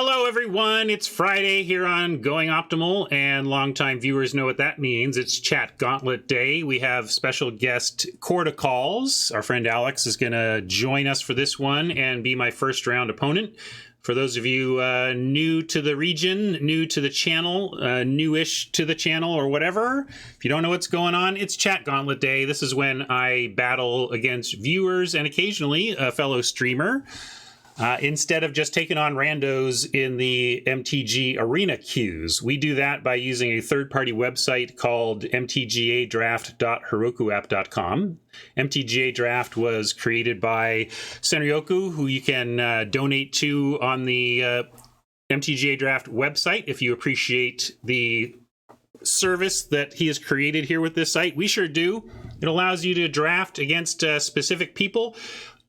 Hello, everyone. It's Friday here on Going Optimal, and longtime viewers know what that means. It's Chat Gauntlet Day. We have special guest Corda Calls. Our friend Alex is going to join us for this one and be my first round opponent. For those of you new to the region, new to the channel, newish to the channel or whatever, if you don't know what's going on, it's Chat Gauntlet Day. This is when I battle against viewers and occasionally a fellow streamer. Instead of just taking on randos in the MTG arena queues. We do that by using a third-party website called mtgadraft.herokuapp.com. MTGA Draft was created by Senryoku, who you can donate to on the MTGA Draft website if you appreciate the service that he has created here with this site. We sure do. It allows you to draft against specific people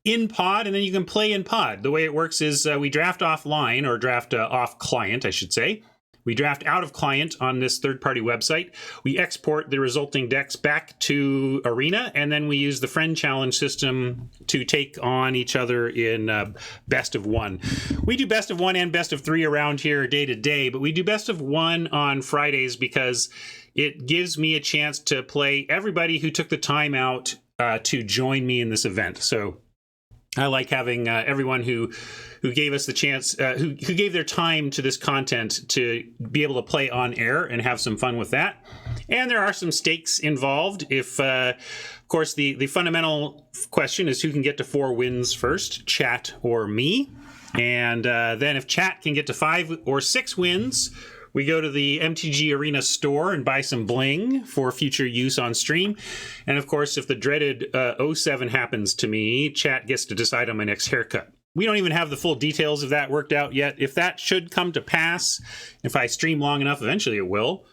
in pod, and then you can play in pod. The way it works is we draft offline, or draft off client, I should say. We draft out of client on this third-party website. We export the resulting decks back to Arena, and then we use the friend challenge system to take on each other in best of one. We do best of one and best of three around here day to day, but we do best of one on Fridays because it gives me a chance to play everybody who took the time out to join me in this event. So I like having everyone who gave us the chance, who gave their time to this content to be able to play on air and have some fun with that. And there are some stakes involved. If, of course, the fundamental question is who can get to 4 wins first, Chat or me. And then if Chat can get to 5 or 6 wins, we go to the MTG Arena store and buy some bling for future use on stream. And of course, if the dreaded 07 happens to me, Chat gets to decide on my next haircut. We don't even have the full details of that worked out yet. If that should come to pass, if I stream long enough, eventually it will.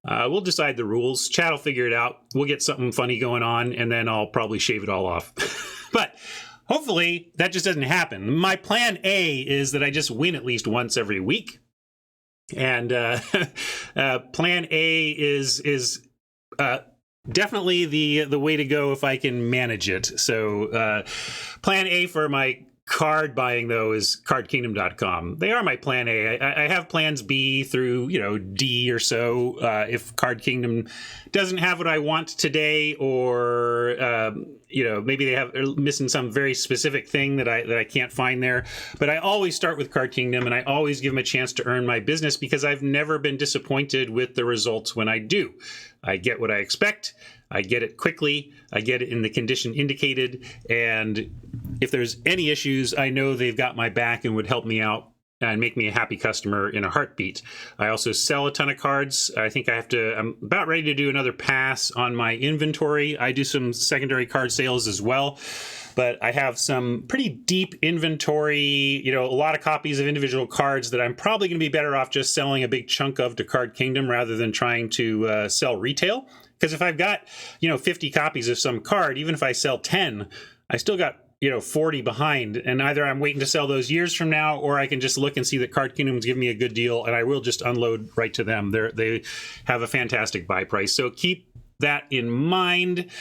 We'll decide the rules. Chat will figure it out. We'll get something funny going on, and then I'll probably shave it all off. But hopefully that just doesn't happen. My plan A is that I just win at least once every week. And plan A is definitely the way to go if I can manage it. So plan A for my card buying, though, is cardkingdom.com. They are my plan A. I have plans B through, D or so. If Card Kingdom doesn't have what I want today, or maybe they are missing some very specific thing that I can't find there. But I always start with Card Kingdom, and I always give them a chance to earn my business because I've never been disappointed with the results when I do. I get what I expect. I get it quickly. I get it in the condition indicated. And if there's any issues, I know they've got my back and would help me out and make me a happy customer in a heartbeat. I also sell a ton of cards. I'm about ready to do another pass on my inventory. I do some secondary card sales as well. But I have some pretty deep inventory, a lot of copies of individual cards that I'm probably going to be better off just selling a big chunk of to Card Kingdom rather than trying to sell retail. Because if I've got, 50 copies of some card, even if I sell 10, I still got, 40 behind. And either I'm waiting to sell those years from now, or I can just look and see that Card Kingdom's giving me a good deal, and I will just unload right to them. They have a fantastic buy price. So keep that in mind.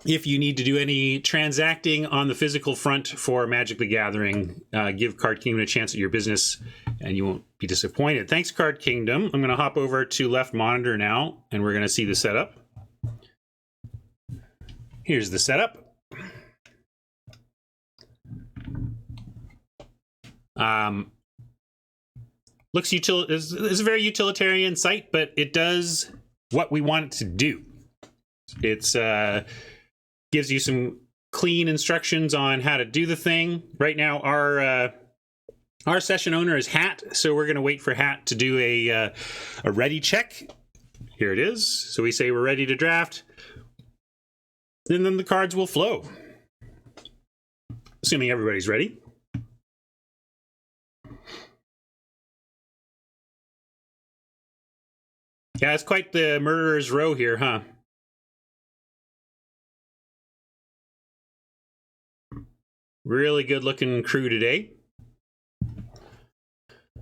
If you need to do any transacting on the physical front for Magic the Gathering, give Card Kingdom a chance at your business, and you won't be disappointed. Thanks, Card Kingdom. I'm going to hop over to left monitor now, and we're going to see the setup. Here's the setup. It's a very utilitarian site, but it does what we want it to do. It's gives you some clean instructions on how to do the thing. Right now, our session owner is Hat, so we're going to wait for Hat to do a ready check. Here it is. So we say we're ready to draft, and then the cards will flow. Assuming everybody's ready. Yeah, it's quite the murderer's row here, huh? Really good looking crew today.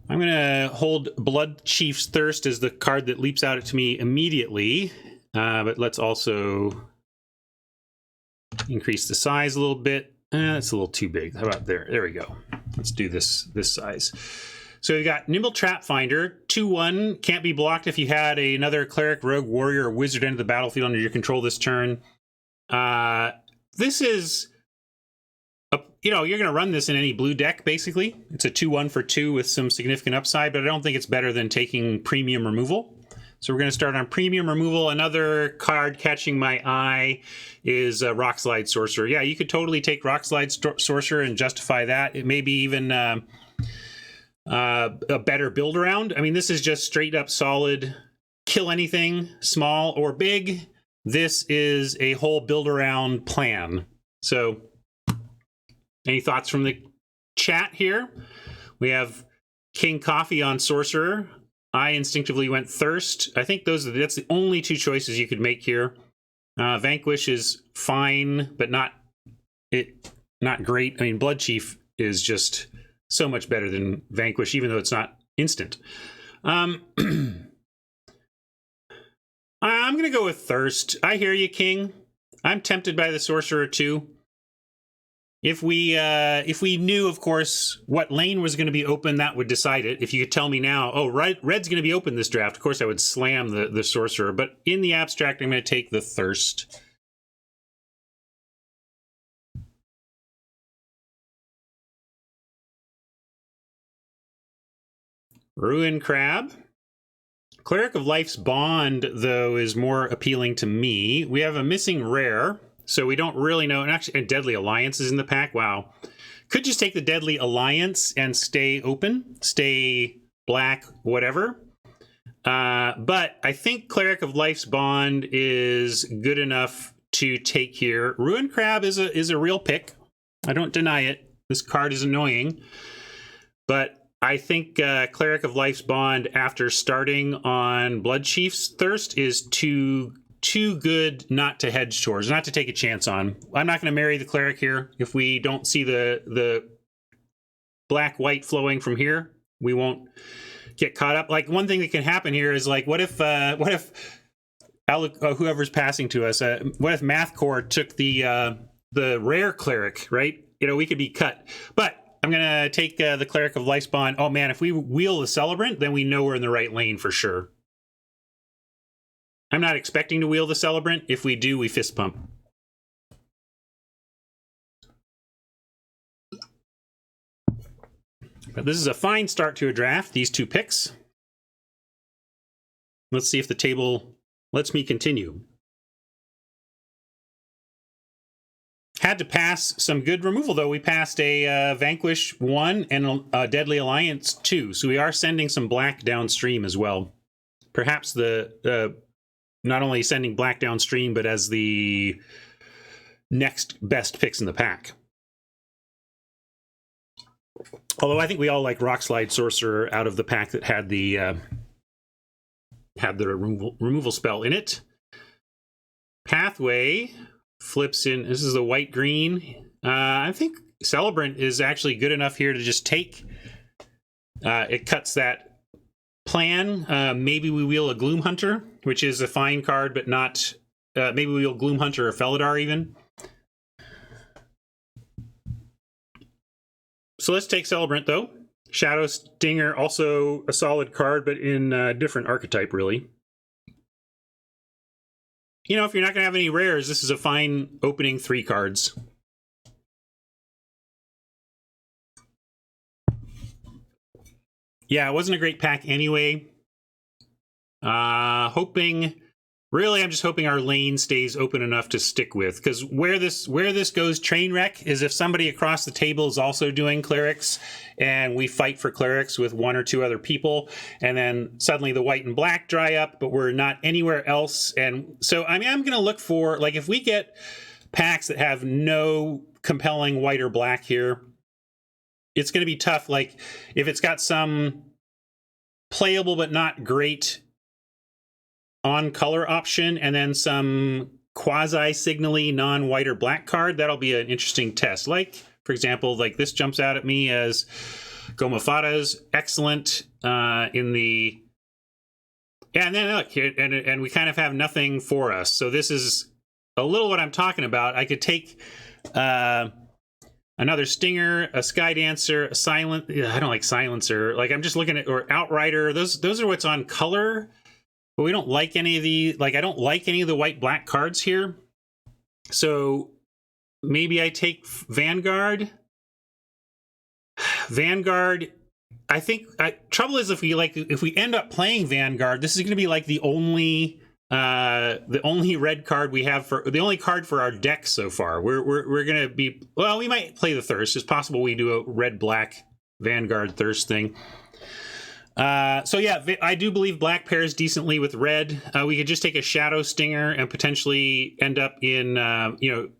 I'm going to hold Blood Chief's Thirst as the card that leaps out to me immediately. But let's also increase the size a little bit. That's a little too big. How about there? There we go. Let's do this size. So we've got Nimble Trap Finder, 2/1, can't be blocked if you had another Cleric, Rogue, Warrior, or Wizard enter the battlefield under your control this turn. This is, you're going to run this in any blue deck, basically. It's a 2/1 for 2 with some significant upside, but I don't think it's better than taking Premium Removal. So we're going to start on Premium Removal. Another card catching my eye is Rockslide Sorcerer. Yeah, you could totally take Rockslide Sorcerer and justify that. It may be even a better build around. I mean, this is just straight up solid, kill anything, small or big. This is a whole build around plan. So any thoughts from the chat here? We have King Coffee on Sorcerer. I instinctively went Thirst. I think that's the only two choices you could make here. Vanquish is fine, but not great. I mean, Blood Chief is just so much better than Vanquish, even though it's not instant. I'm going to go with Thirst. I hear you, King. I'm tempted by the Sorcerer too. If we knew, of course, what lane was going to be open, that would decide it. If you could tell me now, oh, red's going to be open this draft, of course I would slam the Sorcerer. But in the abstract, I'm going to take the Thirst. Ruin Crab. Cleric of Life's Bond, though, is more appealing to me. We have a missing rare. So we don't really know. And actually, Deadly Alliance is in the pack. Wow. Could just take the Deadly Alliance and stay open, stay black, whatever. But I think Cleric of Life's Bond is good enough to take here. Ruin Crab is a real pick. I don't deny it. This card is annoying. But I think Cleric of Life's Bond, after starting on Blood Chief's Thirst, is too good not to hedge towards, not to take a chance on. I'm not going to marry the Cleric here. If we don't see the black-white flowing from here, we won't get caught up. Like, one thing that can happen here is, like, what if whoever's passing to us, what if Mathcore took the rare Cleric, right? We could be cut. But I'm going to take the Cleric of Life's Bond. Oh, man, if we wheel the Celebrant, then we know we're in the right lane for sure. I'm not expecting to wheel the Celebrant. If we do, we fist pump. But this is a fine start to a draft, these two picks. Let's see if the table lets me continue. Had to pass some good removal, though. We passed a Vanquish 1 and a Deadly Alliance 2. So we are sending some black downstream as well. Perhaps not only sending black downstream, but as the next best picks in the pack. Although I think we all like Rockslide Sorcerer out of the pack that had the removal spell in it. Pathway flips in. This is the white-green. I think Celebrant is actually good enough here to just take. It cuts that plan. Maybe we wheel a Gloom Hunter, which is a fine card, but not. Maybe we wheel Gloom Hunter or Felidar even. So let's take Celebrant, though. Shadow Stinger, also a solid card, but in a different archetype, really. If you're not going to have any rares, this is a fine opening 3 cards. Yeah, it wasn't a great pack anyway. I'm just hoping our lane stays open enough to stick with, because where this goes train wreck is if somebody across the table is also doing Clerics and we fight for Clerics with 1 or 2 other people, and then suddenly the white and black dry up, but we're not anywhere else. And so, I'm going to look for, like, if we get packs that have no compelling white or black here, it's going to be tough. Like, if it's got some playable but not great on color option and then some quasi-signally non-white or black card, that'll be an interesting test. Like, for example, like this jumps out at me as Gomafada's excellent in the... Yeah, and then look here, and we kind of have nothing for us. So this is a little what I'm talking about. I could take another Stinger, a Sky Dancer, a Silent. I don't like Silencer. Like I'm just looking at, or Outrider. Those are what's on color, but we don't like any of the, like I don't like any of the white black cards here. So maybe I take Vanguard. Vanguard. I think trouble is if we end up playing Vanguard, this is going to be like the only red card we have for the only card for our deck so far. We're going to be, well, we might play the Thirst. It's possible we do a red black Vanguard Thirst thing. So yeah, I do believe black pairs decently with red. We could just take a Shadow Stinger and potentially end up in,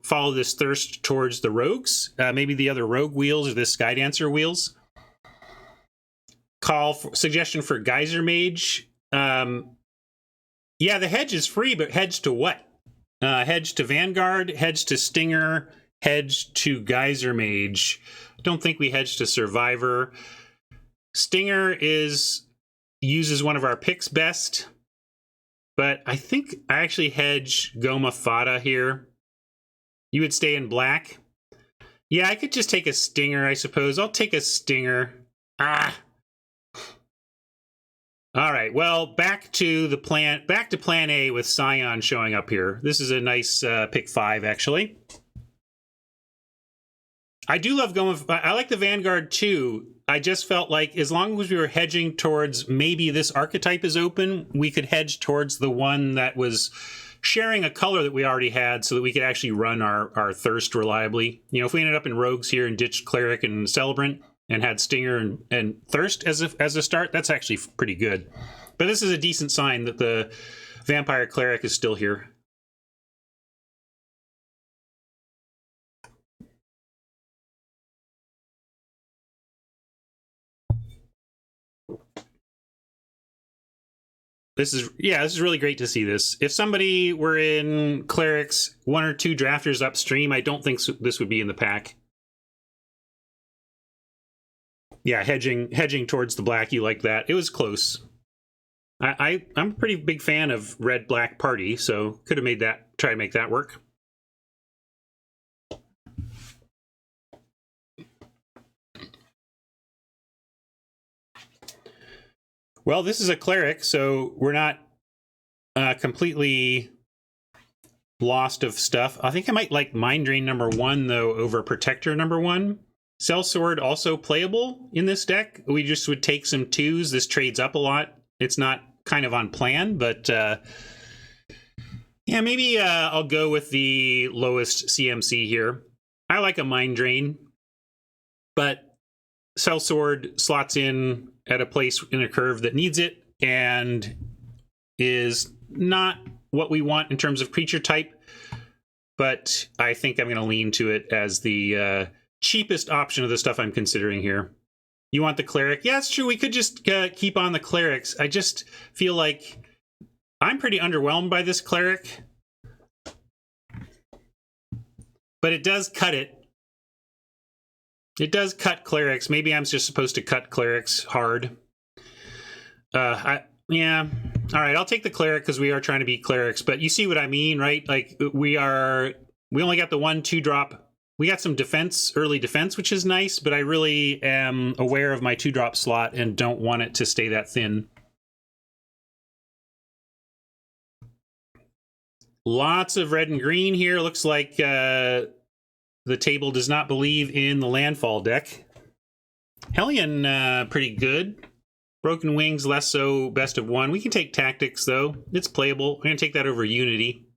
follow this Thirst towards the Rogues. Maybe the other Rogue wheels or the Sky Dancer wheels. Suggestion for Geyser Mage. Yeah, the hedge is free, but hedge to what? Hedge to Vanguard, hedge to Stinger, hedge to Geyser Mage. Don't think we hedge to Survivor. Stinger uses one of our picks best, but I think I actually hedge Goma Fata here. You would stay in black. Yeah, I could just take a Stinger, I suppose. I'll take a Stinger. All right, well, back to plan A with Scion showing up here. This is a nice pick 5, actually. I do love I like the Vanguard too. I just felt like as long as we were hedging towards maybe this archetype is open, we could hedge towards the one that was sharing a color that we already had so that we could actually run our Thirst reliably. You know, if we ended up in Rogues here and ditched Cleric and Celebrant and had Stinger and Thirst as a start, that's actually pretty good. But this is a decent sign that the Vampire Cleric is still here. This is really great to see this. If somebody were in Clerics 1 or 2 drafters upstream, I don't think this would be in the pack. Yeah, hedging towards the black, you like that. It was close. I'm a pretty big fan of red-black party, so could have try to make that work. Well, this is a Cleric, so we're not completely lost of stuff. I think I might like Mind Drain #1, though, over Protector #1. Sellsword also playable in this deck. We just would take some 2s. This trades up a lot. It's not kind of on plan, but yeah, maybe I'll go with the lowest CMC here. I like a Mind Drain, but Sellsword slots in at a place in a curve that needs it and is not what we want in terms of creature type, but I think I'm going to lean to it as the cheapest option of the stuff I'm considering here. You want the Cleric? Yeah, it's true. We could just keep on the Clerics. I just feel like I'm pretty underwhelmed by this Cleric, but it does cut it. It does cut Clerics. Maybe I'm just supposed to cut Clerics hard. Yeah. All right, I'll take the Cleric because we are trying to beat Clerics, but you see what I mean, right? Like we only got the 1/2 drop. We got some early defense, which is nice, but I really am aware of my 2-drop slot and don't want it to stay that thin. Lots of red and green here. Looks like the table does not believe in the landfall deck. Hellion, pretty good. Broken Wings, less so, best of 1. We can take Tactics, though. It's playable. I'm going to take that over Unity.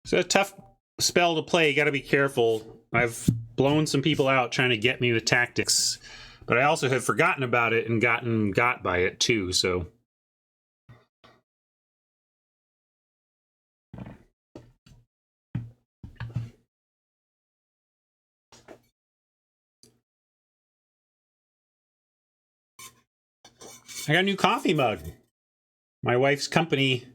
It's a tough spell to play. You got to be careful. I've blown some people out trying to get me with Tactics, but I also have forgotten about it and gotten got by it too, so. I got a new coffee mug. My wife's company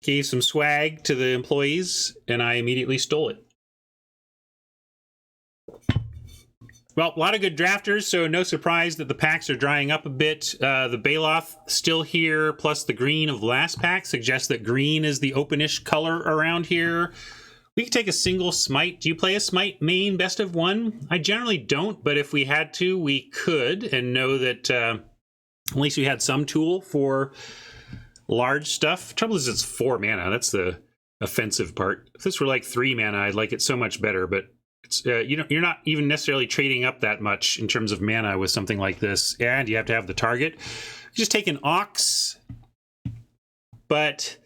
gave some swag to the employees, and I immediately stole it. Well, a lot of good drafters, so no surprise that the packs are drying up a bit. The Baloth still here, plus the green of last pack suggests that green is the openish color around here. We could take a single smite. Do you play a smite main best of one? I generally don't, but if we had to, we could, and know that at least we had some tool for large stuff. Trouble is, it's 4 mana. That's the offensive part. If this were like 3 mana, I'd like it so much better, but it's, you're not even necessarily trading up that much in terms of mana with something like this, and you have to have the target. You just take an Ox, but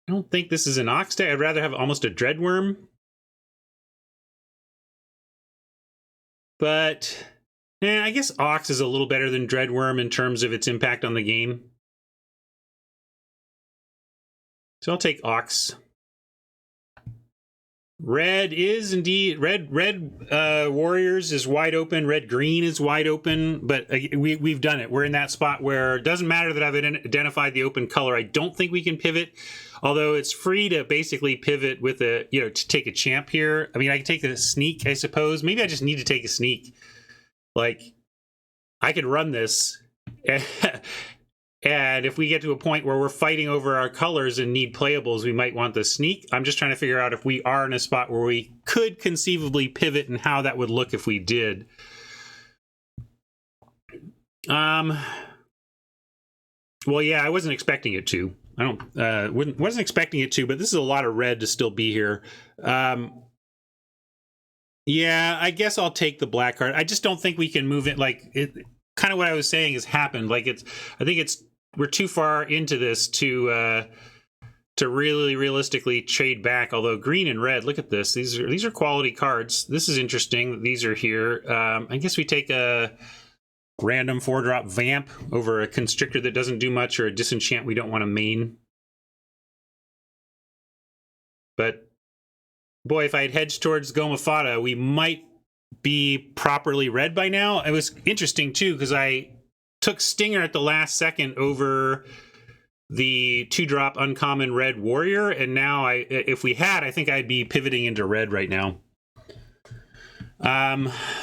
I don't think this is an Ox deck. I'd rather have almost a Dreadworm. But I guess Ox is a little better than Dreadworm in terms of its impact on the game. So I'll take Ox. Red is indeed red. Warriors is wide open. Red green is wide open. But we've done it. We're in that spot where it doesn't matter that I've identified the open color. I don't think we can pivot. Although it's free to basically pivot with a to take a champ here. I mean, I can take a sneak, I suppose. Maybe I just need to take a sneak. Like, I could run this. And if we get to a point where we're fighting over our colors and need playables, we might want the sneak. I'm just trying to figure out if we are in a spot where we could conceivably pivot and how that would look if we did. Well, yeah, I wasn't expecting it to. Wasn't expecting it to, but this is a lot of red to still be here. Yeah, I guess I'll take the black card. I just don't think we can move it. Like, it kind of what I was saying has happened. Like, I think we're too far into this to really realistically trade back. Although green and red, look at this. These are quality cards. This is interesting. These are here. I guess we take a random 4-drop Vamp over a Constrictor that doesn't do much, or a Disenchant we don't want to main. But boy, if I had hedged towards Gomafada, we might be properly red by now. It was interesting too, because I took Stinger at the last second over the 2-drop uncommon red warrior, and now if we had, I think I'd be pivoting into red right now.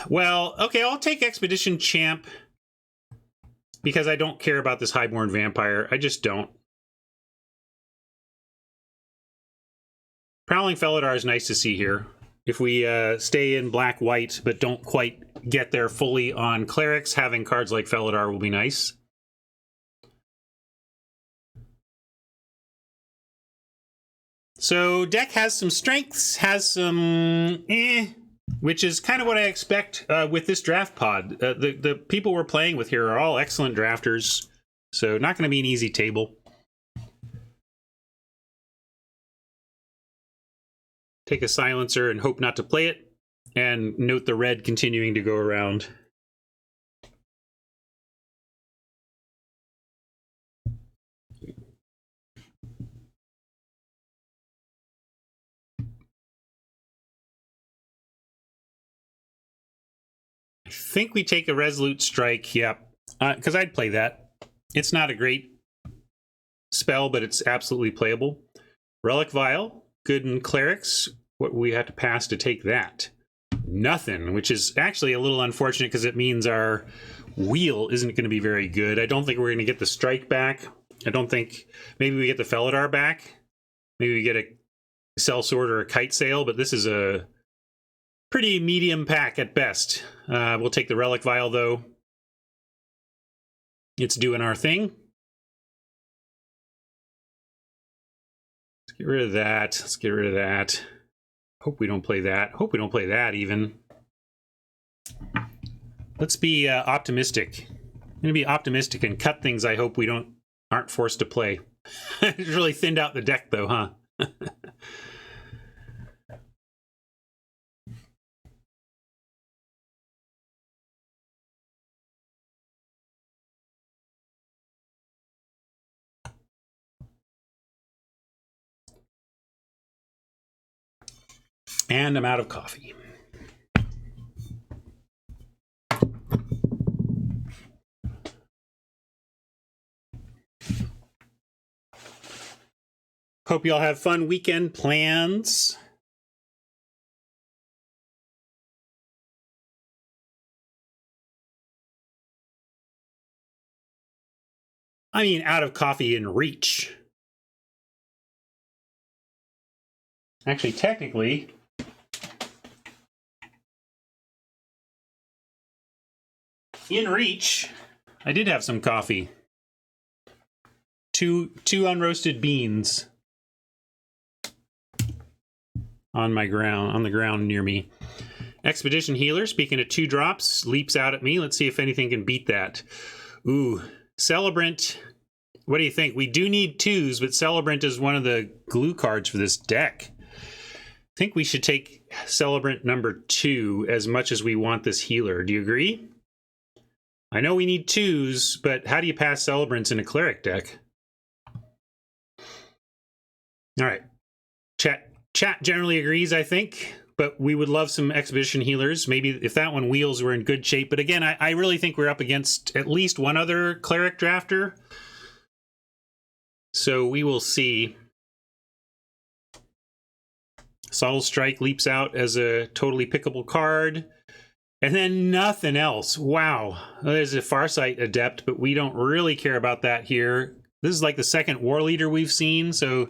Well, okay, I'll take Expedition Champ because I don't care about this Highborn Vampire. I just don't. Prowling Felidar is nice to see here. If we stay in black-white but don't quite get there fully on clerics, having cards like Felidar will be nice. So deck has some strengths, has some which is kind of what I expect with this draft pod. The people we're playing with here are all excellent drafters, so not going to be an easy table. Take a silencer and hope not to play it, and note the red continuing to go around. I think we take a Resolute Strike, yep, because I'd play that. It's not a great spell, but it's absolutely playable. Relic Vial, good in clerics. What we have to pass to take that? Nothing, which is actually a little unfortunate because it means our wheel isn't going to be very good. I don't think we're going to get the strike back. I don't think, maybe we get the Felidar back. Maybe we get a Sellsword or a Kite Sail, but this is a pretty medium pack at best. We'll take the Relic Vial, though. It's doing our thing. Let's get rid of that. Let's get rid of that. Hope we don't play that. Hope we don't play that, even. Let's be optimistic. I'm going to be optimistic and cut things I hope we aren't forced to play. It's really thinned out the deck, though, huh? And I'm out of coffee. Hope you all have fun weekend plans. I mean, out of coffee in reach. Actually, technically, in reach, I did have some coffee. Two unroasted beans on the ground near me. Expedition Healer, speaking of 2 drops, leaps out at me. Let's see if anything can beat that. Ooh, Celebrant. What do you think? We do need 2s, but Celebrant is one of the glue cards for this deck. I think we should take Celebrant number 2 as much as we want this healer. Do you agree? I know we need 2s, but how do you pass Celebrants in a Cleric deck? All right. Chat generally agrees, I think. But we would love some Expedition Healers. Maybe if that one wheels, we're in good shape. But again, I really think we're up against at least one other Cleric drafter. So we will see. Subtle Strike leaps out as a totally pickable card. And then nothing else. Wow. There's a Farsight Adept, but we don't really care about that here. This is like the second War Leader we've seen, so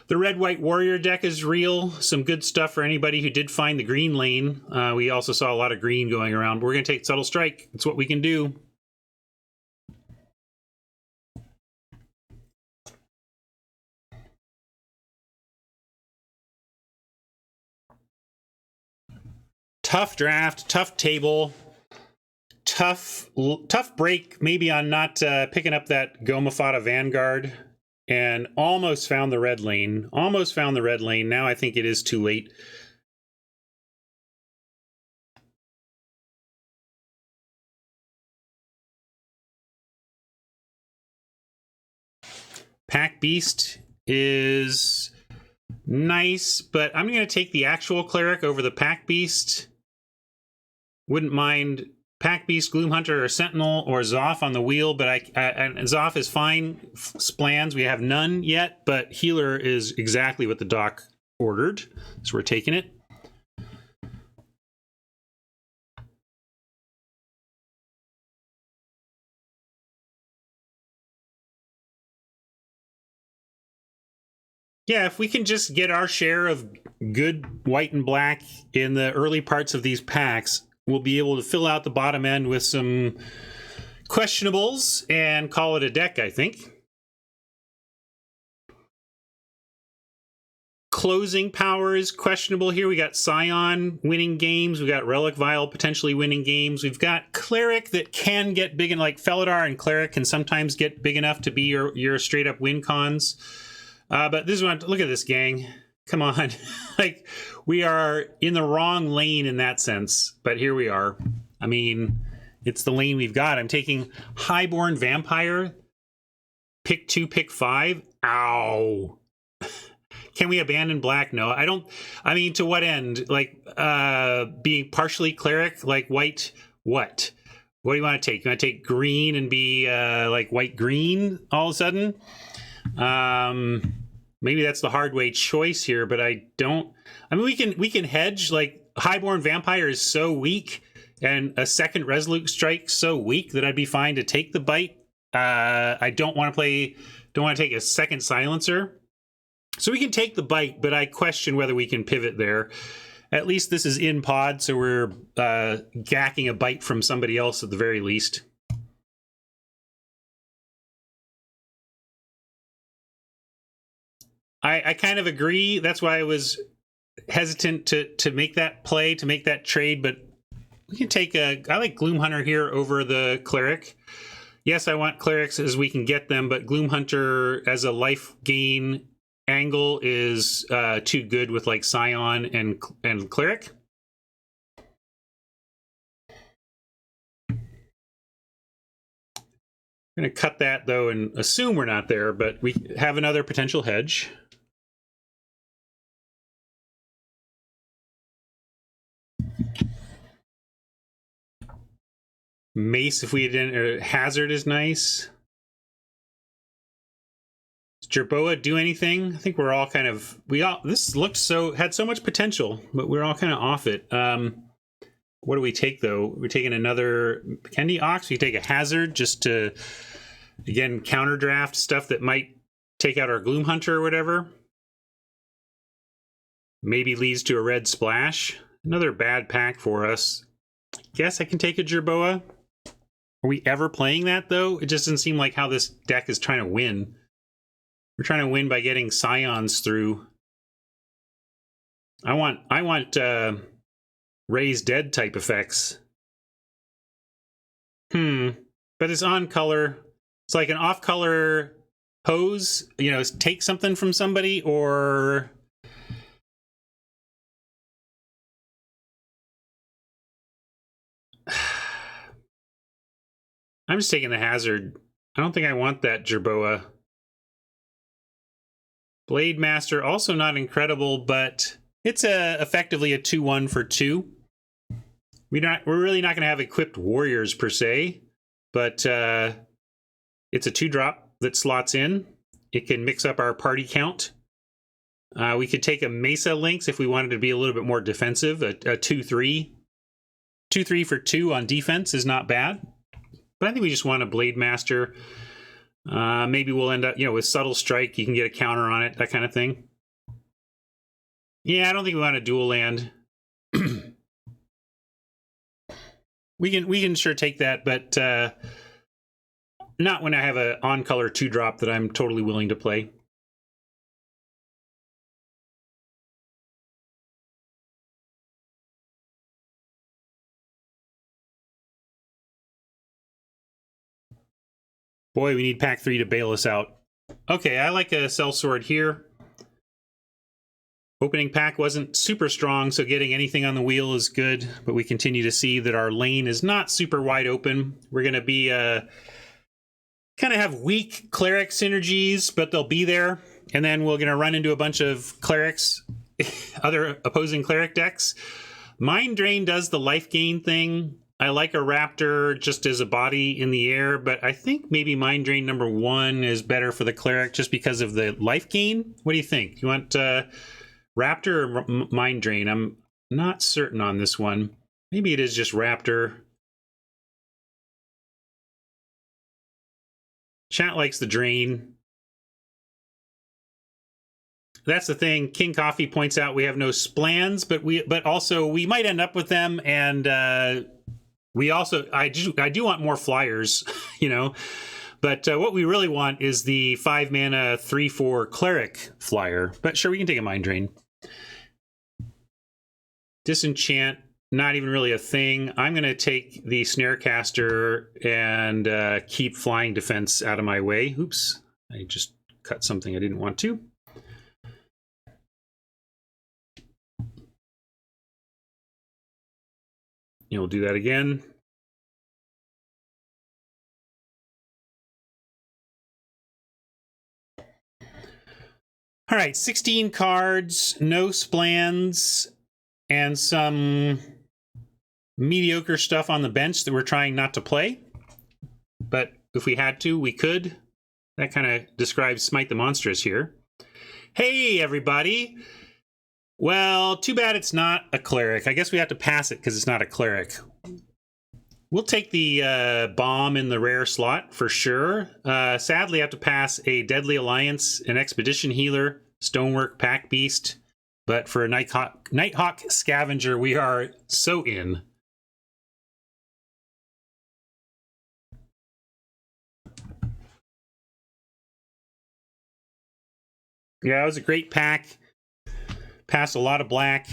the Red-White Warrior deck is real. Some good stuff for anybody who did find the green lane. We also saw a lot of green going around. We're going to take Subtle Strike. It's what we can do. Tough draft, tough table, tough break maybe on not picking up that Gomafata Vanguard. And almost found the red lane. Almost found the red lane. Now I think it is too late. Pack Beast is nice, but I'm going to take the actual Cleric over the Pack Beast. Wouldn't mind Pack Beast, Gloom Hunter, or Sentinel, or Zoff on the wheel, but and Zoff is fine. Splans, we have none yet, but Healer is exactly what the doc ordered, so we're taking it. Yeah, if we can just get our share of good white and black in the early parts of these packs, we'll be able to fill out the bottom end with some questionables and call it a deck, I think. Closing power is questionable here. We got Scion winning games. We got Relic Vial potentially winning games. We've got Cleric that can get big, and like Felidar and Cleric can sometimes get big enough to be your straight up win cons. But this is what look at this, gang. Come on. Like, we are in the wrong lane in that sense, but here we are. I mean, it's the lane we've got. I'm taking Highborn Vampire. Pick 2, pick 5. Ow. Can we abandon black? No, I don't. I mean, to what end? Like, being partially Cleric, like white, what? What do you want to take? You want to take green and be like white-green all of a sudden? Maybe that's the hard way choice here, but I don't. I mean, we can hedge. Like, Highborn Vampire is so weak, and a second Resolute Strike so weak that I'd be fine to take the bite. I don't want to take a second Silencer, so we can take the bite, but I question whether we can pivot there. At least this is in pod, so we're gacking a bite from somebody else at the very least. I kind of agree. That's why I was hesitant to make that play, to make that trade, but we can take I like Gloom Hunter here over the Cleric. Yes, I want Clerics as we can get them, but Gloom Hunter as a life gain angle is too good with like Scion and Cleric. I'm going to cut that, though, and assume we're not there, but we have another potential hedge. Mace, if we didn't, Hazard is nice. Does Jerboa do anything? I think we're all kind of, this looked had so much potential, but we're all kind of off it. What do we take, though? We're taking another Kendi Ox. We take a Hazard just to Again, counter draft stuff that might take out our Gloom Hunter or whatever. Maybe leads to a red splash. Another bad pack for us. Guess I can take a Jerboa. Are we ever playing that, though? It just doesn't seem like how this deck is trying to win. We're trying to win by getting Scions through. I want Raise Dead type effects. But it's on color. It's like an off-color pose. You know, take something from somebody, or... I'm just taking the hazard. I don't think I want that Jerboa. Blade Master, also not incredible, but it's effectively a 2-1 for 2. We're really not going to have equipped warriors per se, but it's a 2-drop that slots in. It can mix up our party count. We could take a Mesa Lynx if we wanted to be a little bit more defensive. A 2-3. 2-3 for 2 on defense is not bad. But I think we just want a Blade Master. Maybe we'll end up, with Subtle Strike, you can get a counter on it, that kind of thing. Yeah, I don't think we want a dual land. We can sure take that, but not when I have a on-color 2-drop that I'm totally willing to play. Boy, we need pack 3 to bail us out. Okay, I like a Sellsword here. Opening pack wasn't super strong, so getting anything on the wheel is good, but we continue to see that our lane is not super wide open. We're going to be kind of have weak cleric synergies, but they'll be there. And then we're going to run into a bunch of clerics, other opposing cleric decks. Mind Drain does the life gain thing. I like a Raptor just as a body in the air, but I think maybe Mind Drain number 1 is better for the cleric just because of the life gain. What do you think? You want Raptor or Mind Drain? I'm not certain on this one. Maybe it is just Raptor. Chat likes the Drain. That's the thing. King Coffee points out we have no splans, but also we might end up with them, and we also I do want more flyers, But what we really want is the 5-mana 3/4 cleric flyer. But sure, we can take a Mind Drain. Disenchant, not even really a thing. I'm going to take the Snarecaster and keep flying defense out of my way. Oops, I just cut something I didn't want to. We'll do that again. All right, 16 cards, no splans, and some mediocre stuff on the bench that we're trying not to play. But if we had to, we could. That kind of describes Smite the Monstrous here. Hey, everybody. Well, too bad it's not a cleric. I guess we have to pass it because it's not a cleric. We'll take the bomb in the rare slot for sure. Sadly, I have to pass a Deadly Alliance, an Expedition Healer, Stonework, Pack Beast. But for a Nighthawk Scavenger, we are so in. Yeah, it was a great pack. Passed a lot of black.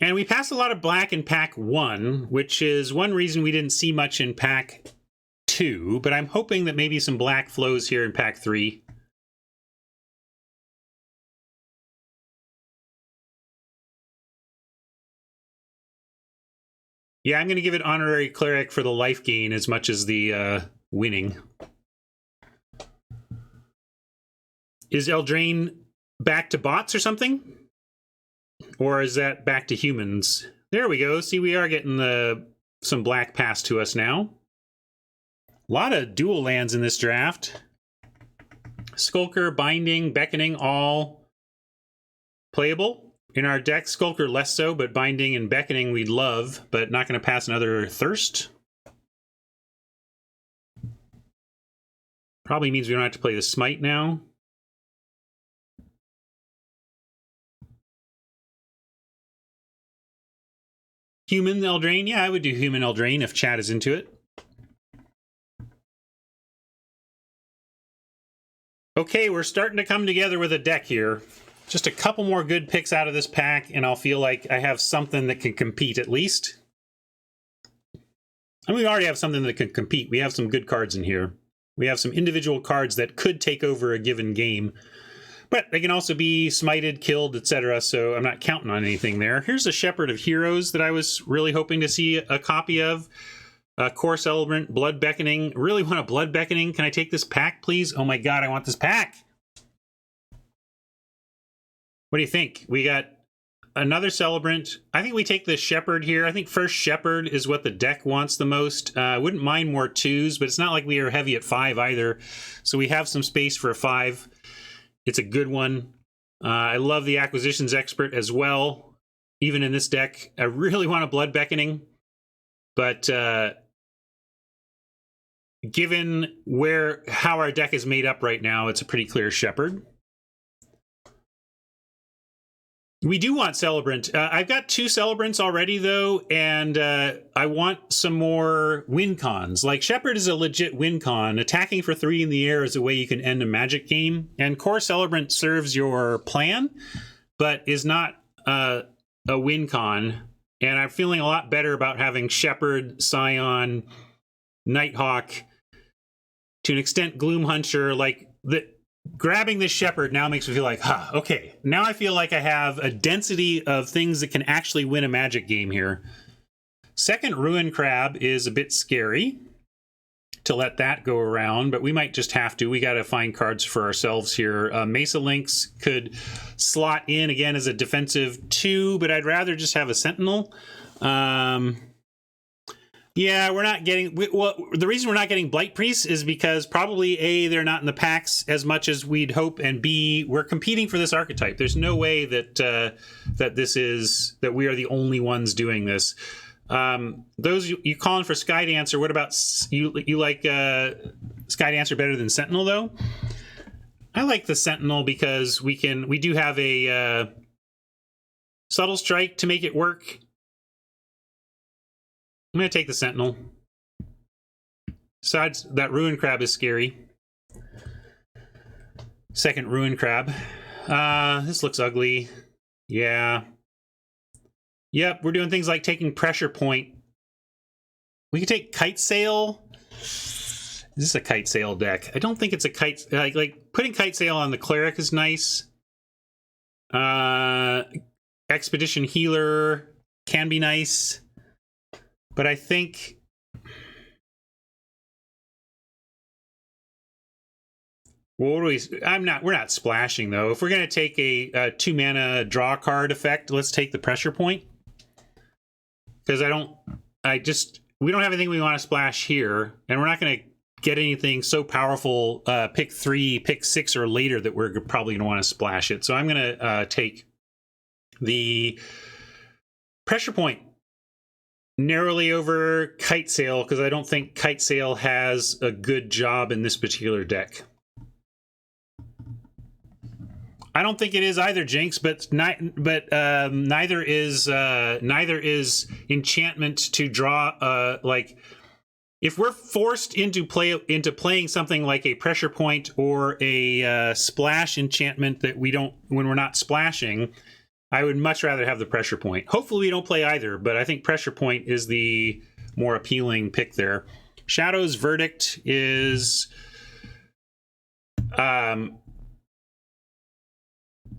And we passed a lot of black in pack 1, which is one reason we didn't see much in pack 2, but I'm hoping that maybe some black flows here in pack 3. Yeah, I'm going to give it Honorary Cleric for the life gain as much as the winning. Is Eldraine back to bots or something? Or is that back to humans? There we go. See, we are getting some black passed to us now. A lot of dual lands in this draft. Skulker, Binding, Beckoning, all playable. In our deck, Skulker less so, but Binding and Beckoning we'd love, but not going to pass another Thirst. Probably means we don't have to play the Smite now. Human Eldraine? Yeah, I would do Human Eldraine if chat is into it. Okay, we're starting to come together with a deck here. Just a couple more good picks out of this pack, and I'll feel like I have something that can compete at least. And we already have something that can compete. We have some good cards in here. We have some individual cards that could take over a given game. But they can also be smited, killed, etc. So I'm not counting on anything there. Here's a Shepherd of Heroes that I was really hoping to see a copy of. Core Celebrant, Blood Beckoning. Really want a Blood Beckoning. Can I take this pack, please? Oh my god, I want this pack. What do you think? We got another Celebrant. I think we take the Shepherd here. I think first Shepherd is what the deck wants the most. I wouldn't mind more 2s, but it's not like we are heavy at 5 either. So we have some space for a 5. It's a good one. I love the Acquisitions Expert as well. Even in this deck, I really want a Blood Beckoning. But given how our deck is made up right now, it's a pretty clear Shepherd. We do want Celebrant. I've got 2 Celebrants already, though, and I want some more win cons. Like, Shepherd is a legit win con. Attacking for 3 in the air is a way you can end a Magic game, and Core Celebrant serves your plan, but is not a win con. And I'm feeling a lot better about having Shepherd, Scion, Nighthawk, to an extent Gloomhunter. Like, grabbing this Shepherd now makes me feel like, okay. Now I feel like I have a density of things that can actually win a Magic game here. Second Ruin Crab is a bit scary to let that go around, but we might just have to. We got to find cards for ourselves here. Mesa Lynx could slot in again as a defensive 2, but I'd rather just have a Sentinel. Yeah, we're not getting... Well, the reason we're not getting Blight Priests is because probably A, they're not in the packs as much as we'd hope, and B, we're competing for this archetype. There's no way that that we are the only ones doing this. Those you calling for Skydancer? What about you? You like Skydancer better than Sentinel though? I like the Sentinel because we do have a Subtle Strike to make it work. I'm going to take the Sentinel. Besides, that Ruin Crab is scary. Second Ruin Crab. This looks ugly. Yeah. Yep, we're doing things like taking Pressure Point. We could take Kite Sail. Is this a Kite Sail deck? I don't think it's a Kite... Like putting Kite Sail on the Cleric is nice. Expedition Healer can be nice. But I think... Well, what do we... We're not splashing, though. If we're going to take a 2-mana draw card effect, let's take the Pressure Point. Because we don't have anything we want to splash here, and we're not going to get anything so powerful pick 3, pick 6, or later that we're probably going to want to splash it. So I'm going to take the Pressure Point narrowly over Kite Sail, because I don't think Kite Sail has a good job in this particular deck. I don't think it is either, Jinx, but neither is Enchantment to draw. Like, if we're forced into playing something like a Pressure Point or a Splash Enchantment that we don't when we're not splashing, I would much rather have the Pressure Point. Hopefully we don't play either, but I think Pressure Point is the more appealing pick there. Shadow's Verdict is...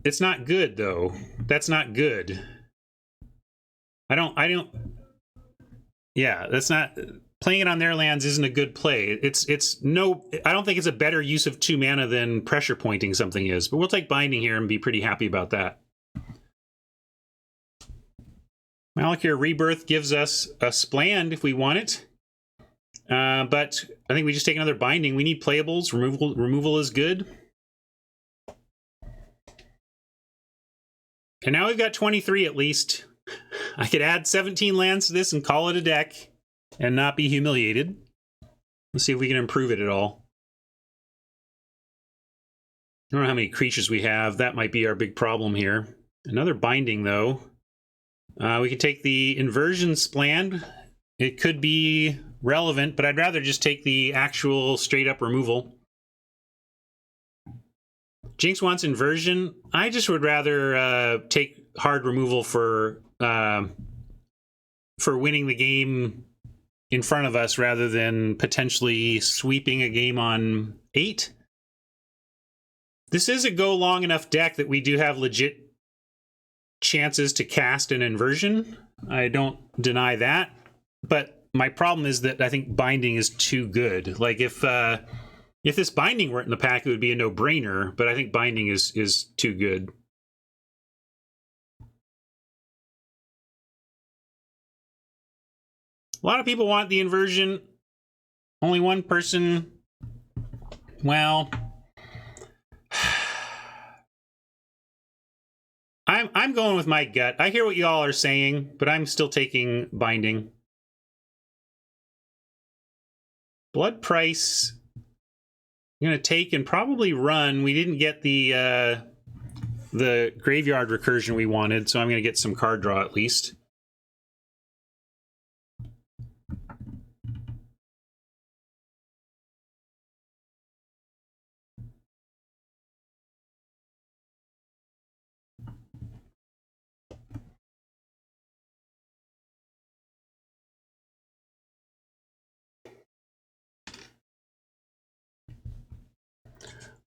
it's not good, though. That's not good. Yeah, that's not... Playing it on their lands isn't a good play. I don't think it's a better use of 2 mana than Pressure Pointing something is, but we'll take Binding here and be pretty happy about that. Malakir Rebirth gives us a Spland if we want it. But I think we just take another Binding. We need playables. Removal is good. And now we've got 23 at least. I could add 17 lands to this and call it a deck and not be humiliated. Let's see if we can improve it at all. don't know how many creatures we have. That might be our big problem here. Another binding, though. We could take the inversion splan. It could be relevant, but I'd rather just take the actual straight-up removal. Jinx wants inversion. I just would rather take hard removal for winning the game in front of us rather than potentially sweeping a game on 8. This is a go long enough deck that we do have legit chances to cast an inversion. I don't deny that, but my problem is that I think binding is too good. Like if this binding weren't in the pack, it would be a no-brainer, but I think binding is too good. A lot of people want the inversion. Only one person. Well, I'm going with my gut. I hear what y'all are saying, but I'm still taking binding. Blood price. I'm going to take and probably run. We didn't get the graveyard recursion we wanted, so I'm going to get some card draw at least.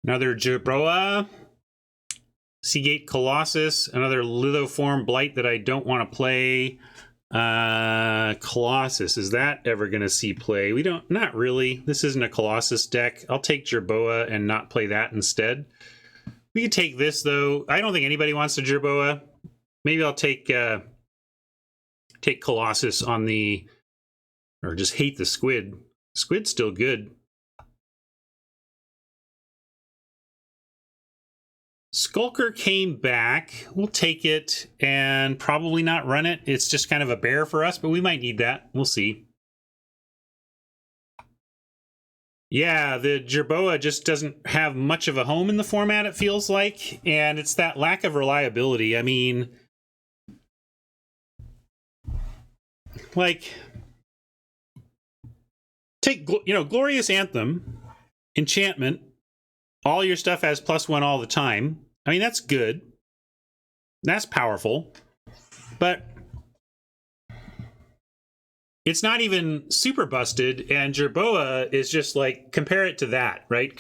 Another Jerboa, Seagate Colossus, another Lithoform Blight that I don't want to play. Colossus, is that ever going to see play? We don't, not really. This isn't a Colossus deck. I'll take Jerboa and not play that instead. We could take this, though. I don't think anybody wants to Jerboa. Maybe I'll take Colossus on the, or just hate the Squid. Squid's still good. Skulker came back. We'll take it and probably not run it. It's just kind of a bear for us, but we might need that. We'll see. Yeah, the Jerboa just doesn't have much of a home in the format, it feels like. And it's that lack of reliability. I mean, like, take, Glorious Anthem, Enchantment. All your stuff has +1 all the time. I mean, that's good. That's powerful. But it's not even super busted, and Jerboa is just like, compare it to that, right?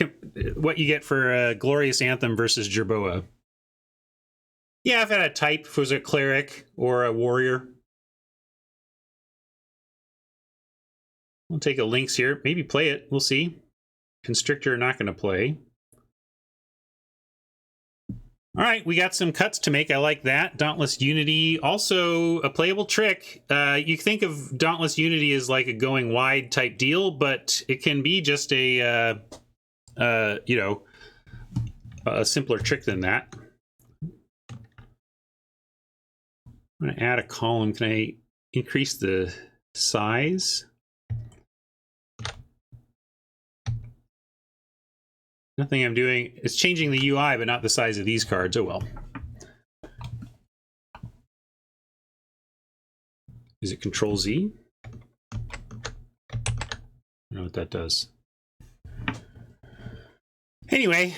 What you get for Glorious Anthem versus Jerboa. Yeah, if it had a type, if it was a cleric or a warrior. We'll take a Lynx here. Maybe play it. We'll see. Constrictor, not going to play. All right, we got some cuts to make. I like that. Dauntless Unity, also a playable trick. You think of Dauntless Unity as like a going wide type deal, but it can be just a simpler trick than that. I'm going to add a column. Can I increase the size? Nothing I'm doing. It's changing the UI, but not the size of these cards. Oh, well. Is it Control Z? I don't know what that does. Anyway,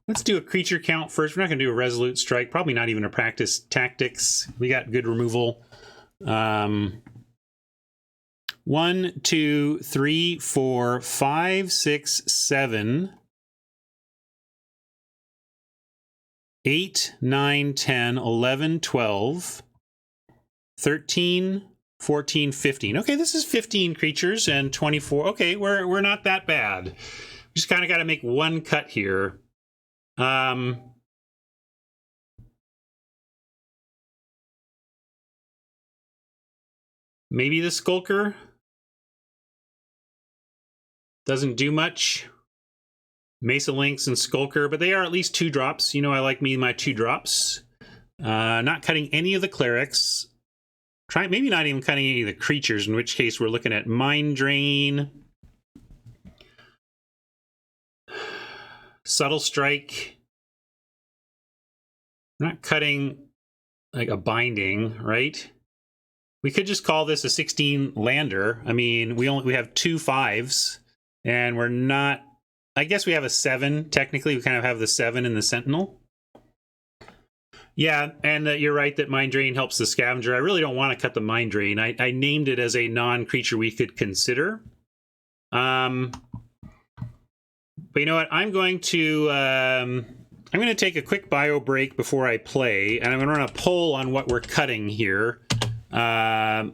let's do a creature count first. We're not going to do a Resolute Strike. Probably not even a Practice Tactics. We got good removal. 1, 2, 3, 4, 5, 6, 7, 8, 9, 10, 11, 12, 13, 14, 15. Okay, this is 15 creatures and 24. Okay, we're not that bad. We just kind of got to make one cut here. Maybe the Skulker doesn't do much. Mesa Lynx and Skulker, but they are at least 2 drops. You know, I like my 2 drops. Not cutting any of the clerics. Maybe not even cutting any of the creatures, in which case we're looking at Mind Drain. Subtle Strike. We're not cutting like a binding, right? We could just call this a 16 lander. I mean, we have 2 5s, and we're not. I guess we have a 7. Technically, we kind of have the 7 in the Sentinel. Yeah, and you're right that Mind Drain helps the Scavenger. I really don't want to cut the Mind Drain. I named it as a non-creature we could consider. But you know what? I'm going to take a quick bio break before I play, and I'm going to run a poll on what we're cutting here. So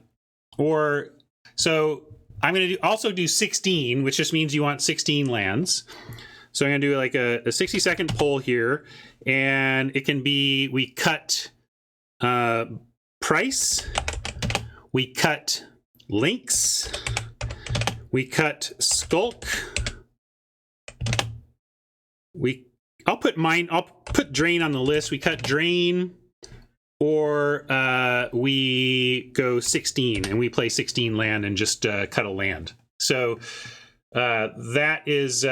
I'm going to also do 16, which just means you want 16 lands. So I'm going to do like a 60-second poll here, and it can be we cut price, we cut links, we cut skulk, I'll put drain on the list. We cut drain, or we go 16 and we play 16 land and just cut a land. So that is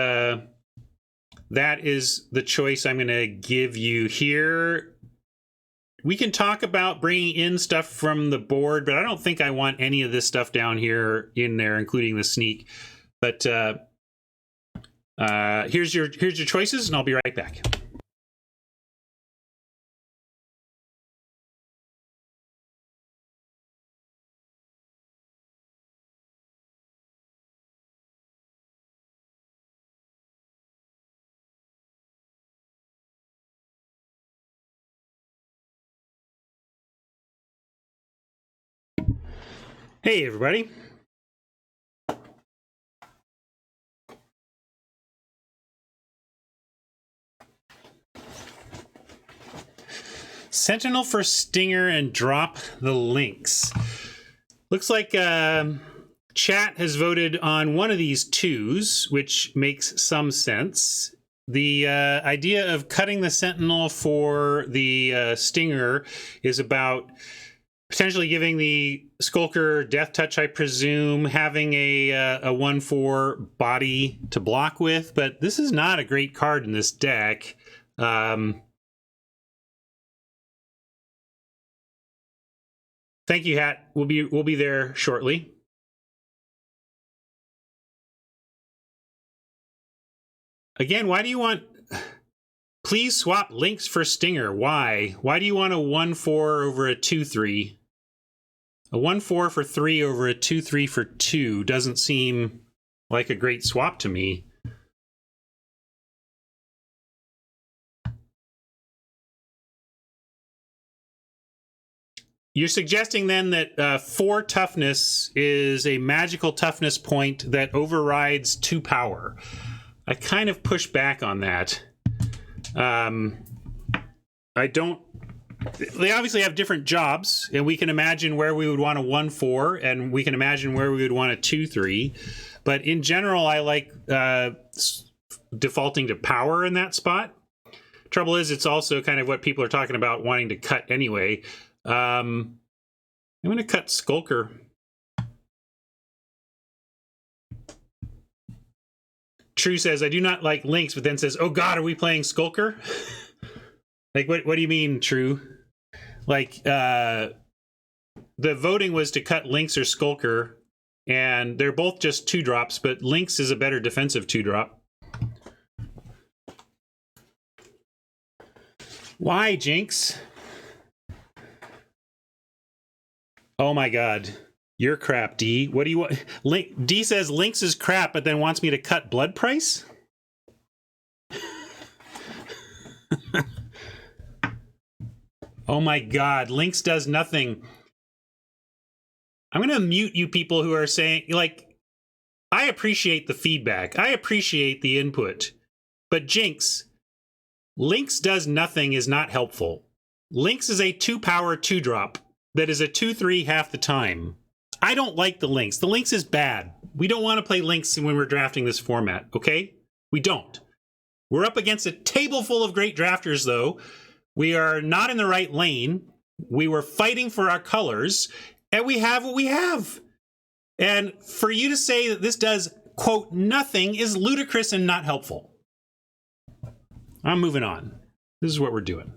the choice I'm going to give you here. We can talk about bringing in stuff from the board, but I don't think I want any of this stuff down here in there, including the sneak. But here's your choices, and I'll be right back. Hey, everybody. Sentinel for Stinger and drop the links. Looks like chat has voted on one of these 2s, which makes some sense. The idea of cutting the Sentinel for the Stinger is about potentially giving the Skulker Death Touch, I presume, having a 1/4 body to block with, but this is not a great card in this deck. Thank you, Hat. We'll be there shortly. Again, why do you want... Please swap links for Stinger. Why? Why do you want a 1/4 over a 2/3? A 1/4 for 3 over a 2/3 for 2 doesn't seem like a great swap to me. You're suggesting then that 4 toughness is a magical toughness point that overrides 2 power. I kind of push back on that. I don't... They obviously have different jobs, and we can imagine where we would want a 1/4, and we can imagine where we would want a 2/3. But in general, I like defaulting to power in that spot. Trouble is, it's also kind of what people are talking about wanting to cut anyway. I'm going to cut Skulker. True says, I do not like links, but then says, oh God, are we playing Skulker? Like, what do you mean, True? Like, the voting was to cut links or Skulker, and they're both just 2-drops, but links is a better defensive 2-drop. Why, Jinx? Oh my God. You're crap, D. What do you want? D says links is crap, but then wants me to cut blood price? Oh my God, links does nothing. I'm going to mute you people who are saying, like, I appreciate the feedback. I appreciate the input. But Jinx, links does nothing is not helpful. Links is a 2-power 2-drop that is a 2/3 half the time. I don't like the links. The links is bad. We don't want to play links when we're drafting this format, okay? We don't. We're up against a table full of great drafters, though. We are not in the right lane. We were fighting for our colors, and we have what we have. And for you to say that this does, quote, nothing is ludicrous and not helpful. I'm moving on. This is what we're doing.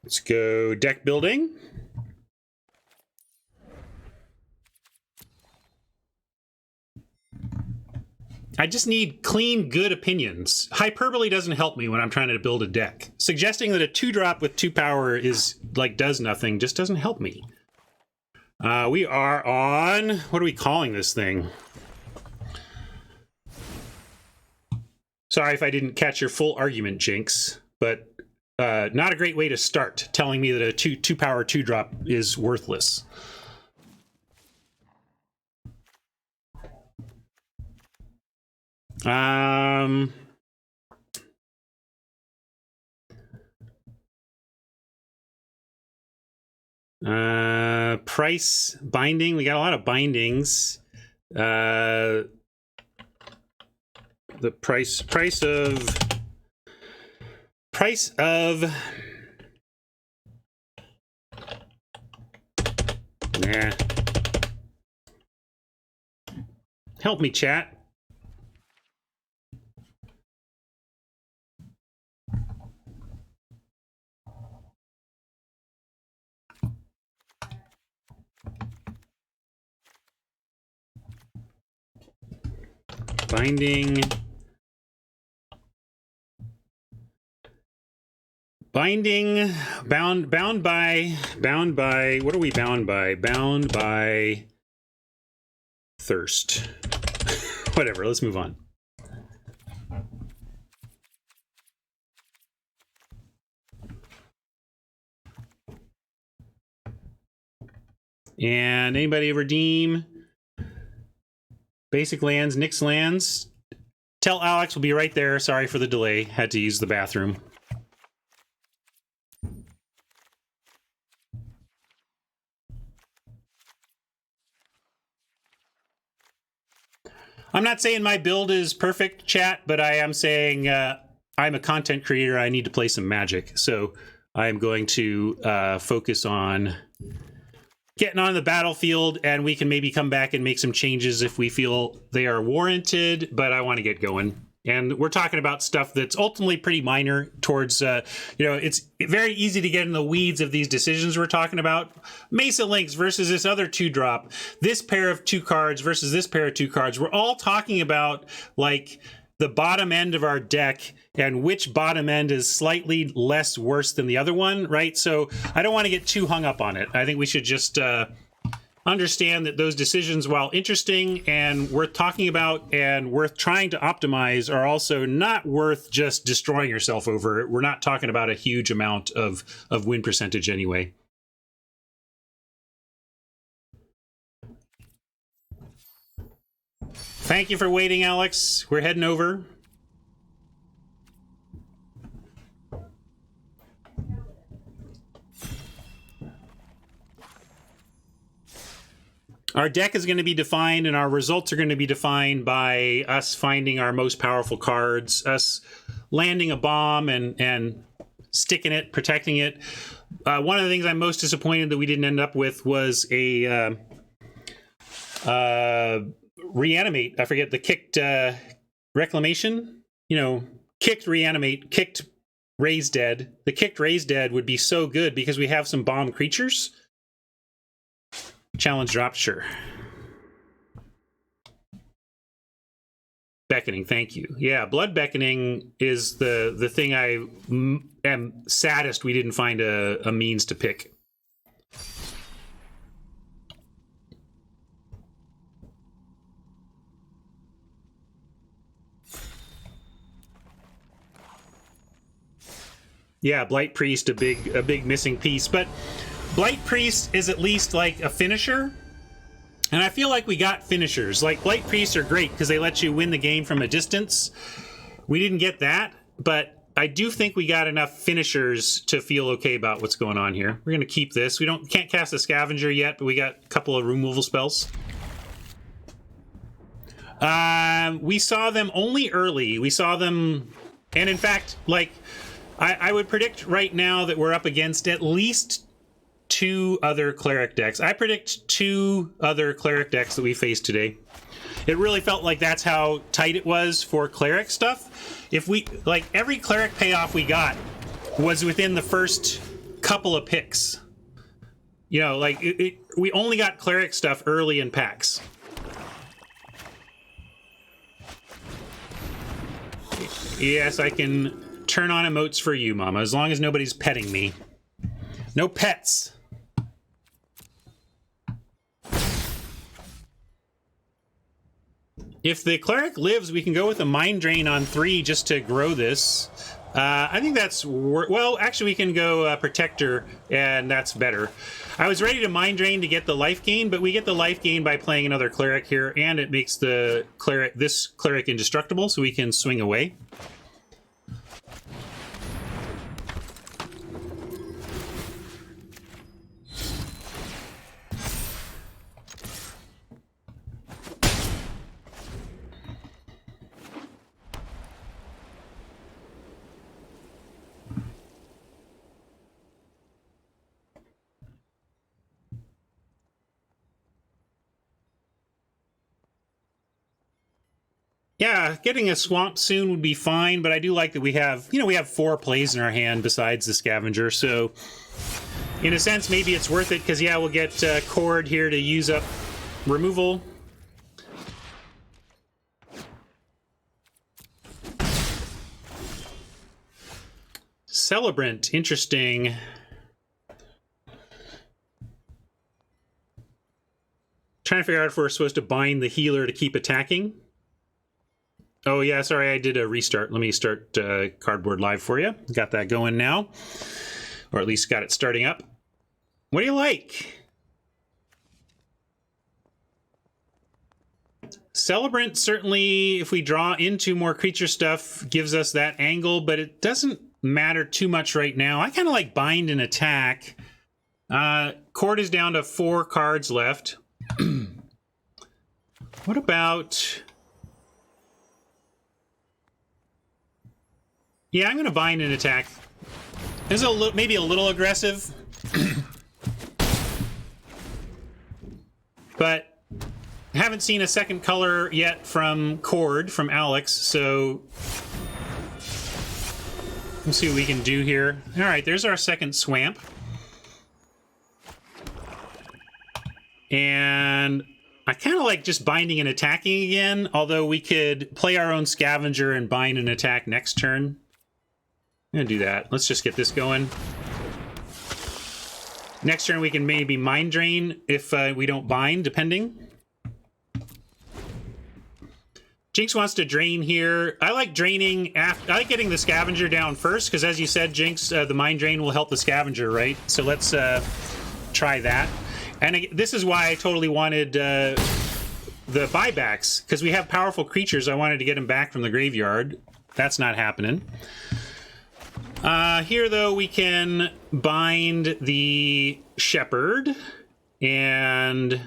Let's go deck building. I just need clean, good opinions. Hyperbole doesn't help me when I'm trying to build a deck. Suggesting that a 2-drop with 2 power is like does nothing just doesn't help me. We are on, what are we calling this thing? Sorry if I didn't catch your full argument, Jinx, but not a great way to start, telling me that a 2 power 2-drop is worthless. Price binding. We got a lot of bindings. The price of nah. Help me, chat. Binding bound by what are we bound by? Bound by thirst. Whatever, let's move on. And anybody redeem basic lands, Nyx lands? Tell Alex we'll be right there. Sorry for the delay. Had to use the bathroom. I'm not saying my build is perfect, chat, but I am saying I'm a content creator. I need to play some Magic. So I'm going to focus on getting on the battlefield, and we can maybe come back and make some changes if we feel they are warranted, but I want to get going. And we're talking about stuff that's ultimately pretty minor towards, it's very easy to get in the weeds of these decisions we're talking about. Mesa Links versus this other 2-drop, this pair of 2 cards versus this pair of 2 cards. We're all talking about, like, the bottom end of our deck and which bottom end is slightly less worse than the other one, right? So I don't want to get too hung up on it. I think we should just understand that those decisions, while interesting and worth talking about and worth trying to optimize, are also not worth just destroying yourself over. We're not talking about a huge amount of win percentage anyway. Thank you for waiting, Alex. We're heading over. Our deck is going to be defined and our results are going to be defined by us finding our most powerful cards, us landing a bomb and sticking it, protecting it. One of the things I'm most disappointed that we didn't end up with was a reanimate. I forget the kicked reclamation. Kicked reanimate, kicked raise dead. The kicked raise dead would be so good because we have some bomb creatures. Challenge dropped, sure. Beckoning, thank you. Yeah, blood beckoning is the thing I am saddest we didn't find a means to pick. Yeah, Blight Priest, a big missing piece, but Blight Priest is at least like a finisher. And I feel like we got finishers. Like, Blight Priests are great because they let you win the game from a distance. We didn't get that, but I do think we got enough finishers to feel okay about what's going on here. We're going to keep this. We can't cast a Scavenger yet, but we got a couple of removal spells. We saw them only early. We saw them, and in fact, like, I would predict right now that we're up against at least 2 other cleric decks. I predict 2 other cleric decks that we faced today. It really felt like that's how tight it was for cleric stuff. If we, like, every cleric payoff we got was within the first couple of picks. You know, like, we only got cleric stuff early in packs. Yes, I can turn on emotes for you, Mama, as long as nobody's petting me. No pets. If the cleric lives, we can go with a mind drain on 3 just to grow this. I think that's... well, actually, we can go protector, and that's better. I was ready to mind drain to get the life gain, but we get the life gain by playing another cleric here, and it makes the this cleric indestructible, so we can swing away. Yeah, getting a swamp soon would be fine, but I do like that we have, you know, we have 4 plays in our hand besides the scavenger, so in a sense, maybe it's worth it, because, yeah, we'll get Cord here to use up removal. Celebrant, interesting. Trying to figure out if we're supposed to bind the healer to keep attacking. Oh, yeah, sorry, I did a restart. Let me start Cardboard Live for you. Got that going now. Or at least got it starting up. What do you like? Celebrant, certainly, if we draw into more creature stuff, gives us that angle, but it doesn't matter too much right now. I kind of like bind and attack. Cord is down to 4 cards left. What about... yeah, I'm going to bind and attack. This is maybe a little aggressive. But I haven't seen a second color yet from Cord, from Alex, so let's see what we can do here. All right, there's our second swamp. And I kind of like just binding and attacking again, although we could play our own scavenger and bind and attack next turn. I'm gonna do that. Let's just get this going. Next turn we can maybe mind drain if we don't bind, depending. Jinx wants to drain here. I like draining after. I like getting the scavenger down first, because as you said, Jinx, the mind drain will help the scavenger, right? So let's try that. And this is why I totally wanted the buybacks, because we have powerful creatures. I wanted to get them back from the graveyard. That's not happening. Here, though, we can bind the shepherd and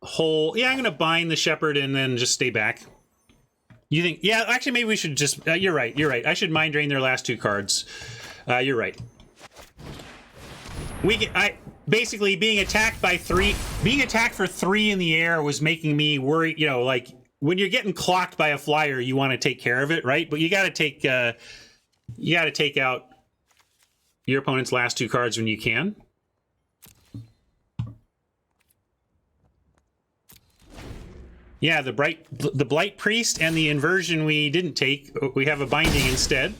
hold... yeah, I'm going to bind the shepherd and then just stay back. You think... yeah, actually, maybe we should just... you're right, you're right. I should mind drain their last 2 cards. You're right. Basically, being attacked by 3... being attacked for 3 in the air was making me worry, you know, like, when you're getting clocked by a flyer, you want to take care of it, right? But you got to take... you got to take out your opponent's last 2 cards when you can. Yeah, the Blight Priest and the Inversion we didn't take. We have a binding instead.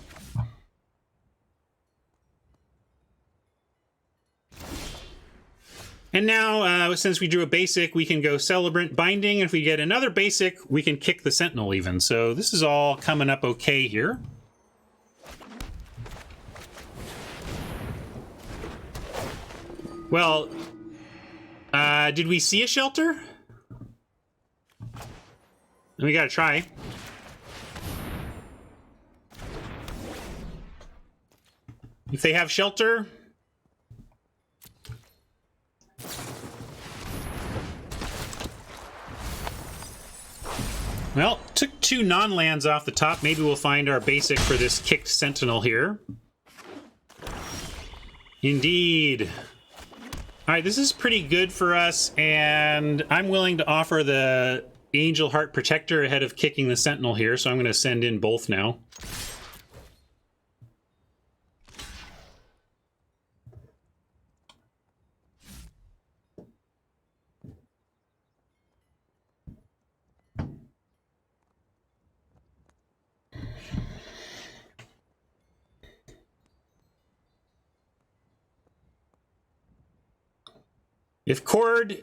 And now, since we drew a basic, we can go Celebrant, Binding. If we get another basic, we can kick the Sentinel even. So this is all coming up okay here. Well, did we see a shelter? We gotta try. If they have shelter... Well, took 2 non-lands off the top. Maybe we'll find our basic for this kicked sentinel here. Indeed. All right, this is pretty good for us, and I'm willing to offer the Angel Heart Protector ahead of kicking the sentinel here, so I'm going to send in both now.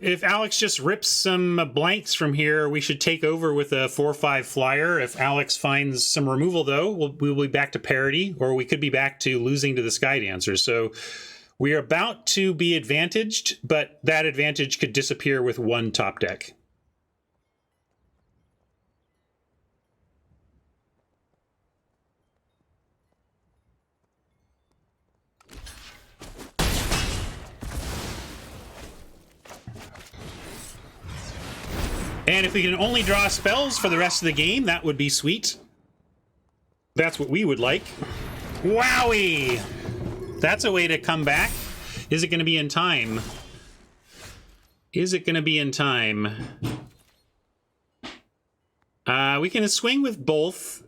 If Alex just rips some blanks from here, we should take over with a 4/5 flyer. If Alex finds some removal, though, we'll be back to parity, or we could be back to losing to the Skydancer. So we are about to be advantaged, but that advantage could disappear with 1 top deck. And if we can only draw spells for the rest of the game, that would be sweet. That's what we would like. Wowie! That's a way to come back. Is it going to be in time? Is it going to be in time? We can swing with both.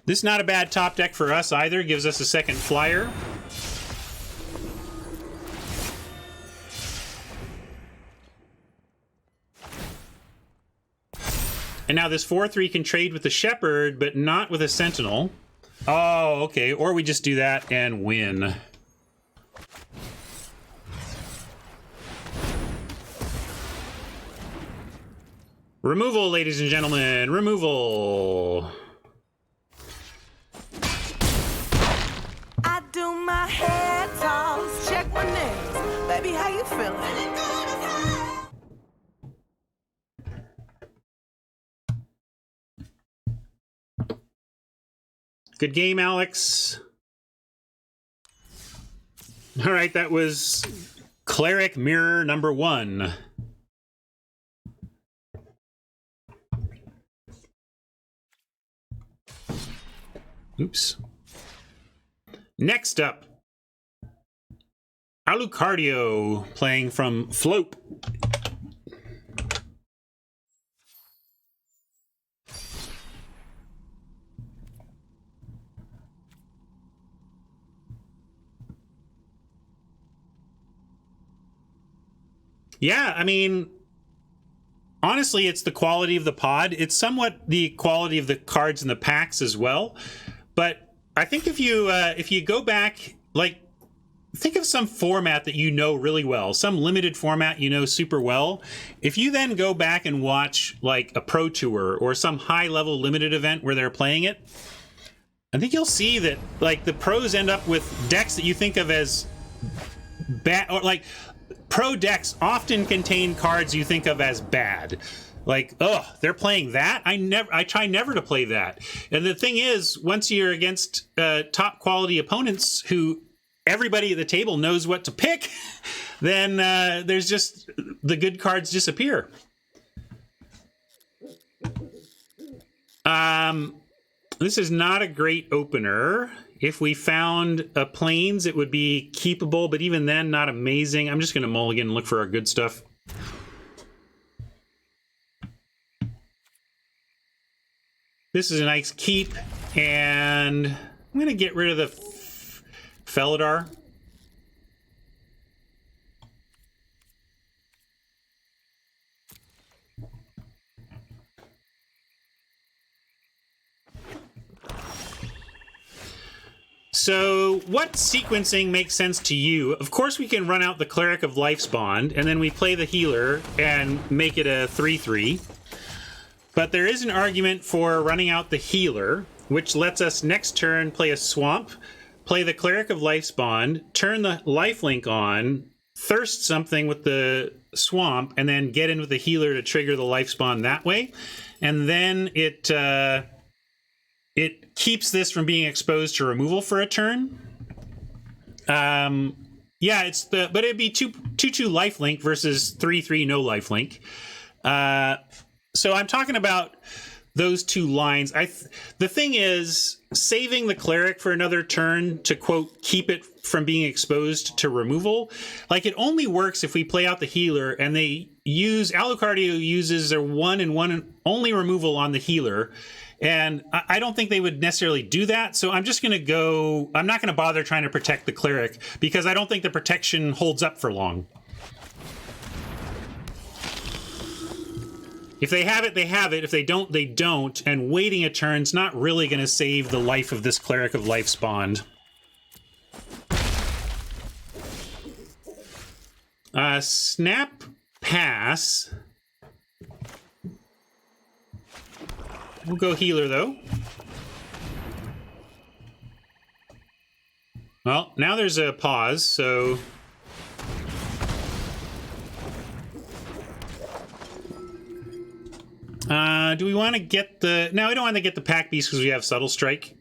This is not a bad top deck for us either. Gives us a second flyer. And now this 4/3 can trade with the Shepherd, but not with a Sentinel. Oh, okay. Or we just do that and win. Removal, ladies and gentlemen. Removal. I do my hair toss, check my nails. Baby, how you feeling? Good game, Alex. All right, that was Cleric Mirror number 1. Oops. Next up, Alucardio playing from Float. Yeah, I mean, honestly, it's the quality of the pod. It's somewhat the quality of the cards in the packs as well. But I think if you go back, like, think of some format that you know really well, some limited format you know super well. If you then go back and watch, like, a Pro Tour or some high-level limited event where they're playing it, I think you'll see that, like, the pros end up with decks that you think of as bad, or, like, pro decks often contain cards you think of as bad. Like, oh, they're playing that? I try never to play that. And the thing is, once you're against top quality opponents who everybody at the table knows what to pick, then there's just, the good cards disappear. This is not a great opener. If we found a Plains, it would be keepable, but even then, not amazing. I'm just going to mulligan and look for our good stuff. This is a nice keep, and I'm going to get rid of the Felidar. So what sequencing makes sense to you? Of course, we can run out the Cleric of Life's Bond, and then we play the healer and make it a 3/3. But there is an argument for running out the healer, which lets us next turn play a swamp, play the Cleric of Life's Bond, turn the lifelink on, thirst something with the swamp, and then get in with the healer to trigger the Life's Bond that way. And then it keeps this from being exposed to removal for a turn. Yeah, it's but it'd be 2/2 lifelink versus 3/3 no lifelink. So I'm talking about those two lines. The thing is, saving the cleric for another turn to, quote, keep it from being exposed to removal, like, it only works if we play out the healer and they use, Alucardio uses their one and only removal on the healer. And I don't think they would necessarily do that. So I'm just going to go, I'm not going to bother trying to protect the cleric because I don't think the protection holds up for long. If they have it, they have it. If they don't, they don't. And waiting a turn's not really going to save the life of this Cleric of Life's Bond. Snap Pass. We'll go healer, though. Well, now there's a pause, so... do we want to get the... No, we don't want to get the Pack Beast because we have Subtle Strike.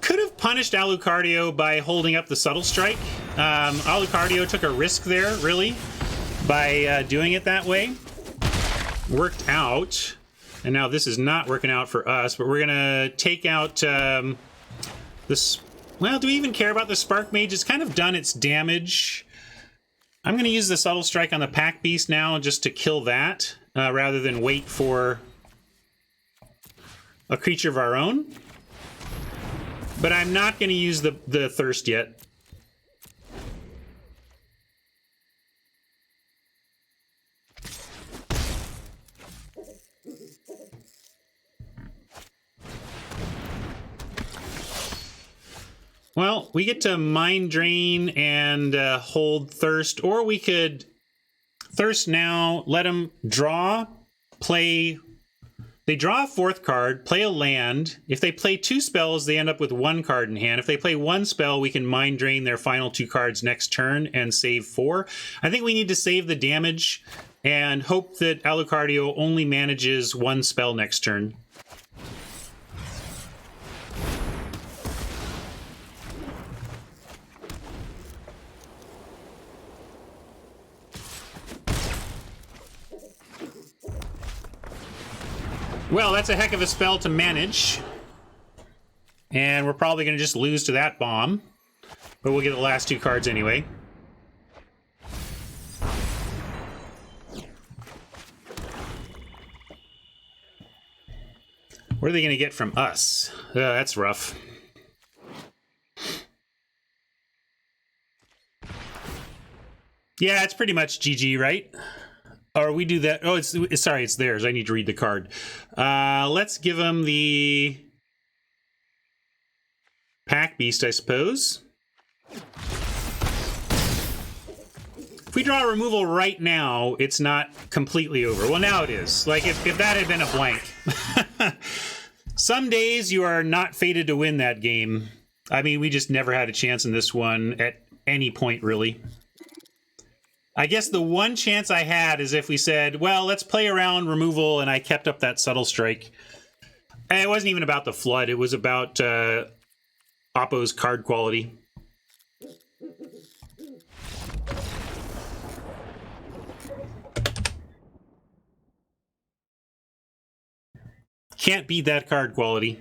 Could have punished Alucardio by holding up the Subtle Strike. Alucardio took a risk there, really, by doing it that way. Worked out. And now this is not working out for us, but we're going to take out this... Well, do we even care about the Spark Mage? It's kind of done its damage. I'm going to use the Subtle Strike on the Pack Beast now just to kill that, rather than wait for a creature of our own. But I'm not going to use the Thirst yet. Well, we get to Mind Drain and hold Thirst, or we could Thirst now, let them draw, play... They draw a fourth card, play a land. If they play two spells, they end up with one card in hand. If they play one spell, we can Mind Drain their final two cards next turn and save 4. I think we need to save the damage and hope that Alucardio only manages one spell next turn. Well, that's a heck of a spell to manage. And we're probably going to just lose to that bomb. But we'll get the last two cards anyway. What are they going to get from us? That's rough. Yeah, it's pretty much GG, right? Or we do that. Oh, it's sorry, it's theirs. I need to read the card. Let's give them the Pack Beast, I suppose. If we draw a removal right now, it's not completely over. Well, now it is. Like, if that had been a blank. Some days you are not fated to win that game. I mean, we just never had a chance in this one at any point, really. I guess the one chance I had is if we said, well, let's play around removal, and I kept up that Subtle Strike. And it wasn't even about the Flood. It was about Oppo's card quality. Can't beat that card quality.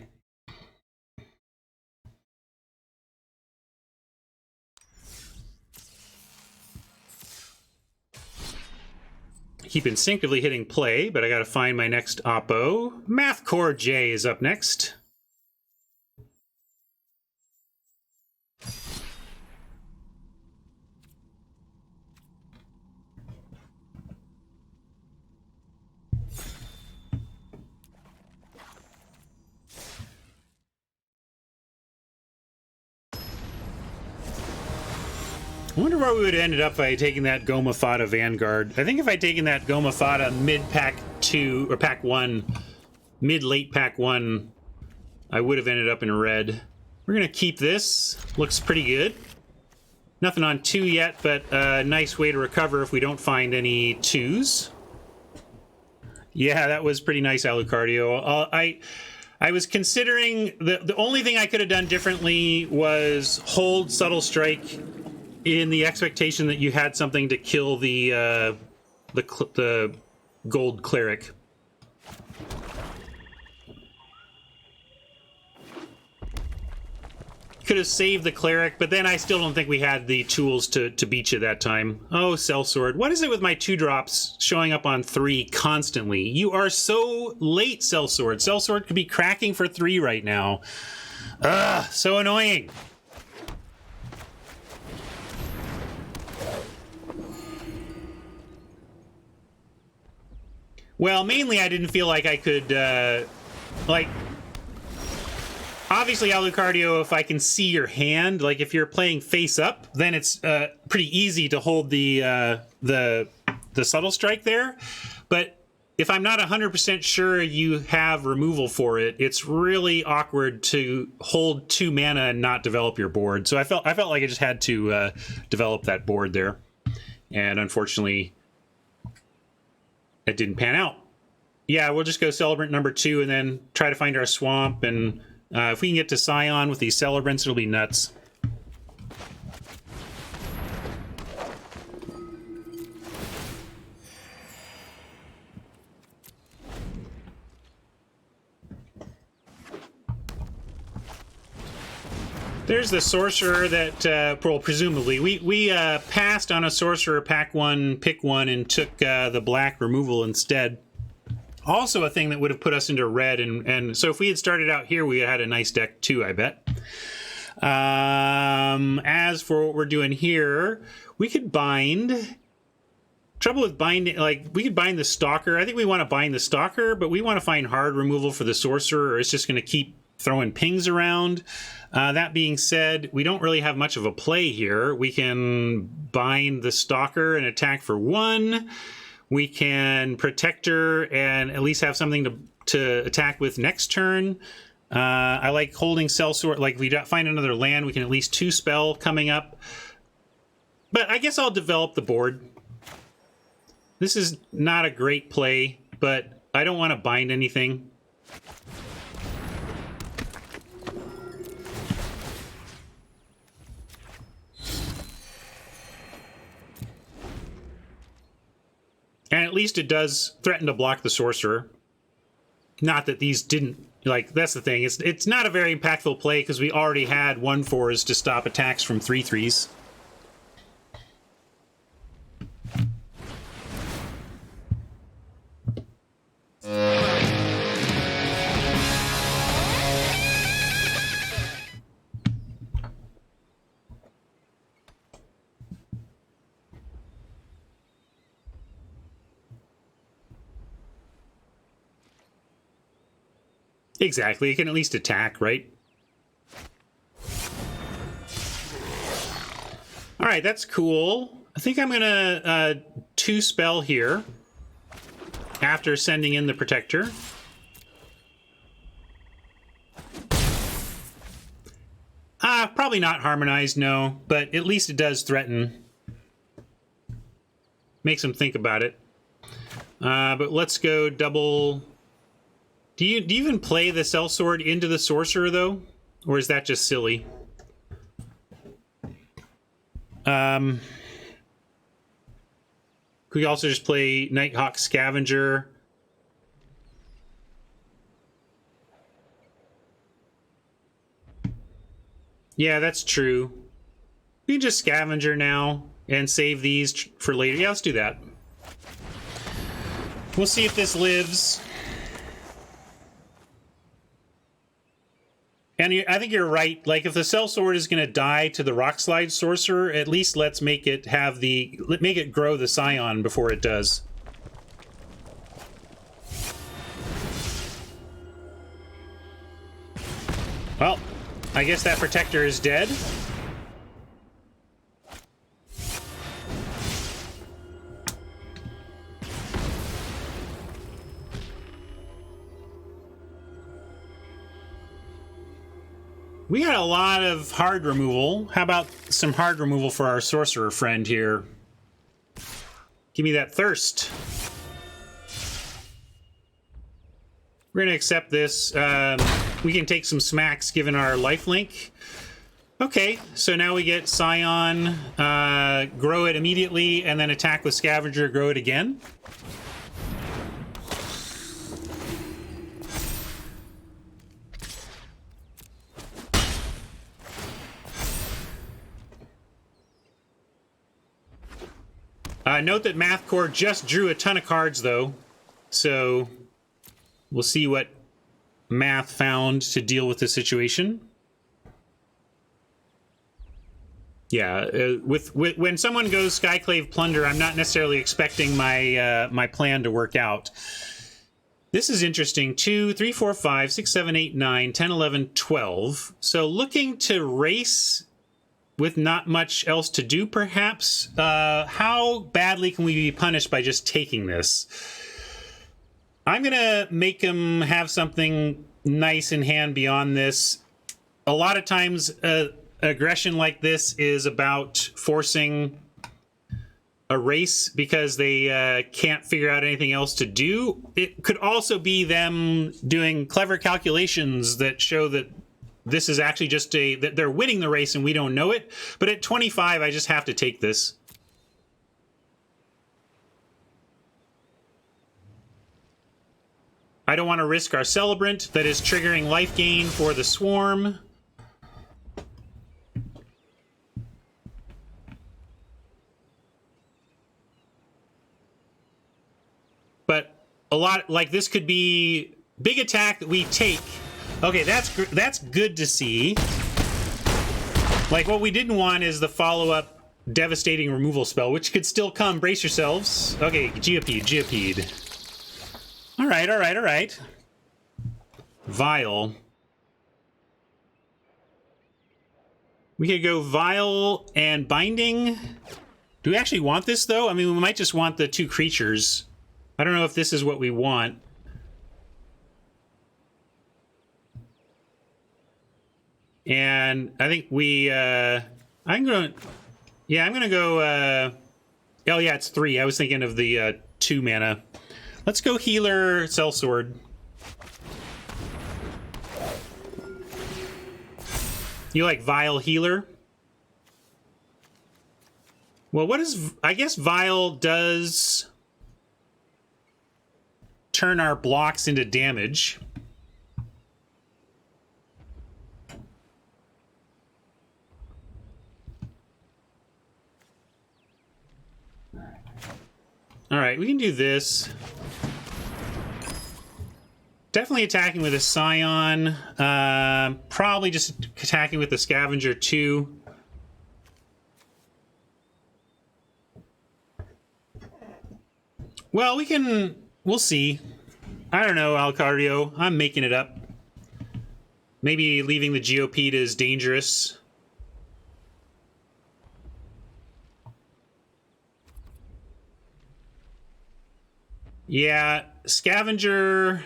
Keep instinctively hitting play, but I gotta find my next Oppo. Math Core J is up next. I wonder where we would have ended up by taking that Goma Fata Vanguard. I think if I'd taken that Goma Fata mid-pack 2, or pack 1, mid-late pack 1, I would have ended up in red. We're going to keep this. Looks pretty good. Nothing on 2 yet, but a nice way to recover if we don't find any 2s. Yeah, that was pretty nice, Alucardio. I was considering the only thing I could have done differently was hold Subtle Strike in the expectation that you had something to kill the gold cleric. Could have saved the cleric, but then I still don't think we had the tools to beat you that time. Oh, Sellsword. What is it with my 2-drops showing up on 3 constantly? You are so late, Sellsword. Sellsword could be cracking for 3 right now. Ugh, so annoying. Well, mainly I didn't feel like I could, obviously, Alucardio, if I can see your hand, like if you're playing face up, then it's pretty easy to hold the Subtle Strike there. But if I'm not 100% sure you have removal for it, it's really awkward to hold 2 mana and not develop your board. So I felt like I just had to develop that board there, and unfortunately, it didn't pan out. Yeah, we'll just go Celebrant number 2 and then try to find our swamp, and if we can get to Scion with these Celebrants, it'll be nuts. There's the sorcerer that, well, presumably, we passed on a sorcerer pack 1, pick 1, and took the black removal instead. Also a thing that would have put us into red, and so if we had started out here, we had a nice deck too, I bet. As for what we're doing here, we could bind. Trouble with binding, like, we could bind the Stalker. I think we want to bind the Stalker, but we want to find hard removal for the sorcerer, or it's just going to keep throwing pings around. That being said, we don't really have much of a play here. We can bind the Stalker and attack for 1. We can Protector and at least have something to attack with next turn. I like holding Sellsword. Like, if we find another land, we can at least 2 spell coming up. But I guess I'll develop the board. This is not a great play, but I don't want to bind anything. And at least it does threaten to block the sorcerer. Not that these didn't, like, that's the thing. It's not a very impactful play because we already had 1/4s to stop attacks from 3/3s. Exactly, it can at least attack, right? All right, that's cool. I think I'm gonna 2 spell here after sending in the Protector. Probably not Harmonized, no, but at least it does threaten. Makes them think about it. But let's go double. Do you even play the Sellsword into the Sorcerer, though? Or is that just silly? Could we also just play Nighthawk Scavenger? Yeah, that's true. We can just Scavenger now and save these for later. Yeah, let's do that. We'll see if this lives. And I think you're right. Like, if the Sellsword is going to die to the Rockslide Sorcerer, at least let's make it grow the Scion before it does. Well, I guess that Protector is dead. We got a lot of hard removal. How about some hard removal for our sorcerer friend here? Give me that thirst. We're going to accept this. We can take some smacks given our life link. Okay, so now we get Scion, grow it immediately, and then attack with Scavenger, grow it again. Note that Math Core just drew a ton of cards, though, so we'll see what Math found to deal with the situation. Yeah, when someone goes Skyclave Plunder, I'm not necessarily expecting my my plan to work out. This is interesting. 2, 3, 4, 5, 6, 7, 8, 9, 10, 11, 12. So looking to race with not much else to do, perhaps. How badly can we be punished by just taking this? I'm going to make him have something nice in hand beyond this. A lot of times, aggression like this is about forcing a race because they can't figure out anything else to do. It could also be them doing clever calculations that show that this is actually just that they're winning the race and we don't know it. But at 25, I just have to take this. I don't want to risk our Celebrant that is triggering life gain for the Swarm. But a lot, like this could be big attack that we take. Okay, that's good to see. Like, what we didn't want is the follow-up devastating removal spell, which could still come. Brace yourselves. Okay, Geopede. All right. Vile. We could go Vile and Binding. Do we actually want this, though? I mean, we might just want the 2 creatures. I don't know if this is what we want. And I think we, I'm gonna go, oh yeah, it's 3. I was thinking of the 2 mana. Let's go Healer, Sellsword. You like Vile Healer? Well, what is, I guess Vile does turn our blocks into damage. All right, we can do this. Definitely attacking with a Scion. Probably just attacking with the Scavenger too. Well, we'll see. I don't know, Alcario. I'm making it up. Maybe leaving the Geopede is dangerous. Yeah, Scavenger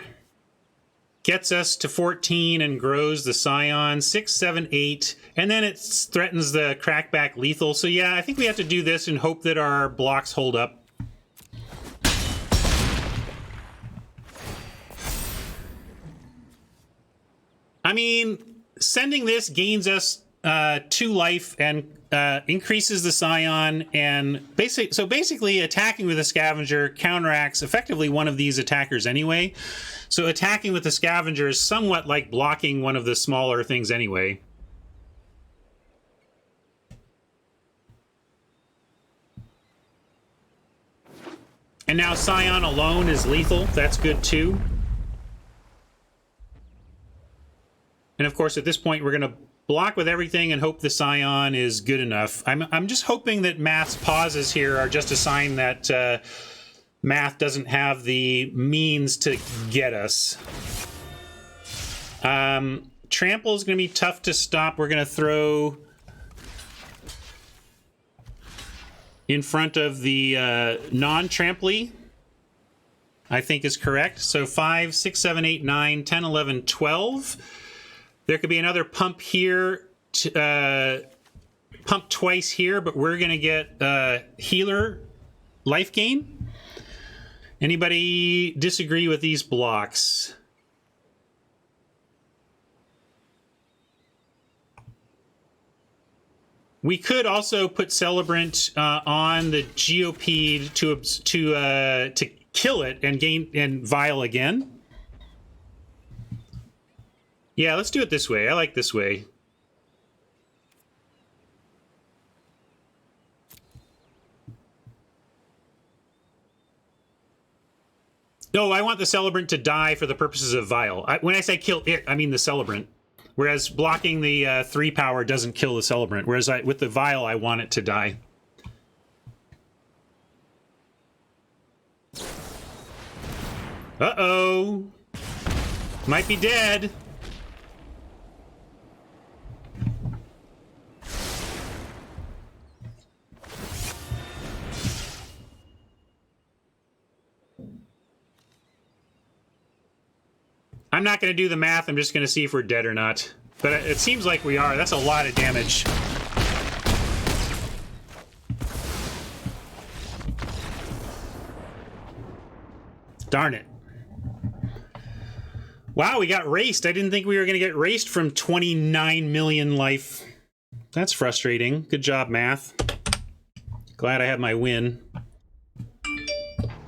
gets us to 14 and grows the Scion. 6, 7, 8, and then it threatens the Crackback Lethal. So yeah, I think we have to do this and hope that our blocks hold up. I mean, sending this gains us 2 life and increases the Scion, and basically attacking with a Scavenger counteracts effectively one of these attackers anyway. So attacking with the Scavenger is somewhat like blocking one of the smaller things anyway. And now Scion alone is lethal. That's good too. And of course, at this point, we're going to block with everything and hope the Scion is good enough. I'm just hoping that Math's pauses here are just a sign that Math doesn't have the means to get us. Trample is going to be tough to stop. We're going to throw in front of the non-Trampley, I think is correct. So 5, 6, 7, 8, 9, 10, 11, 12. There could be another pump here, pump twice here, but we're going to get Healer life gain. Anybody disagree with these blocks? We could also put Celebrant on the GOP to kill it and gain and Vial again. Yeah, let's do it this way. I like this way. No, I want the Celebrant to die for the purposes of Vial. When I say kill it, I mean the Celebrant. Whereas blocking the 3 power doesn't kill the Celebrant. Whereas with the Vial, I want it to die. Uh-oh. Might be dead. I'm not going to do the math. I'm just going to see if we're dead or not. But it seems like we are. That's a lot of damage. Darn it. Wow, we got raced. I didn't think we were going to get raced from 29 million life. That's frustrating. Good job, math. Glad I had my win.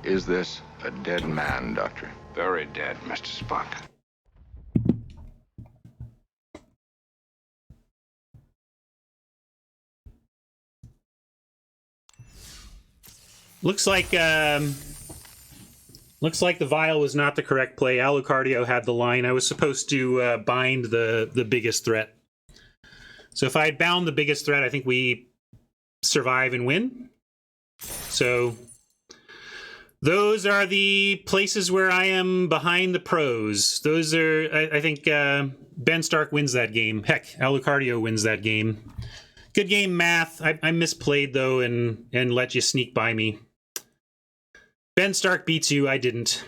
Is this a dead man, Doctor? Very dead, Mr. Spock. Looks like the Vial was not the correct play. Alucardio had the line. I was supposed to bind the biggest threat. So if I had bound the biggest threat, I think we survive and win. So those are the places where I am behind the pros. Those are, I think, Ben Stark wins that game. Heck, Alucardio wins that game. Good game, math. I misplayed, though, and let you sneak by me. Ben Stark beats you. I didn't.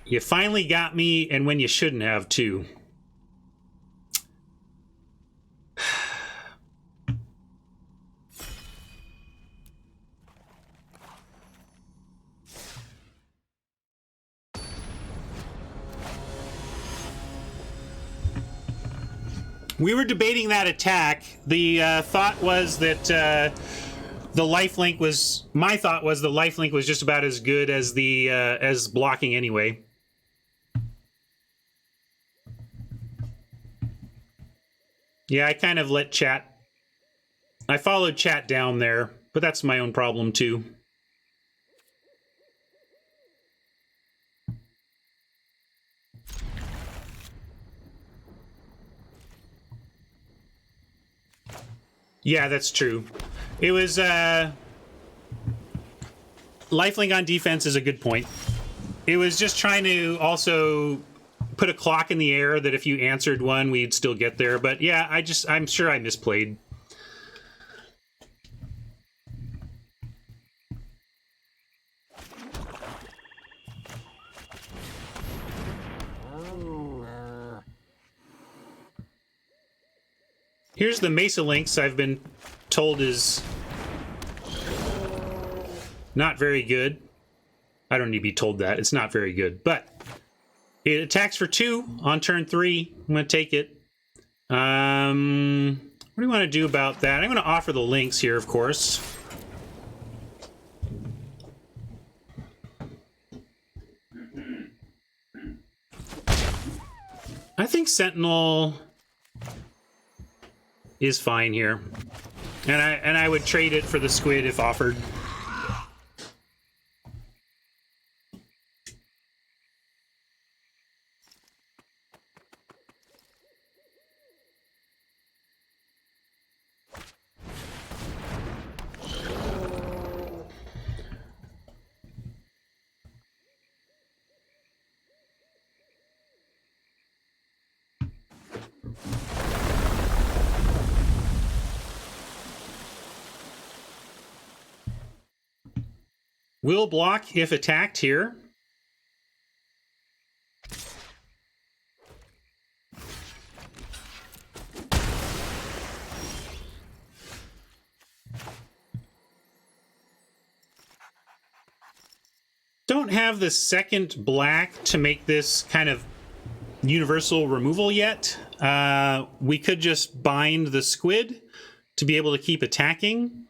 You finally got me, and when you shouldn't have, too. We were debating that attack. The thought was that the lifelink was... My thought was the lifelink was just about as good as the as blocking anyway. Yeah, I kind of let chat... I followed chat down there, but that's my own problem too. Yeah, that's true. It was, lifelink on defense is a good point. It was just trying to also put a clock in the air that if you answered one, we'd still get there. But yeah, I'm sure I misplayed. Here's the Mesa Lynx I've been told is not very good. I don't need to be told that. It's not very good. But it attacks for 2 on turn 3. I'm going to take it. What do you want to do about that? I'm going to offer the Lynx here, of course. I think Sentinel is fine here, and I would trade it for the squid if offered. Will block if attacked here. don't have the second black to make this kind of universal removal yet. We could just bind the squid to be able to keep attacking.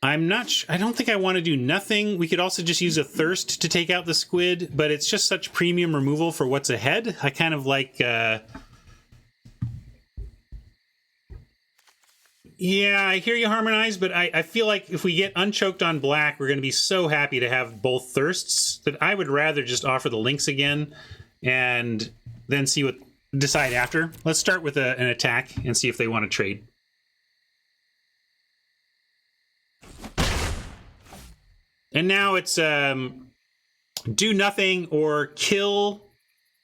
I'm not I don't think I want to do nothing. We could also just use a thirst to take out the squid, but it's just such premium removal for what's ahead. I kind of like... Yeah, I hear you, Harmonize, but I feel like if we get unchoked on black, we're going to be so happy to have both thirsts that I would rather just offer the links again and then decide after. Let's start with an attack and see if they want to trade. And now it's do nothing or kill.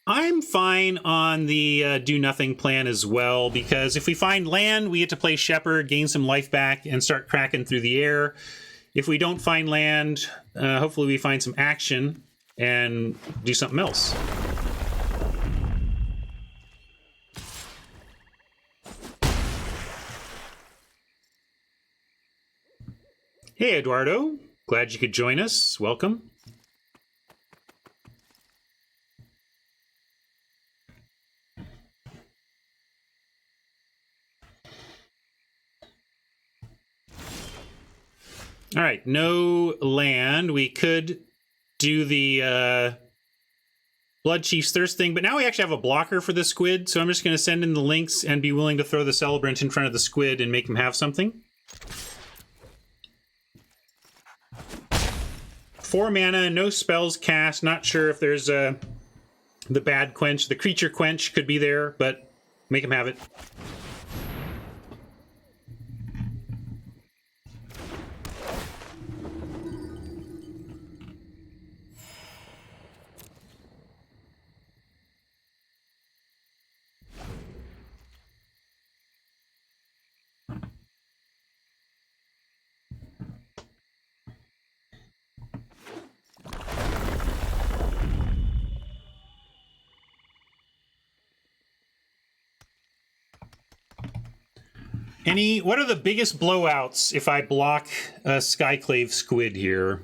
I'm fine on the do nothing plan as well, because if we find land, we get to play Shepherd, gain some life back, and start cracking through the air. If we don't find land, hopefully we find some action and do something else. Hey, Eduardo. Glad you could join us. Welcome. All right, no land. We could do the Blood Chief's Thirst thing, but now we actually have a blocker for the squid, so I'm just going to send in the links and be willing to throw the Celebrant in front of the squid and make him have something. 4 mana, no spells cast. Not sure if there's the bad quench. The creature quench could be there, but make him have it. What are the biggest blowouts if I block a Skyclave Squid here?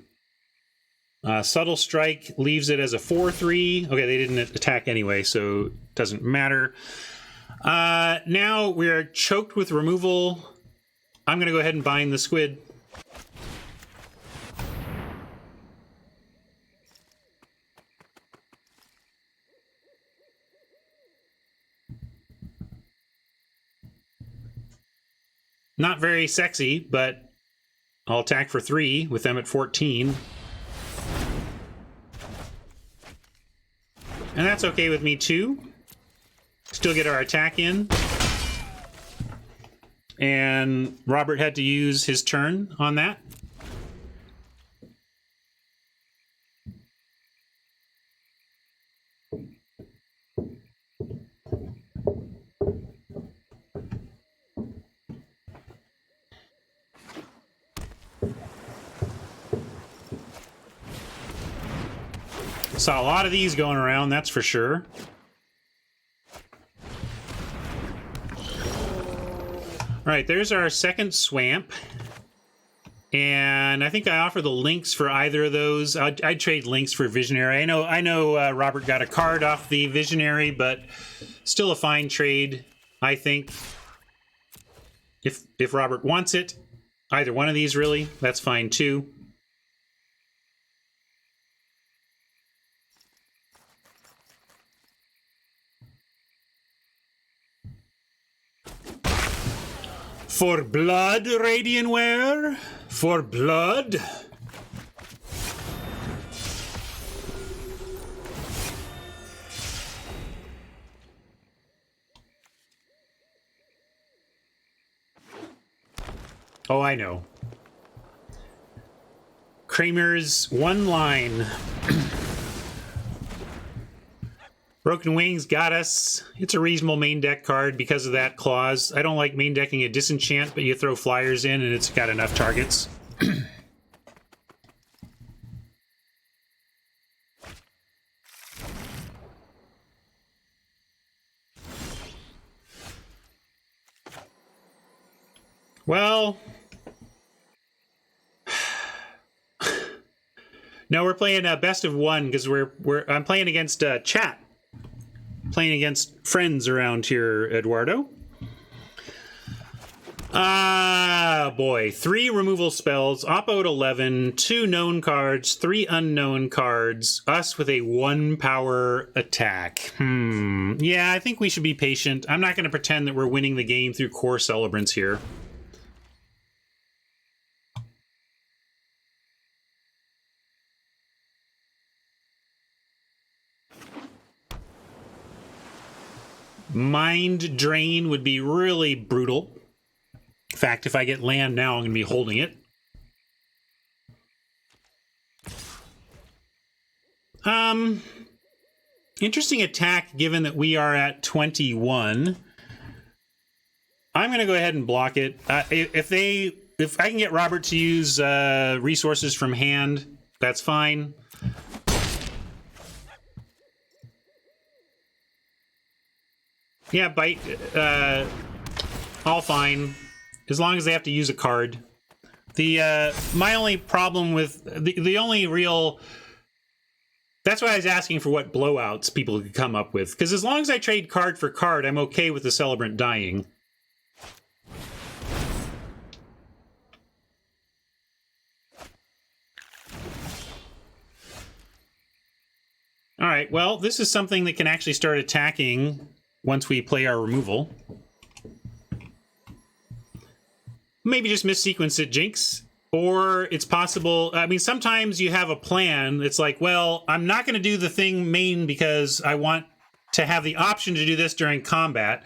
Subtle Strike leaves it as a 4/3. Okay, they didn't attack anyway, so it doesn't matter. Now we're choked with removal. I'm going to go ahead and bind the squid. Not very sexy, but I'll attack for 3 with them at 14. And that's okay with me too. Still get our attack in. And Robert had to use his turn on that. Saw a lot of these going around, that's for sure. All right, there's our second swamp. And I think I offer the links for either of those. I'd trade links for Visionary. I know Robert got a card off the Visionary, but still a fine trade, I think. If Robert wants it, either one of these really, that's fine too. For blood, Radiantware? For blood? Oh, I know. Kramer's one line. Broken Wings got us. It's a reasonable main deck card because of that clause. I don't like main decking a Disenchant, but you throw flyers in and it's got enough targets. Well, No, we're playing best of one because I'm playing against chat. Playing against friends around here, Eduardo. Ah, boy. 3 removal spells, Oppo at 11, 2 known cards, 3 unknown cards, us with a 1 power attack. Yeah, I think we should be patient. I'm not going to pretend that we're winning the game through core celebrants here. Mind Drain would be really brutal. In fact, if I get land now, I'm going to be holding it. Interesting attack given that we are at 21. I'm going to go ahead and block it. If I can get Robert to use resources from hand, that's fine. Yeah, bite. All fine. As long as they have to use a card. My only problem with the only real, that's why I was asking for what blowouts people could come up with, because as long as I trade card for card, I'm okay with the celebrant dying. All right, well, this is something that can actually start attacking once we play our removal. Maybe just missequence it, Jinx. Or it's possible, I mean, sometimes you have a plan. It's like, well, I'm not going to do the thing main because I want to have the option to do this during combat.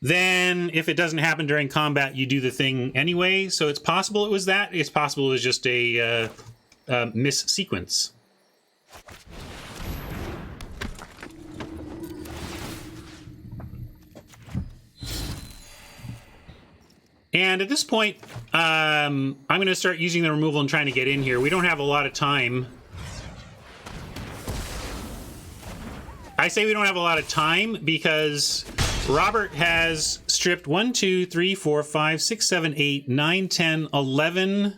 Then if it doesn't happen during combat, you do the thing anyway. So it's possible it was that. It's possible it was just a missequence. And at this point, I'm going to start using the removal and trying to get in here. We don't have a lot of time. I say we don't have a lot of time because Robert has stripped 1, 2, 3, 4, 5, 6, 7, 8, 9, 10, 11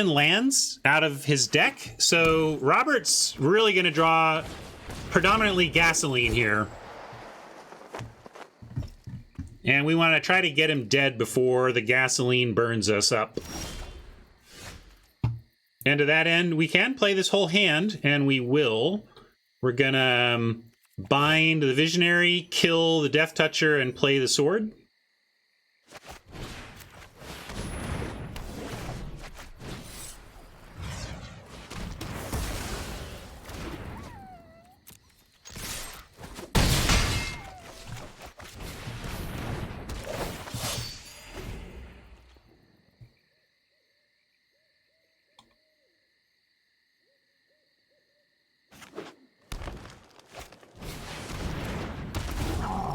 lands out of his deck. So Robert's really going to draw predominantly gasoline here. And we want to try to get him dead before the gasoline burns us up. And to that end, we can play this whole hand, and we will. We're going to bind the Visionary, kill the Death Toucher, and play the sword.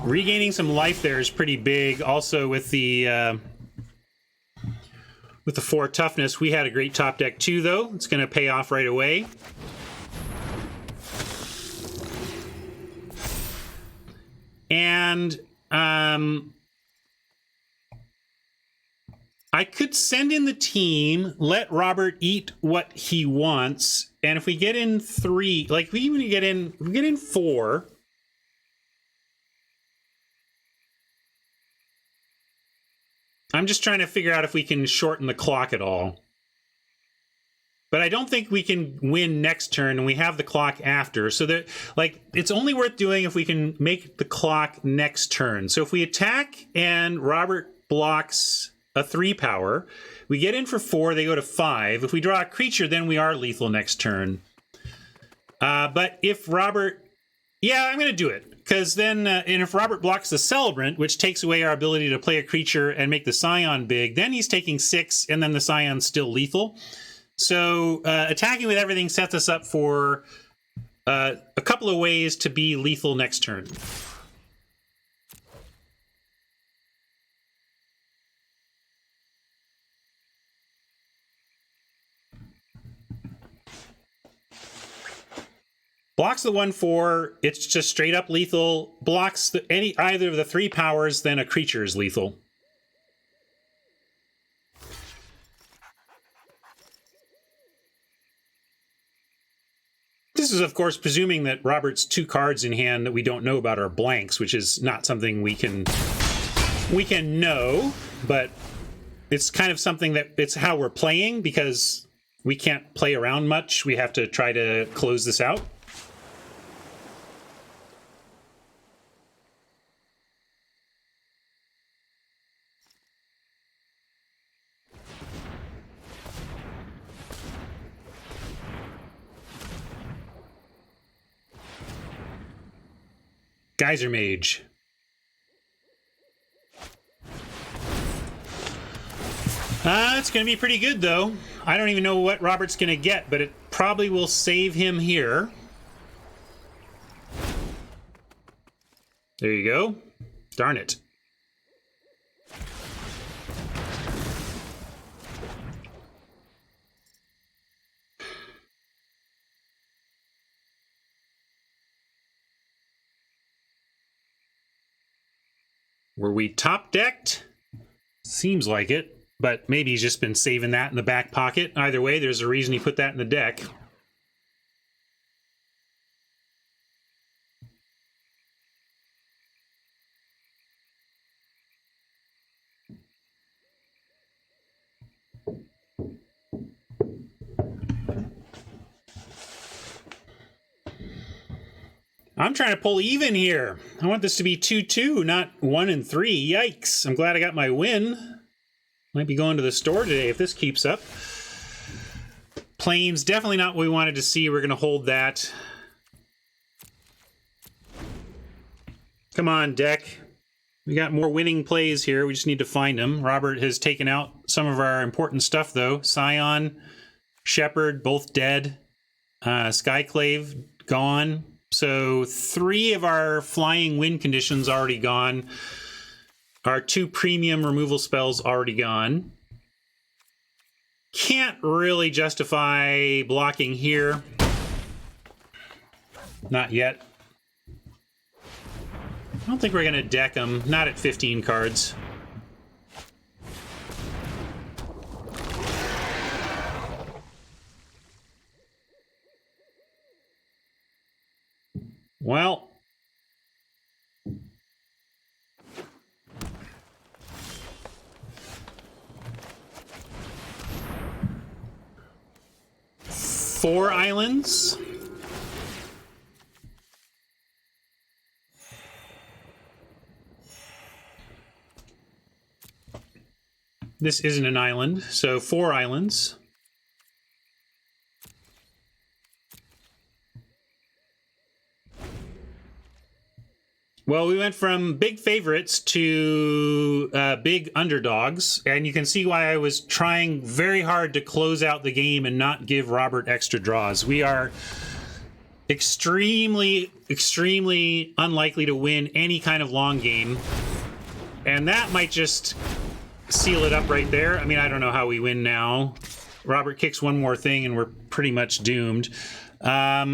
Regaining some life there is pretty big. Also with the 4 toughness, we had a great top deck too, though. It's going to pay off right away. And I could send in the team, let Robert eat what he wants, and if we get in 3, like we even get in 4. I'm just trying to figure out if we can shorten the clock at all. But I don't think we can win next turn, and we have the clock after. So that, like, it's only worth doing if we can make the clock next turn. So if we attack and Robert blocks a 3 power, we get in for 4, they go to 5. If we draw a creature, then we are lethal next turn. But if Robert... Yeah, I'm going to do it. Because then, and if Robert blocks the Celebrant, which takes away our ability to play a creature and make the Scion big, then he's taking 6, and then the Scion's still lethal. So attacking with everything sets us up for a couple of ways to be lethal next turn. Blocks the 1/4, it's just straight up lethal. Blocks either of the 3 powers, then a creature is lethal. This is, of course, presuming that Robert's 2 cards in hand that we don't know about are blanks, which is not something we can know, but it's kind of something that it's how we're playing, because we can't play around much. We have to try to close this out. Geyser Mage. It's going to be pretty good, though. I don't even know what Robert's going to get, but it probably will save him here. There you go. Darn it. Were we top decked? Seems like it, but maybe he's just been saving that in the back pocket. Either way, there's a reason he put that in the deck. I'm trying to pull even here. I want this to be 2-2, not 1 and 3. Yikes. I'm glad I got my win. Might be going to the store today if this keeps up. Plains, definitely not what we wanted to see. We're going to hold that. Come on, deck. We got more winning plays here. We just need to find them. Robert has taken out some of our important stuff, though. Scion, Shepherd, both dead. Skyclave, gone. So 3 of our flying win conditions already gone. Our 2 premium removal spells already gone. Can't really justify blocking here. Not yet. I don't think we're going to deck them. Not at 15 cards. Well, four islands. This isn't an island, so 4 islands. Well, we went from big favorites to big underdogs, and you can see why I was trying very hard to close out the game and not give Robert extra draws. We are extremely, extremely unlikely to win any kind of long game, and that might just seal it up right there. I mean, I don't know how we win now. Robert kicks one more thing, and we're pretty much doomed. I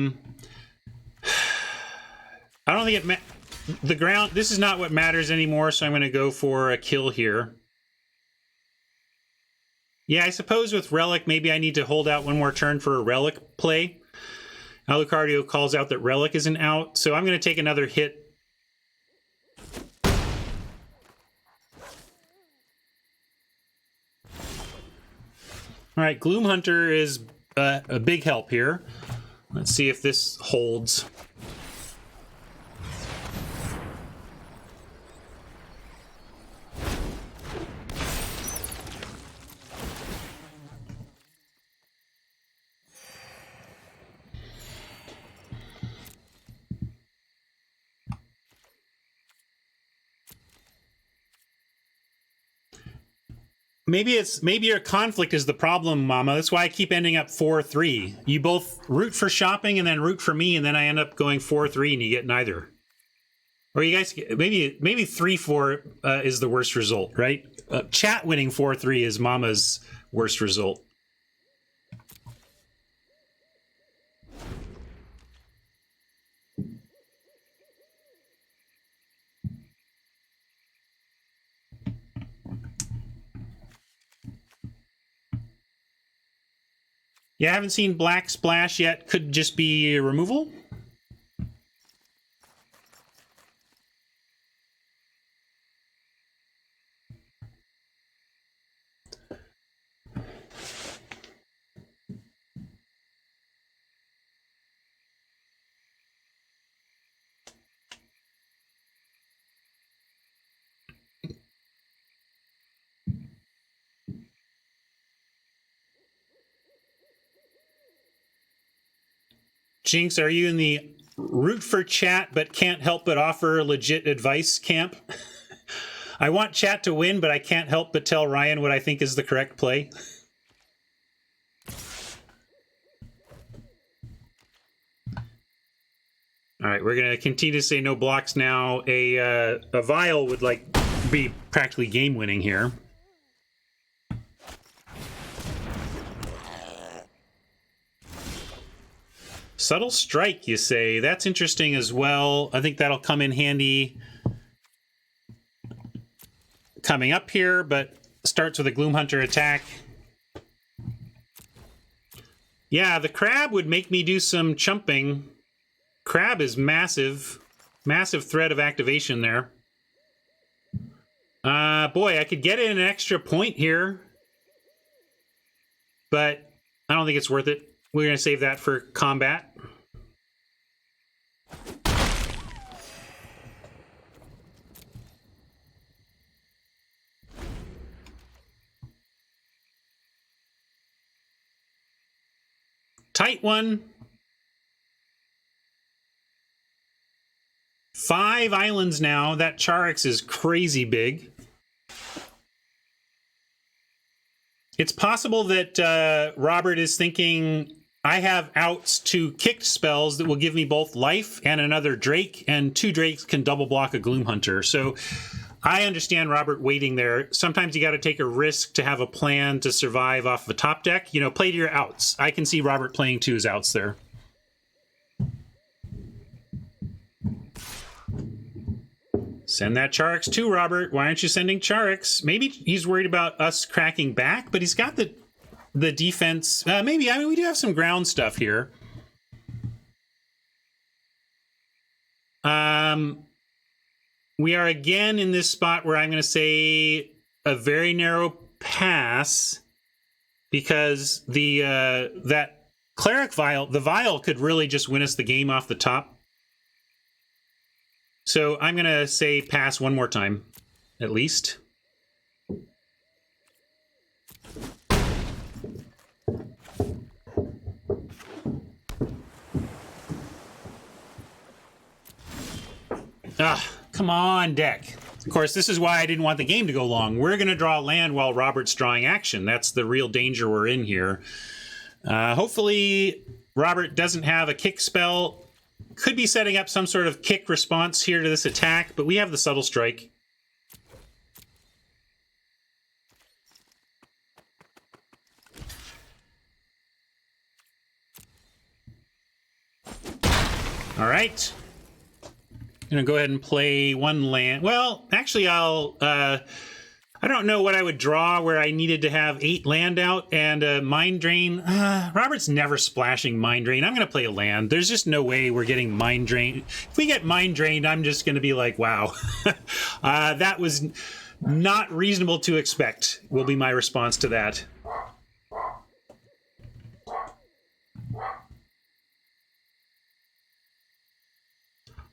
don't think it the ground, this is not what matters anymore, so I'm going to go for a kill here. Yeah, I suppose with Relic, maybe I need to hold out one more turn for a Relic play. Alucardio calls out that Relic isn't out, so I'm going to take another hit. All right, Gloomhunter is a big help here. Let's see if this holds. Maybe your conflict is the problem, Mama. That's why I keep ending up 4-3. You both root for shopping and then root for me, and then I end up going 4-3 and you get neither. Or you guys, maybe 3-4 is the worst result, right? Chat winning 4-3 is Mama's worst result. Yeah, I haven't seen Black Splash yet. Could just be removal. Jinx, are you in the root for chat but can't help but offer legit advice camp? I want chat to win, but I can't help but tell Ryan what I think is the correct play. All right, we're going to continue to say no blocks now. A vial would like be practically game winning here. Subtle Strike, you say? That's interesting as well. I think that'll come in handy coming up here, but starts with a Gloomhunter attack. Yeah, the crab would make me do some chumping. Crab is massive. Massive threat of activation there. Boy, I could get in an extra point here, but I don't think it's worth it. We're going to save that for combat. Tight one. 5 islands now. That Charix is crazy big. It's possible that Robert is thinking, I have outs to kicked spells that will give me both life and another Drake, and 2 Drakes can double block a Gloomhunter. So I understand Robert waiting there. Sometimes you got to take a risk to have a plan to survive off the top deck. You know, play to your outs. I can see Robert playing to his outs there. Send that Charix too, Robert. Why aren't you sending Charix? Maybe he's worried about us cracking back, but he's got the defense. Maybe. I mean, we do have some ground stuff here. We are again in this spot where I'm going to say a very narrow pass because that Cleric Vial, the Vial could really just win us the game off the top. So I'm going to say pass one more time, at least. Come on, deck. Of course, this is why I didn't want the game to go long. We're going to draw land while Robert's drawing action. That's the real danger we're in here. Hopefully, Robert doesn't have a kick spell. Could be setting up some sort of kick response here to this attack, but we have the Subtle Strike. All right. I'm going to go ahead and play one land. Well, actually, I don't know what I would draw where I needed to have 8 land out and Mind Drain. Robert's never splashing Mind Drain. I'm going to play a land. There's just no way we're getting Mind Drain. If we get Mind Drained, I'm just going to be like, wow. That was not reasonable to expect, will be my response to that.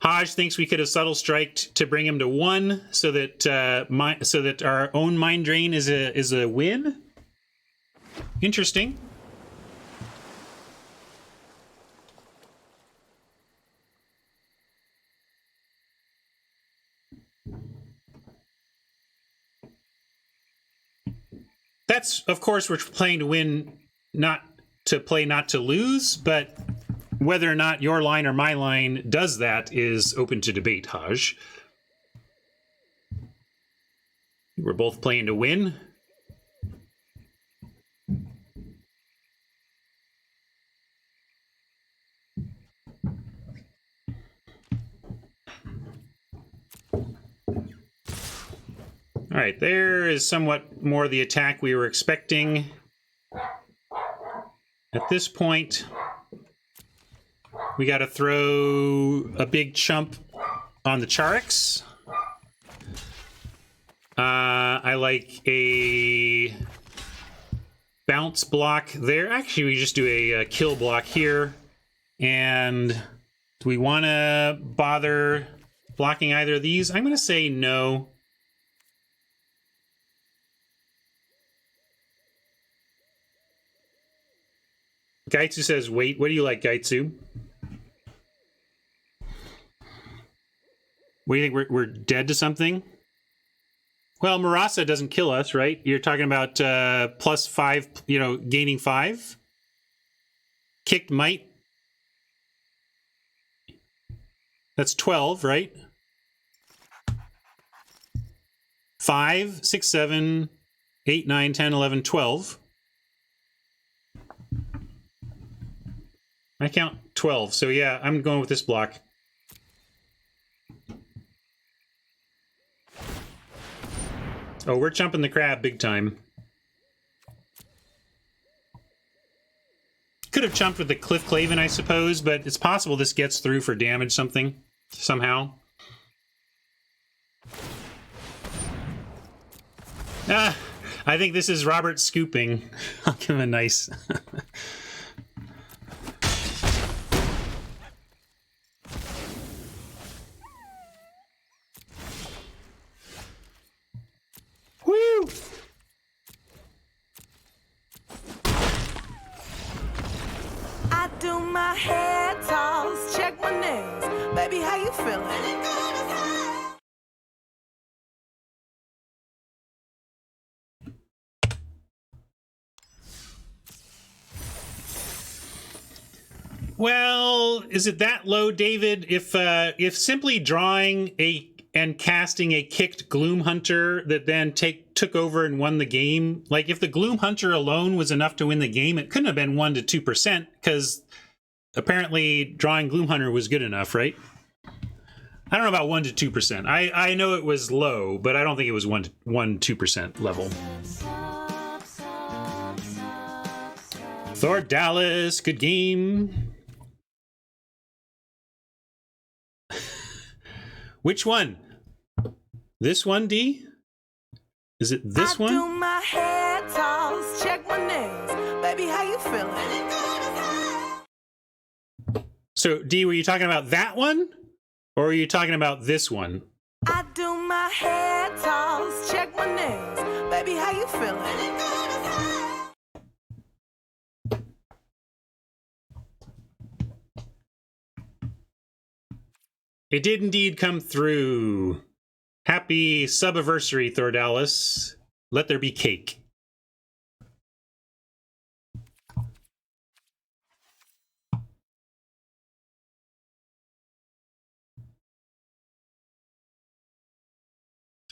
Hodge thinks we could have Subtle Striked to bring him to 1 so that our own Mind Drain is a win. Interesting. That's, of course, we're playing to win, not to play not to lose, but whether or not your line or my line does that is open to debate, Haj. We're both playing to win. All right, there is somewhat more the attack we were expecting. At this point, we got to throw a big chump on the Charix. I like a bounce block there. Actually, we just do a kill block here. And do we want to bother blocking either of these? I'm going to say no. Gaitsu says, wait. What do you like, Gaitsu? What do you think? We're dead to something? Well, Marasa doesn't kill us, right? You're talking about +5, gaining 5? Kicked might? That's 12, right? 5, 6, 7, 8, 9, 10, 11, 12. I count 12, so yeah, I'm going with this block. Oh, we're jumping the crab big time. Could have jumped with the Cliff Claven, I suppose, but it's possible this gets through for damage somehow. Ah, I think this is Robert scooping. I'll give him a nice... Woo! I do my hair toss, check my nails. Baby, how you feeling? Well, is it that low, David? If simply drawing and casting a kicked Gloom Hunter that then took over and won the game, like if the Gloom Hunter alone was enough to win the game, it couldn't have been 1 to 2%, because apparently drawing Gloom Hunter was good enough, right? I don't know about 1 to 2%. I know it was low, but I don't think it was 2% level. Thor Dallas, good game. Which one? This one, D? Is it this one? I do my hair toss, check my nails. Baby, how you feeling? So, D, were you talking about that one? Or are you talking about this one? I do my hair toss, check my nails. Baby, how you feeling? It did indeed come through. Happy subiversary, Thor Dallas. Let there be cake.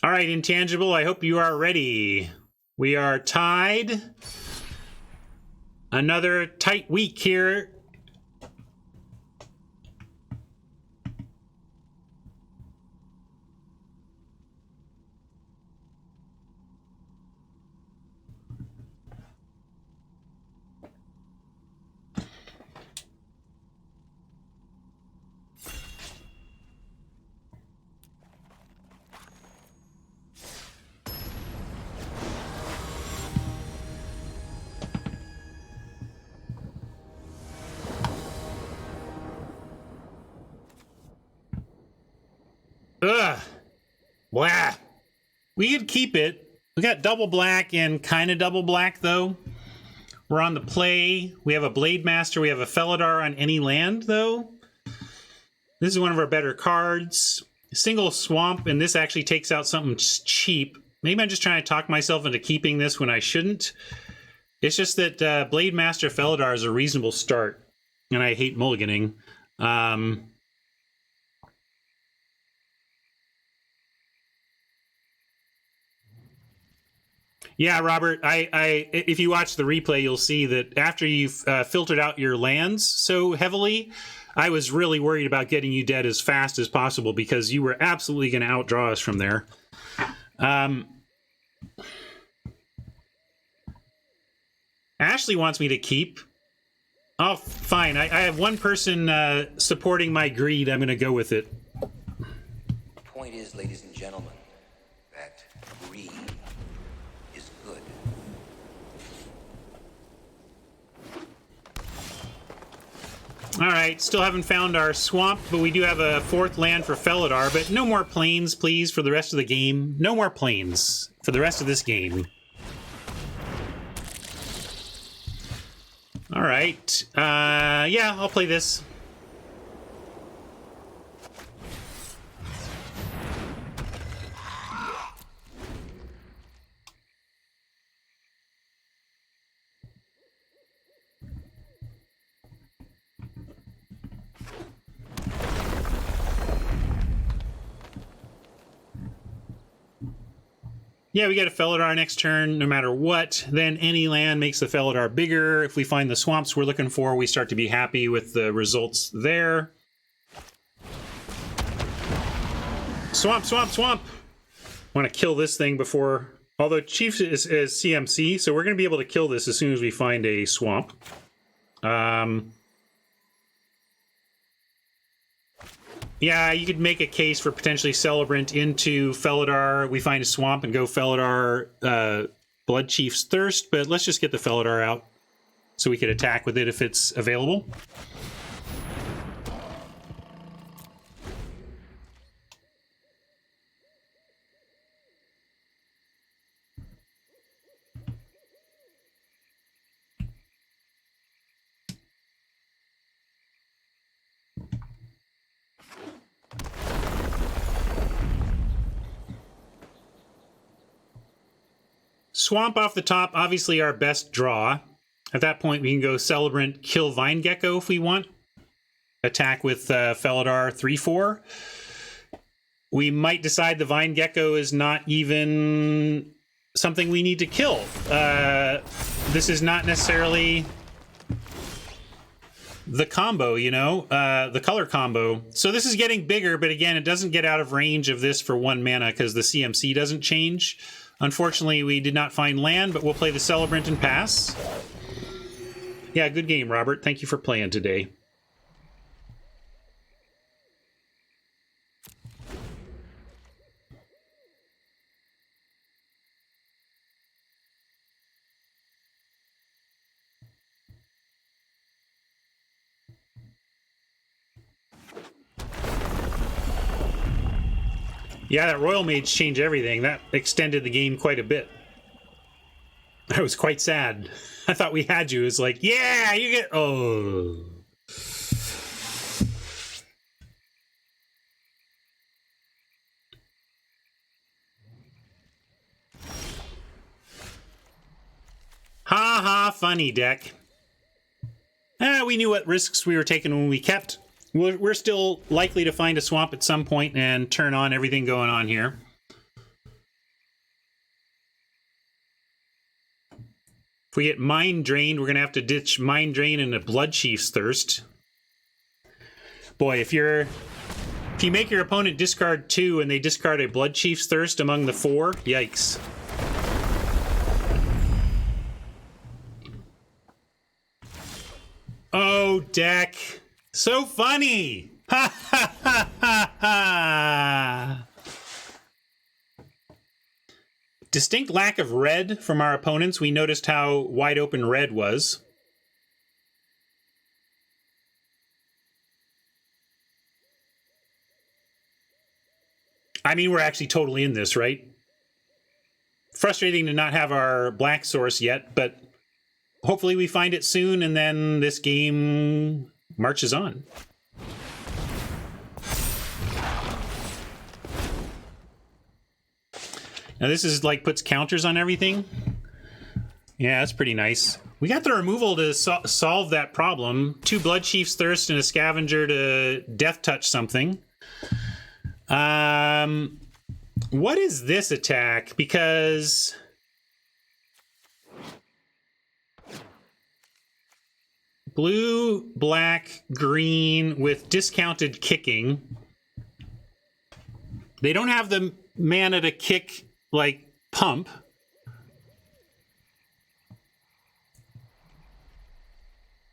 All right, Intangible, I hope you are ready. We are tied. Another tight week here. Ugh. Blah. We could keep it. We got double black and kind of double black, though. We're on the play. We have a Blade Master. We have a Felidar on any land, though. This is one of our better cards. Single Swamp, and this actually takes out something cheap. Maybe I'm just trying to talk myself into keeping this when I shouldn't. It's just that Blade Master Felidar is a reasonable start, and I hate mulliganing. Yeah, Robert, if you watch the replay, you'll see that after you've filtered out your lands so heavily, I was really worried about getting you dead as fast as possible because you were absolutely going to outdraw us from there. Ashley wants me to keep. Oh, fine. I have one person supporting my greed. I'm going to go with it. The point is, ladies and gentlemen, that greed is good. All right, still haven't found our swamp, but we do have a 4th land for Felidar, but no more plains, please, for the rest of the game. No more plains for the rest of this game. All right. Yeah, I'll play this. Yeah, we get a Felidar next turn no matter what. Then any land makes the Felidar bigger. If we find the swamps we're looking for, we start to be happy with the results there. Swamp, swamp, swamp! Want to kill this thing before... Although Chief is CMC, so we're going to be able to kill this as soon as we find a swamp. Yeah, you could make a case for potentially Celebrant into Felidar. We find a swamp and go Felidar Blood Chief's Thirst, but let's just get the Felidar out so we could attack with it if it's available. Swamp off the top, obviously our best draw. At that point, we can go Celebrant, kill Vine Gecko if we want. Attack with Felidar 3-4. We might decide the Vine Gecko is not even something we need to kill. This is not necessarily the combo, you know, the color combo. So this is getting bigger, but again, it doesn't get out of range of this for 1 mana because the CMC doesn't change. Unfortunately, we did not find land, but we'll play the Celebrant and pass. Yeah, good game, Robert. Thank you for playing today. Yeah, that Royal Mage changed everything. That extended the game quite a bit. I was quite sad. I thought we had you. It's like, yeah, you get... Oh. Ha ha, funny deck. We knew what risks we were taking when we kept... We're still likely to find a swamp at some point and turn on everything going on here. If we get Mind Drained, we're going to have to ditch Mind Drain and a Blood Chief's Thirst. Boy, if you make your opponent discard 2 and they discard a Blood Chief's Thirst among the 4, yikes. Oh, deck. So funny! Ha ha ha ha ha! Distinct lack of red from our opponents. We noticed how wide open red was. I mean, we're actually totally in this, right? Frustrating to not have our black source yet, but hopefully we find it soon and then this game marches on. Now this is like puts counters on everything. Yeah, that's pretty nice. We got the removal to solve that problem. 2 Blood Chief's Thirst and a Scavenger to Death Touch something. What is this attack? Because... blue, black, green with discounted kicking. They don't have the mana to kick like Pump.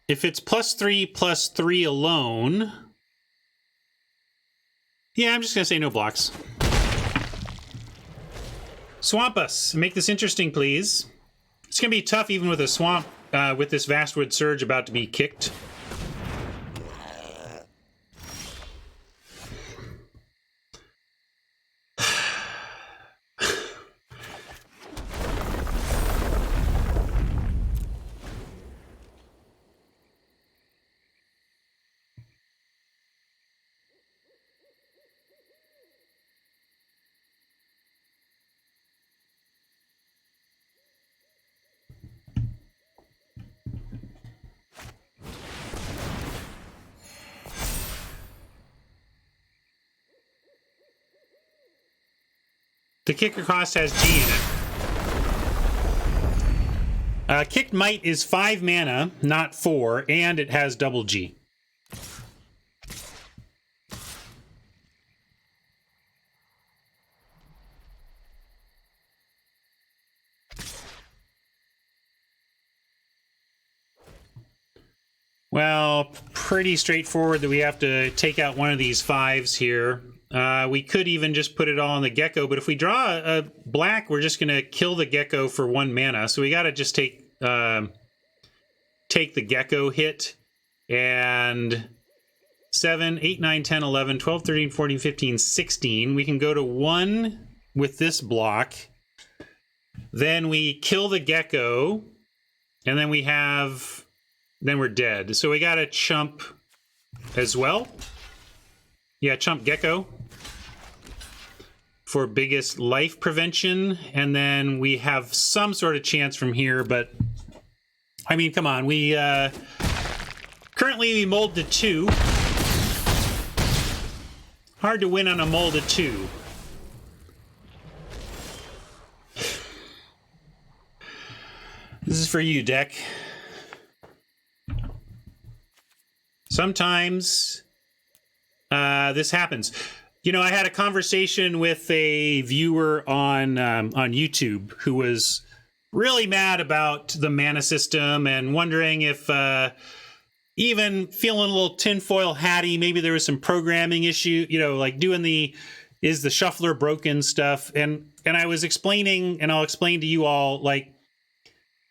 If it's +3/+3 alone, yeah, I'm just going to say no blocks. Swamp us. Make this interesting, please. It's going to be tough even with a swamp, with this Vastwood Surge about to be kicked. The kicker cost has G in it. Kicked Might is 5 mana, not 4, and it has double G. Well, pretty straightforward that we have to take out one of these 5s here. We could even just put it all on the Gecko, but if we draw a black, we're just going to kill the Gecko for 1 mana. So we got to just take the Gecko hit, and 7, 8, 9, 10, 11, 12, 13, 14, 15, 16. We can go to 1 with this block. Then we kill the Gecko, and then we're dead. So we got to chump as well. Yeah, chump Gecko for biggest life prevention, and then we have some sort of chance from here, but I mean, come on, we currently we mold to 2. Hard to win on a mold to 2. This is for you, deck. Sometimes this happens. You know, I had a conversation with a viewer on YouTube who was really mad about the mana system and wondering if even feeling a little tinfoil hatty, maybe there was some programming issue, you know, like doing is the shuffler broken stuff. And I was explaining, and I'll explain to you all, like,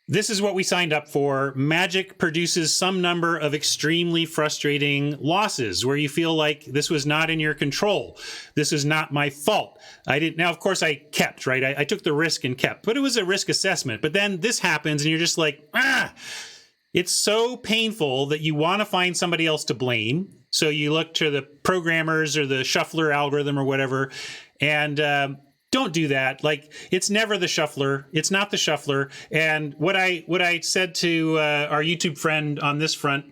this is what we signed up for. Magic produces some number of extremely frustrating losses where you feel like this was not in your control. This is not my fault. Now, of course, I kept, right? I took the risk and kept, but it was a risk assessment. But then this happens and you're just like, it's so painful that you want to find somebody else to blame. So you look to the programmers or the shuffler algorithm or whatever, and don't do that. Like, it's never the shuffler. It's not the shuffler. And what I said to our YouTube friend on this front,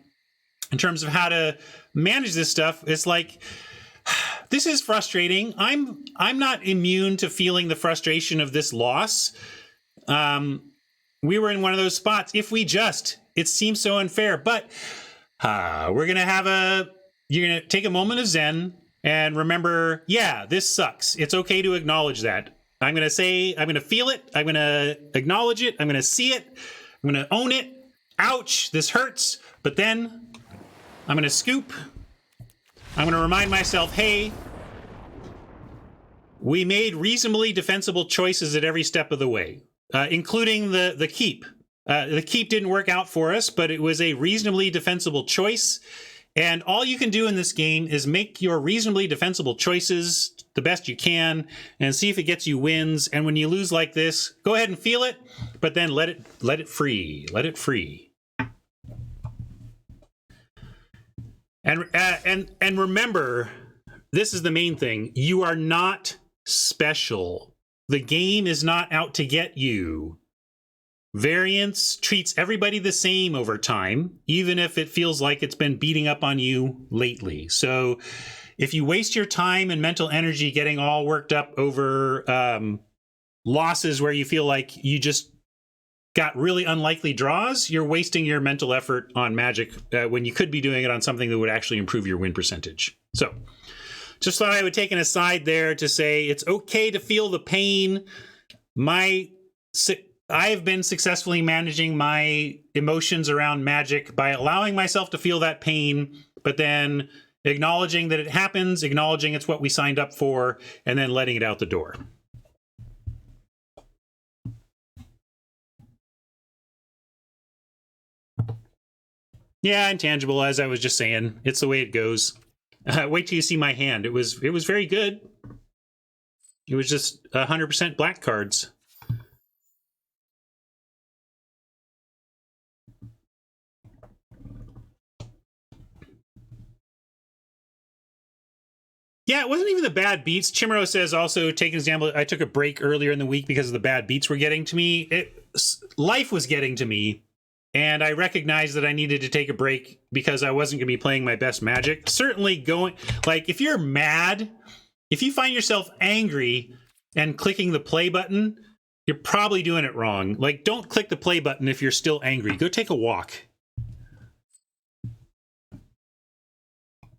in terms of how to manage this stuff, is like, this is frustrating. I'm not immune to feeling the frustration of this loss. We were in one of those spots. It seems so unfair, but you're gonna take a moment of Zen. And remember, yeah, this sucks. It's okay to acknowledge that. I'm going to feel it. I'm going to acknowledge it. I'm going to see it. I'm going to own it. Ouch, this hurts. But then I'm going to scoop. I'm going to remind myself, hey, we made reasonably defensible choices at every step of the way, including the keep. The keep didn't work out for us, but it was a reasonably defensible choice. And all you can do in this game is make your reasonably defensible choices the best you can and see if it gets you wins. And when you lose like this, go ahead and feel it, but then let it free. Let it free. And remember, this is the main thing. You are not special. The game is not out to get you. Variance treats everybody the same over time, even if it feels like it's been beating up on you lately. So if you waste your time and mental energy getting all worked up over losses where you feel like you just got really unlikely draws, you're wasting your mental effort on Magic when you could be doing it on something that would actually improve your win percentage. So just thought I would take an aside there to say it's okay to feel the pain. I've been successfully managing my emotions around magic by allowing myself to feel that pain, but then acknowledging that it happens, acknowledging it's what we signed up for, and then letting it out the door. Yeah, intangible, as I was just saying. It's the way it goes. Wait till you see my hand. It was very good. It was just 100% black cards. Yeah, it wasn't even the bad beats. Chimero says also, take an example, I took a break earlier in the week because of the bad beats were getting to me. Life was getting to me, and I recognized that I needed to take a break because I wasn't going to be playing my best Magic. Certainly going, like, if you're mad, if you find yourself angry and clicking the play button, you're probably doing it wrong. Like, don't click the play button if you're still angry. Go take a walk.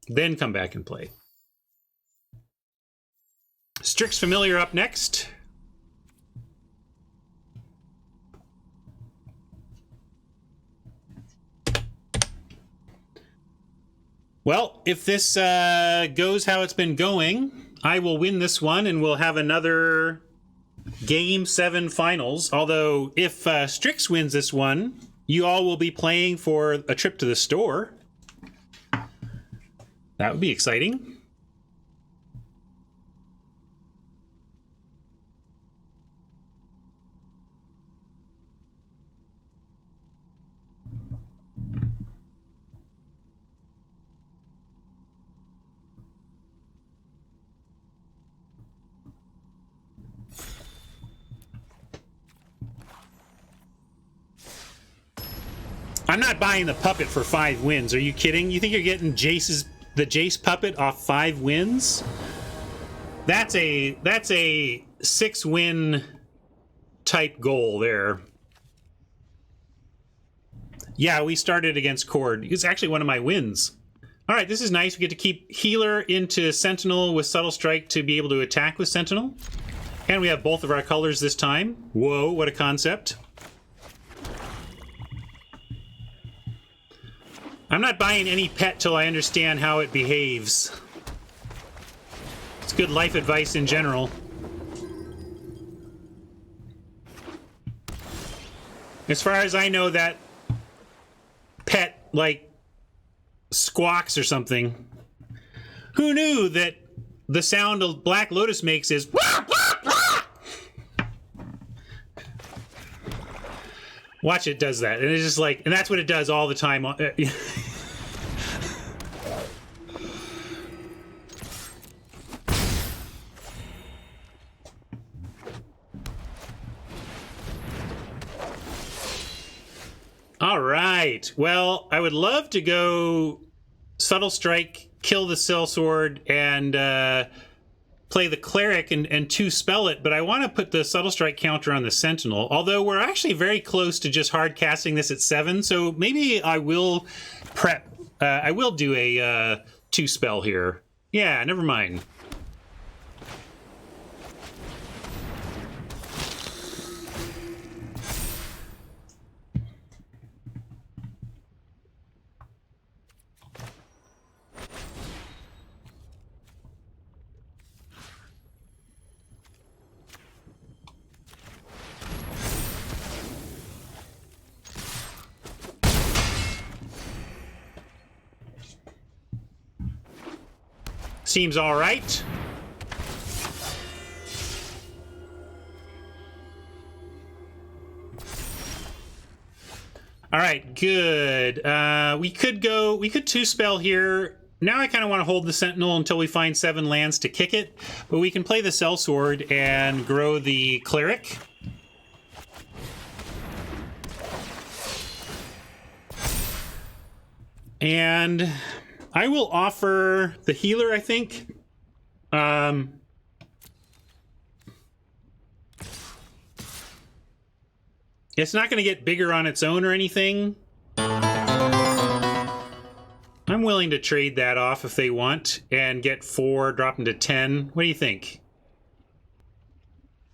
Then come back and play. Strix Familiar up next. Well, if this goes how it's been going, I will win this one and we'll have another Game 7 finals. Although, if Strix wins this one, you all will be playing for a trip to the store. That would be exciting. I'm not buying the puppet for 5 wins. Are you kidding? You think you're getting the Jace puppet off 5 wins? That's a 6-win type goal there. Yeah, we started against Cord. It's actually one of my wins. All right, this is nice. We get to keep Healer into Sentinel with Subtle Strike to be able to attack with Sentinel. And we have both of our colors this time. Whoa, what a concept. I'm not buying any pet till I understand how it behaves. It's good life advice in general. As far as I know, that pet, like, squawks or something. Who knew that the sound a Black Lotus makes is... Watch, it does that. And it's just like... And that's what it does all the time. All right. Well, I would love to go Subtle Strike, kill the Sellsword, and play the Cleric and 2 spell it, but I want to put the Subtle Strike counter on the Sentinel, although we're actually very close to just hard casting this at 7, so maybe I will prep. I will do a 2 spell here. Yeah, never mind. Seems all right. All right, good. We could 2 spell here. Now I kind of want to hold the Sentinel until we find 7 lands to kick it, but we can play the Sellsword and grow the Cleric. And I will offer the Healer, I think. It's not going to get bigger on its own or anything. I'm willing to trade that off if they want and get 4, drop them to 10. What do you think?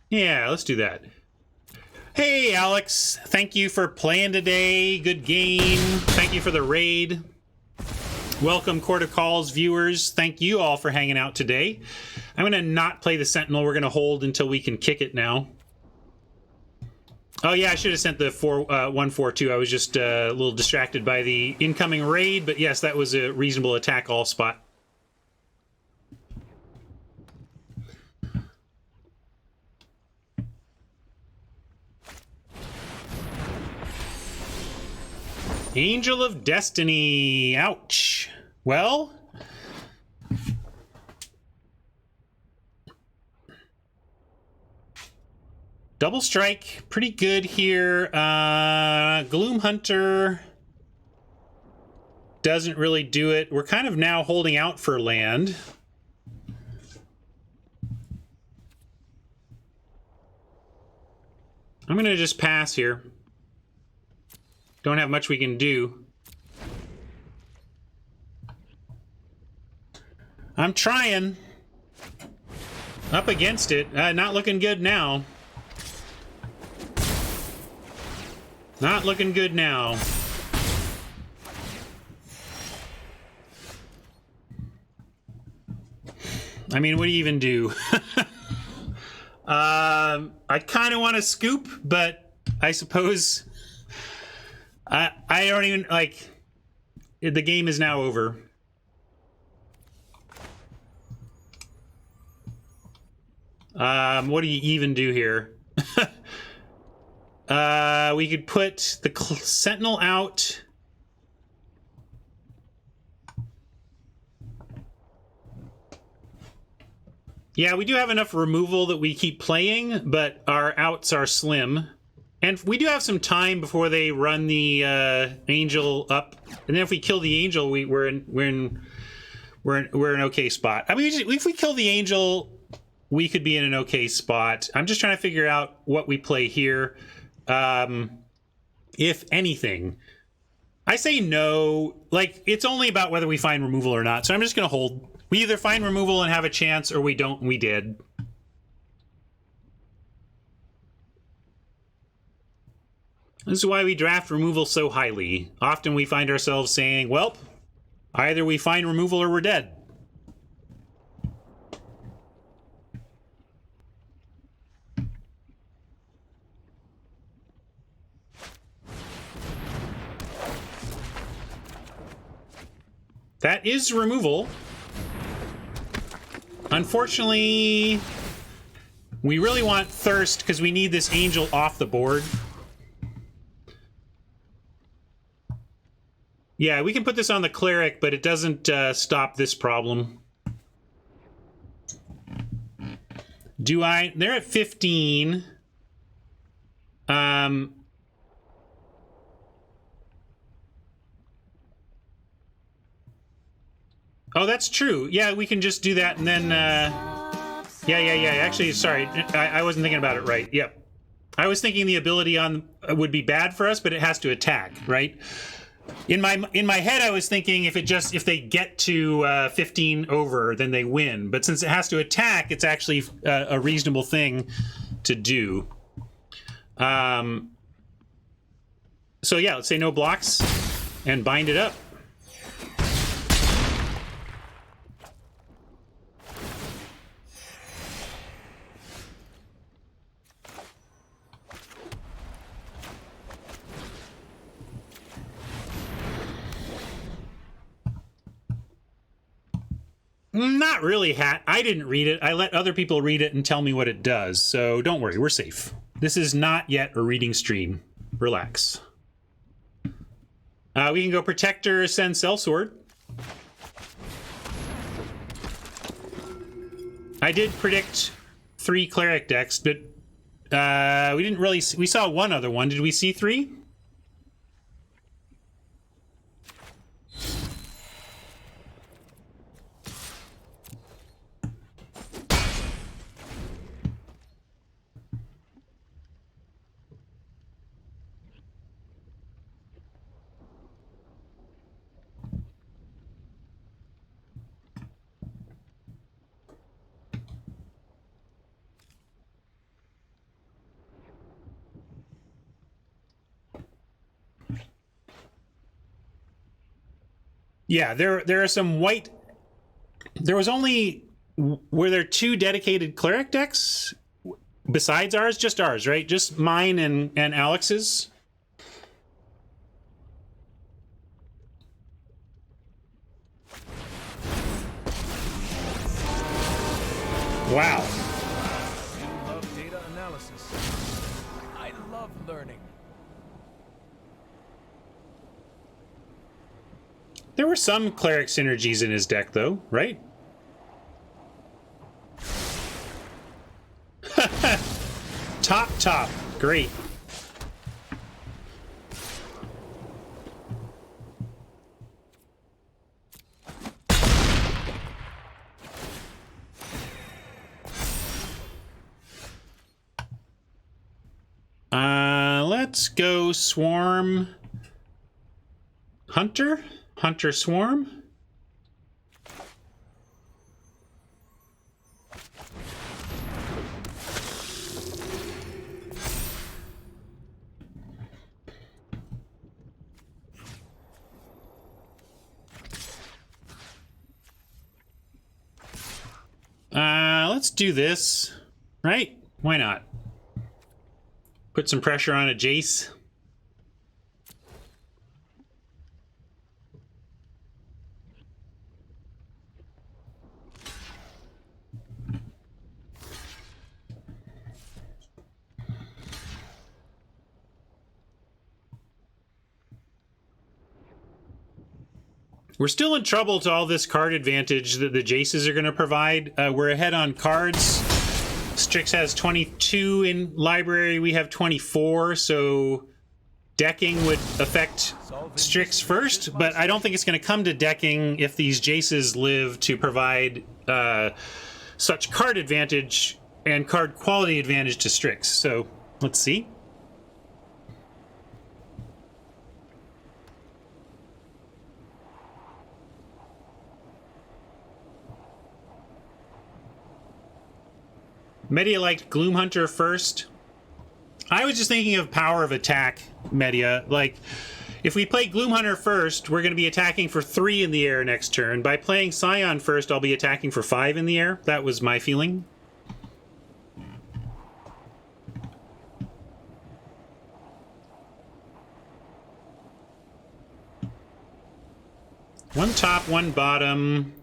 Yeah, let's do that. Hey, Alex. Thank you for playing today. Good game. Thank you for the raid. Welcome, Court of Calls viewers. Thank you all for hanging out today. I'm going to not play the Sentinel. We're going to hold until we can kick it now. Oh, yeah, I should have sent the 142. I was just a little distracted by the incoming raid, but yes, that was a reasonable attack all spot. Angel of Destiny. Ouch. Well, double strike, pretty good here. Gloom Hunter doesn't really do it. We're kind of now holding out for land. I'm going to just pass here. Don't have much we can do. I'm trying. Up against it. Not looking good now. Not looking good now. I mean, what do you even do? I kind of want to scoop, but I suppose I don't even, like, the game is now over. What do you even do here? We could put the Sentinel out. Yeah, we do have enough removal that we keep playing, but our outs are slim. And we do have some time before they run the Angel up. And then if we kill the Angel, we're in an okay spot. I mean, if we kill the Angel, we could be in an okay spot. I'm just trying to figure out what we play here. If anything, I say no. Like, it's only about whether we find removal or not. So I'm just going to hold. We either find removal and have a chance, or we don't and we did. This is why we draft removal so highly. Often we find ourselves saying, well, either we find removal or we're dead. That is removal. Unfortunately, we really want Thirst because we need this Angel off the board. Yeah, we can put this on the Cleric, but it doesn't stop this problem. Do I? They're at 15. Oh, that's true. Yeah, we can just do that and then... Yeah. Actually, sorry. I wasn't thinking about it right. Yep. I was thinking the ability on would be bad for us, but it has to attack, right? In my head, I was thinking if they get to 15 over, then they win. But since it has to attack, it's actually a reasonable thing to do. So yeah, let's say no blocks and bind it up. Not really, Hat. I didn't read it. I let other people read it and tell me what it does. So don't worry, we're safe. This is not yet a reading stream. Relax. We can go Protector, send Sellsword. I did predict 3 Cleric decks, but we didn't really... We saw one other one. Did we see 3? Yeah, there are some white. There was only, were there 2 dedicated cleric decks besides ours? Just ours, right? Just mine and Alex's. Wow. I love data analysis. I love learning. There were some cleric synergies in his deck, though, right? Top. Great. Let's go Swarm Hunter. Hunter Swarm. Let's do this, right? Why not? Put some pressure on a Jace. We're still in trouble to all this card advantage that the Jaces are going to provide. We're ahead on cards. Strix has 22 in library. We have 24, so decking would affect Strix first, but I don't think it's going to come to decking if these Jaces live to provide such card advantage and card quality advantage to Strix. So let's see. Media liked Gloomhunter first. I was just thinking of power of attack, Media. Like, if we play Gloomhunter first, we're going to be attacking for 3 in the air next turn. By playing Scion first, I'll be attacking for 5 in the air. That was my feeling. One top, one bottom.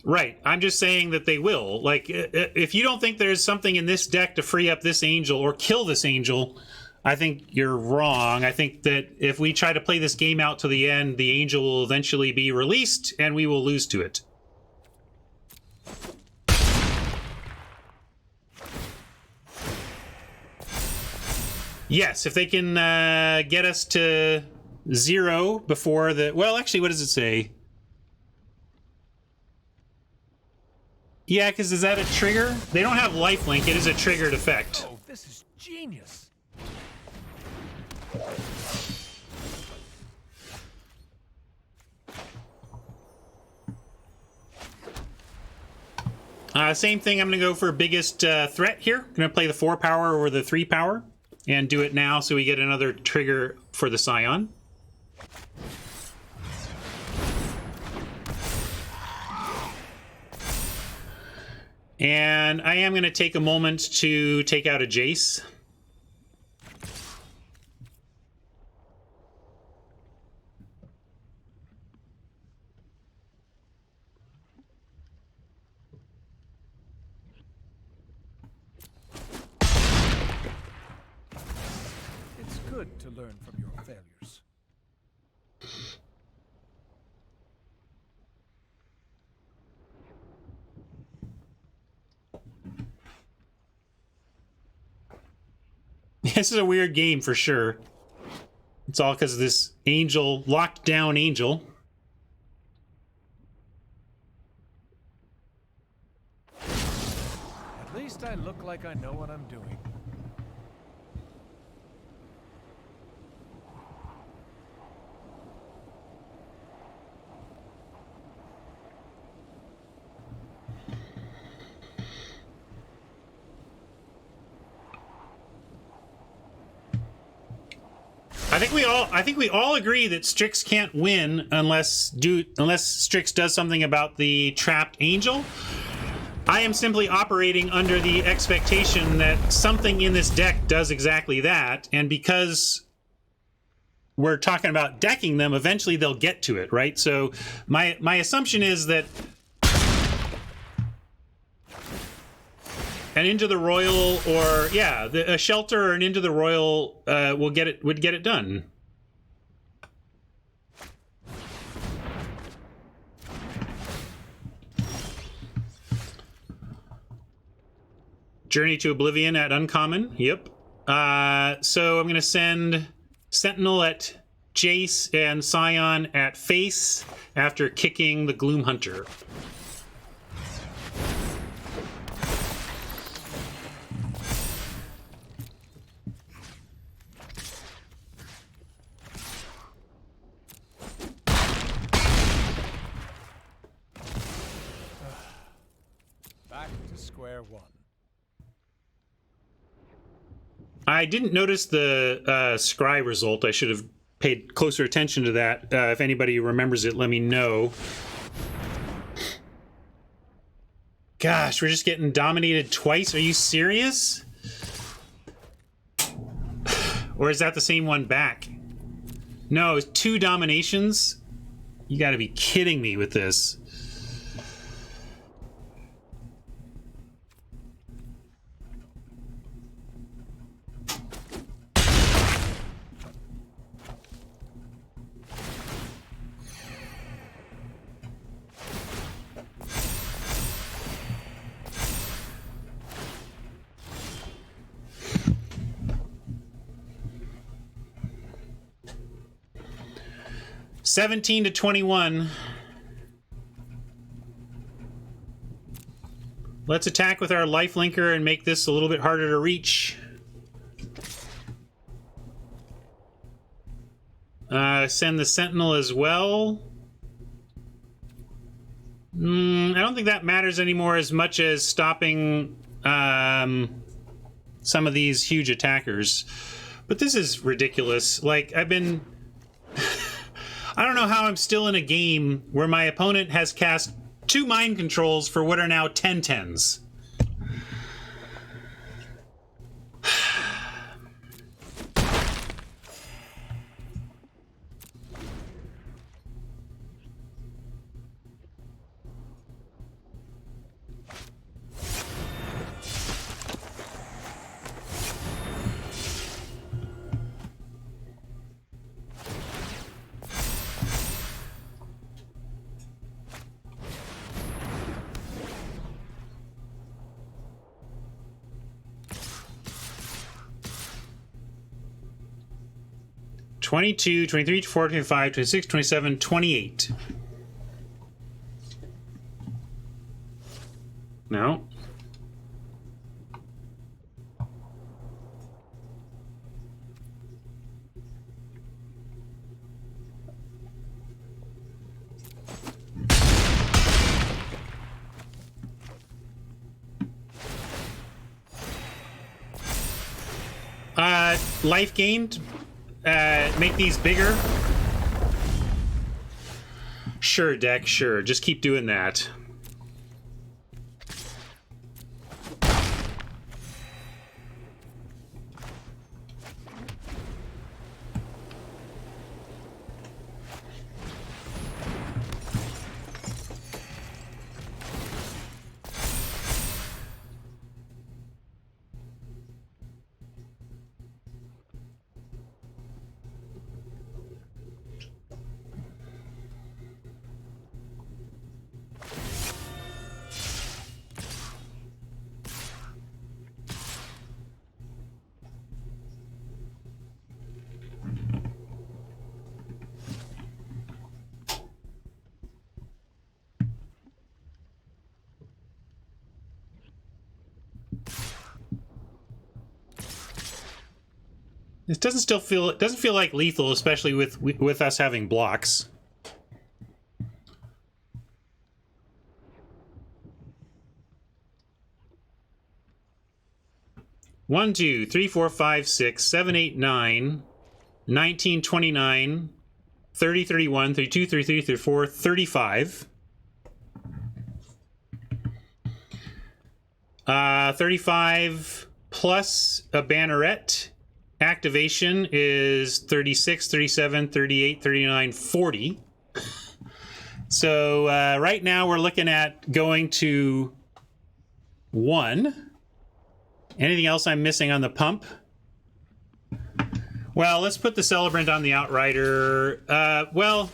Right. I'm just saying that they will. Like, if you don't think there's something in this deck to free up this angel or kill this angel, I think you're wrong. I think that if we try to play this game out to the end, the angel will eventually be released and we will lose to it. Yes, if they can get us to 0 before the... Well, actually, what does it say? Yeah, because is that a trigger? They don't have lifelink. It is a triggered effect. Oh, this is genius. Same thing. I'm going to go for biggest threat here. I'm going to play the 4 power or the 3 power and do it now so we get another trigger for the Scion. And I am going to take a moment to take out a Jace. It's good to learn from your failures. This is a weird game for sure. It's all because of this angel, locked down angel. At least I look like I know what I'm doing. I think we all agree that Strix can't win unless Strix does something about the trapped angel. I am simply operating under the expectation that something in this deck does exactly that, and because we're talking about decking them, eventually they'll get to it, right? So my assumption is that an Into the Royal, or yeah, a Shelter or an Into the Royal would get it done. Journey to Oblivion at uncommon. Yep. So I'm gonna send Sentinel at Jace and Scion at face after kicking the Gloom Hunter. Back to square one. I didn't notice the scry result. I should have paid closer attention to that. If anybody remembers it, let me know. Gosh, we're just getting dominated twice. Are you serious? Or is that the same one back? No, it's 2 dominations? You gotta be kidding me with this. $17-21. Let's attack with our lifelinker and make this a little bit harder to reach. Send the Sentinel as well. I don't think that matters anymore as much as stopping some of these huge attackers. But this is ridiculous. Like, I've been... I don't know how I'm still in a game where my opponent has cast 2 mind controls for what are now 10/10s. $22, $23, $24, $25, $26, $27, $28. No. Life gained. Make these bigger. Sure, deck, sure. Just keep doing that. It doesn't feel like lethal, especially with us having blocks. One, two, three, four, five, 6, 7, 8, 9. 19, 29, 30, 31, 32, 33, 34, 35. 35 plus a banneret activation is 36, 37, 38, 39, 40. So right now we're looking at going to 1. Anything else I'm missing on the pump? Well, let's put the Celebrant on the Outrider. Well,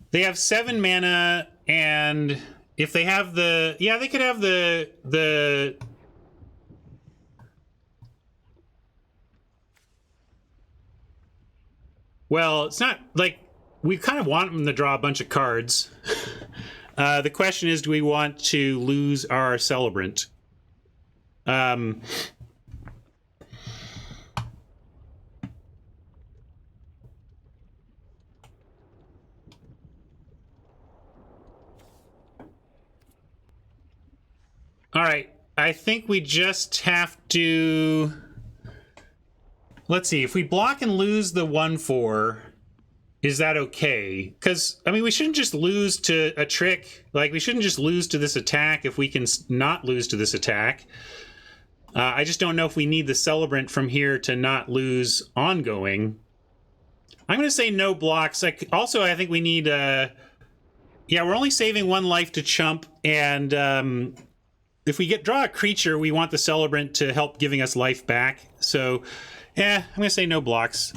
they have 7 mana, and if they have the... Yeah, they could have the well, it's not like... We kind of want them to draw a bunch of cards. The question is, do we want to lose our Celebrant? All right. I think we just have to... Let's see. If we block and lose the 1/4... Is that okay? Because, I mean, we shouldn't just lose to a trick. Like, we shouldn't just lose to this attack if we can not lose to this attack. I just don't know if we need the Celebrant from here to not lose ongoing. I'm going to say no blocks. Like, also, I think we need... yeah, we're only saving 1 life to chump, and if we draw a creature, we want the Celebrant to help giving us life back. So, yeah, I'm going to say no blocks.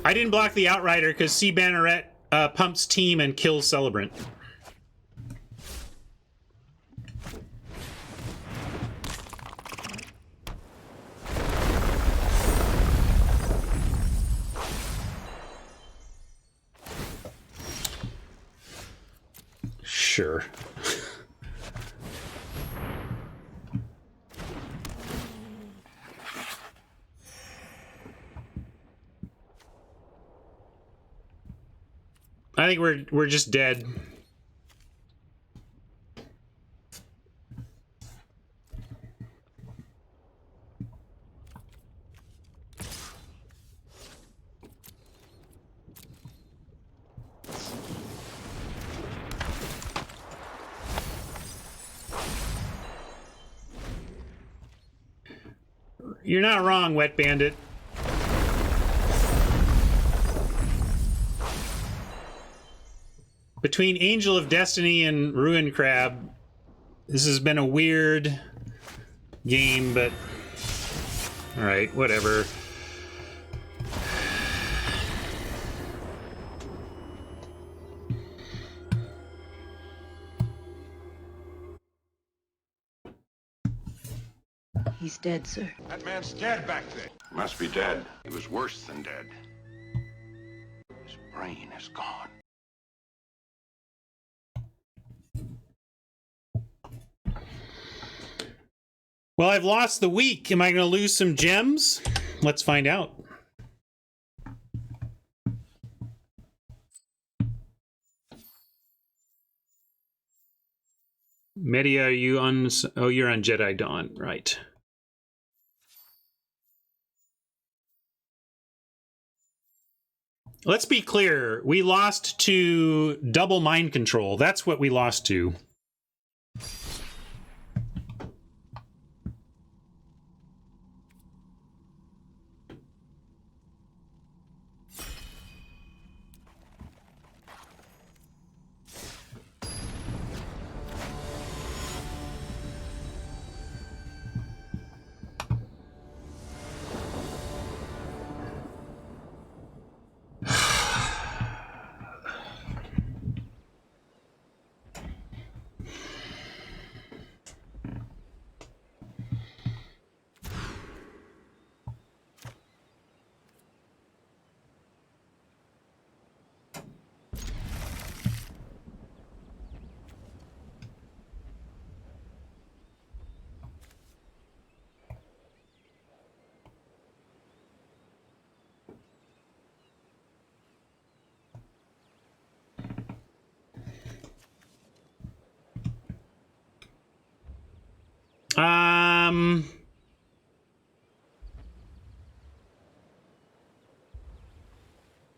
I didn't block the Outrider because C. Banneret pumps team and kills Celebrant. Sure. I think we're just dead. You're not wrong, Wet Bandit. Between Angel of Destiny and Ruin Crab, this has been a weird game, but all right, whatever. He's dead, sir. That man's dead back there. Must be dead. He was worse than dead. His brain is gone. Well, I've lost the week. Am I going to lose some gems? Let's find out. Media, are you on? Oh, you're on Jedi Dawn, right? Let's be clear. We lost to double mind control. That's what we lost to.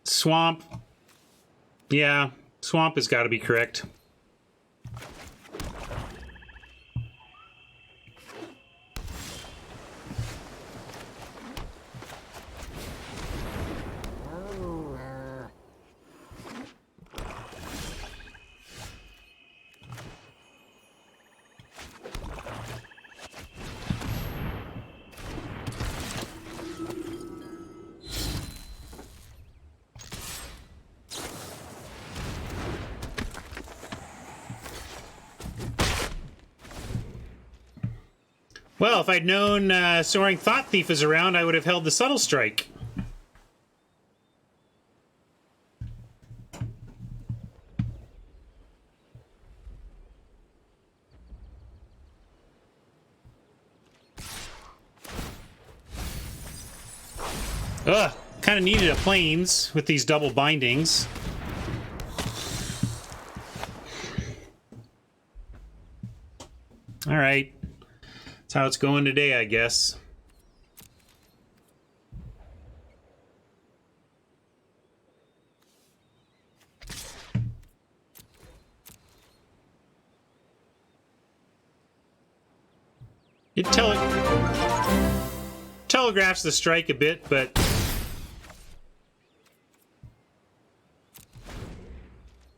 Swamp. Yeah, swamp has got to be correct. Well, if I'd known Soaring Thought Thief is around, I would have held the Subtle Strike. Ugh, kind of needed a planes with these double bindings. All right. That's how it's going today, I guess. It telegraphs the strike a bit, but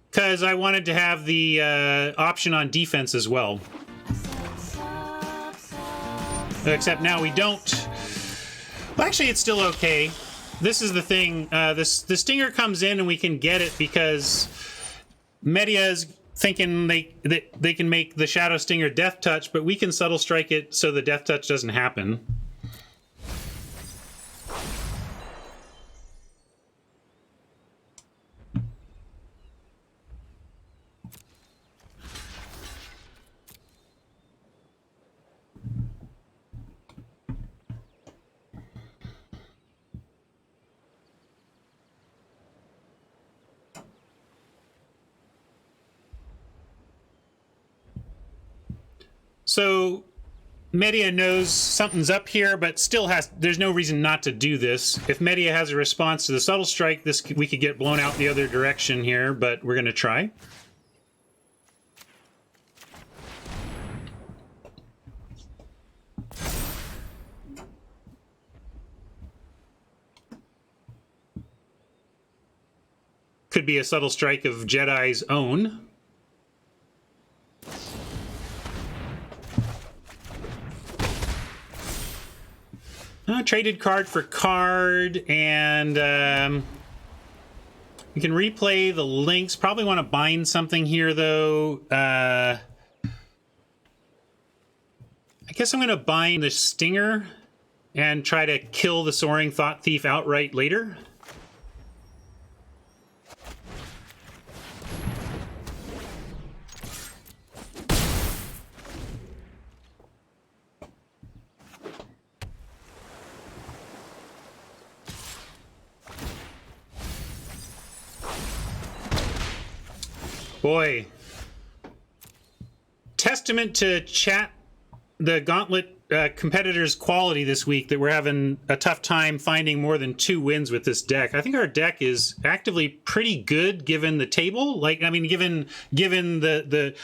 because I wanted to have the option on defense as well. Except now we don't. Well, actually, it's still okay. This is the thing. The stinger comes in and we can get it because Media is thinking they can make the Shadow Stinger Death Touch, but we can Subtle Strike it so the Death Touch doesn't happen. So Media knows something's up here, but still there's no reason not to do this. If Media has a response to the Subtle Strike, we could get blown out the other direction here, but we're going to try. Could be a Subtle Strike of Jedi's own. Traded card for card, and we can replay the links. Probably want to bind something here, though. I guess I'm going to bind the Stinger and try to kill the Soaring Thought Thief outright later. Boy, testament to the Gauntlet competitors' quality this week that we're having a tough time finding more than 2 wins with this deck. I think our deck is actively pretty good given the table. Like, I mean, given the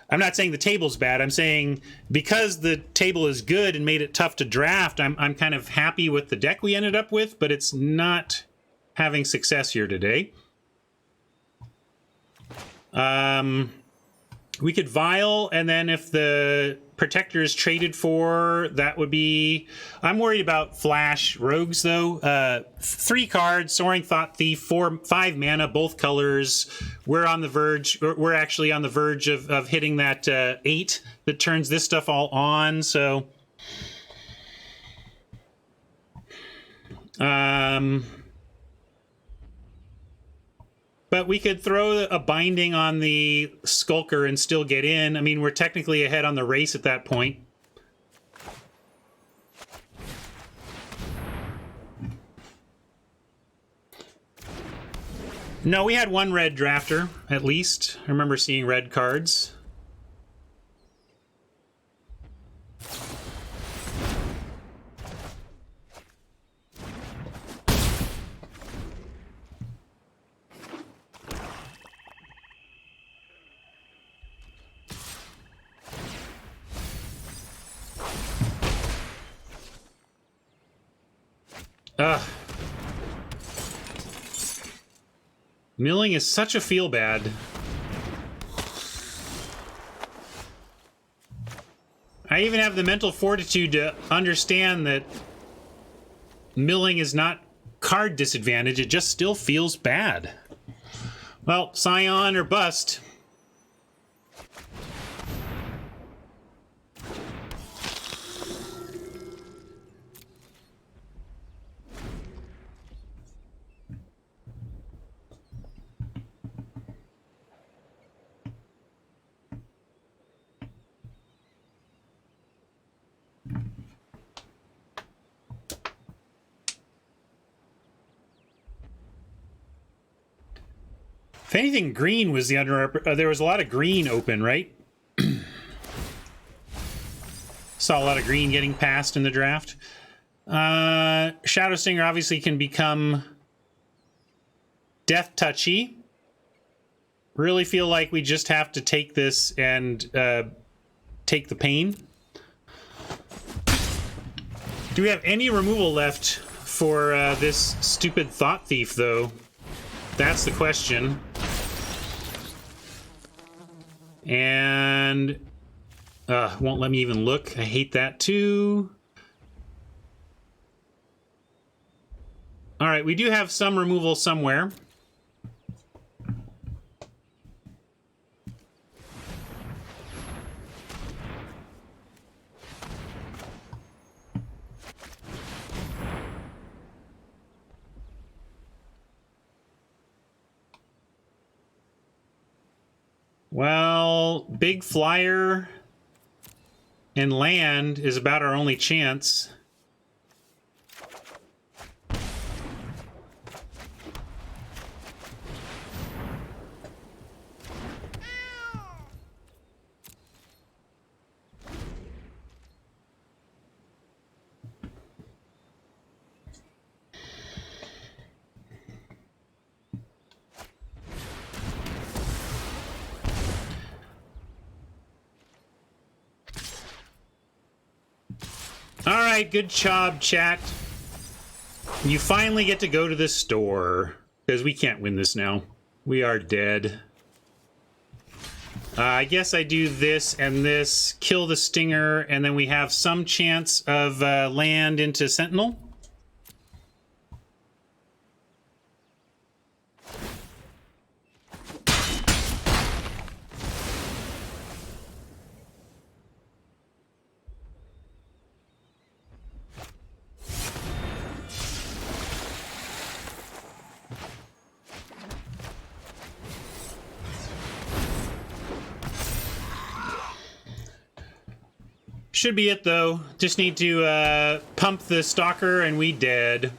I'm not saying the table's bad. I'm saying because the table is good and made it tough to draft, I'm kind of happy with the deck we ended up with, but it's not having success here today. We could Vial, and then if the Protector is traded for, that would be... I'm worried about Flash Rogues, though. 3 cards, Soaring Thought Thief, 5 mana, both colors. We're on the verge, we're actually on the verge of hitting that 8 that turns this stuff all on, so... But we could throw a binding on the Skulker and still get in. I mean, we're technically ahead on the race at that point. No, we had 1 red drafter, at least. I remember seeing red cards. Ugh. Milling is such a feel-bad. I even have the mental fortitude to understand that milling is not card disadvantage. It just still feels bad. Well, Scion or bust. If anything, green was the there was a lot of green open, right? Saw a lot of green getting passed in the draft. Shadow Stinger obviously can become death touchy. Really feel like we just have to take this and take the pain. Do we have any removal left for this stupid Thought Thief, though? That's the question. And won't let me even look. I hate that too. All right, we do have some removal somewhere. Well, big flyer and land is about our only chance. All right, good job, chat. You finally get to go to the store, because we can't win this now. We are dead. I guess I do this and this, kill the Stinger, and then we have some chance of land into Sentinel. Should be it, though. Just need to pump the Stalker and we dead.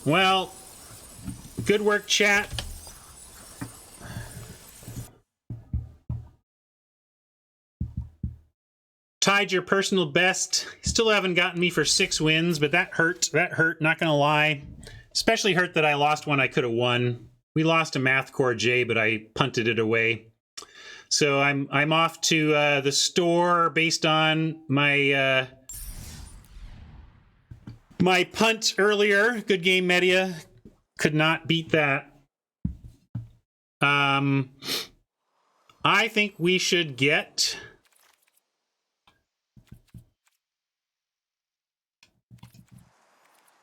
Well, good work, chat. Tied your personal best. Still haven't gotten me for 6 wins, but that hurt. That hurt, not gonna lie. Especially hurt that I lost one I could have won. We lost a Math Core J, but I punted it away. So I'm off to the store based on my my punt earlier. Good game, Media. Could not beat that. I think we should get...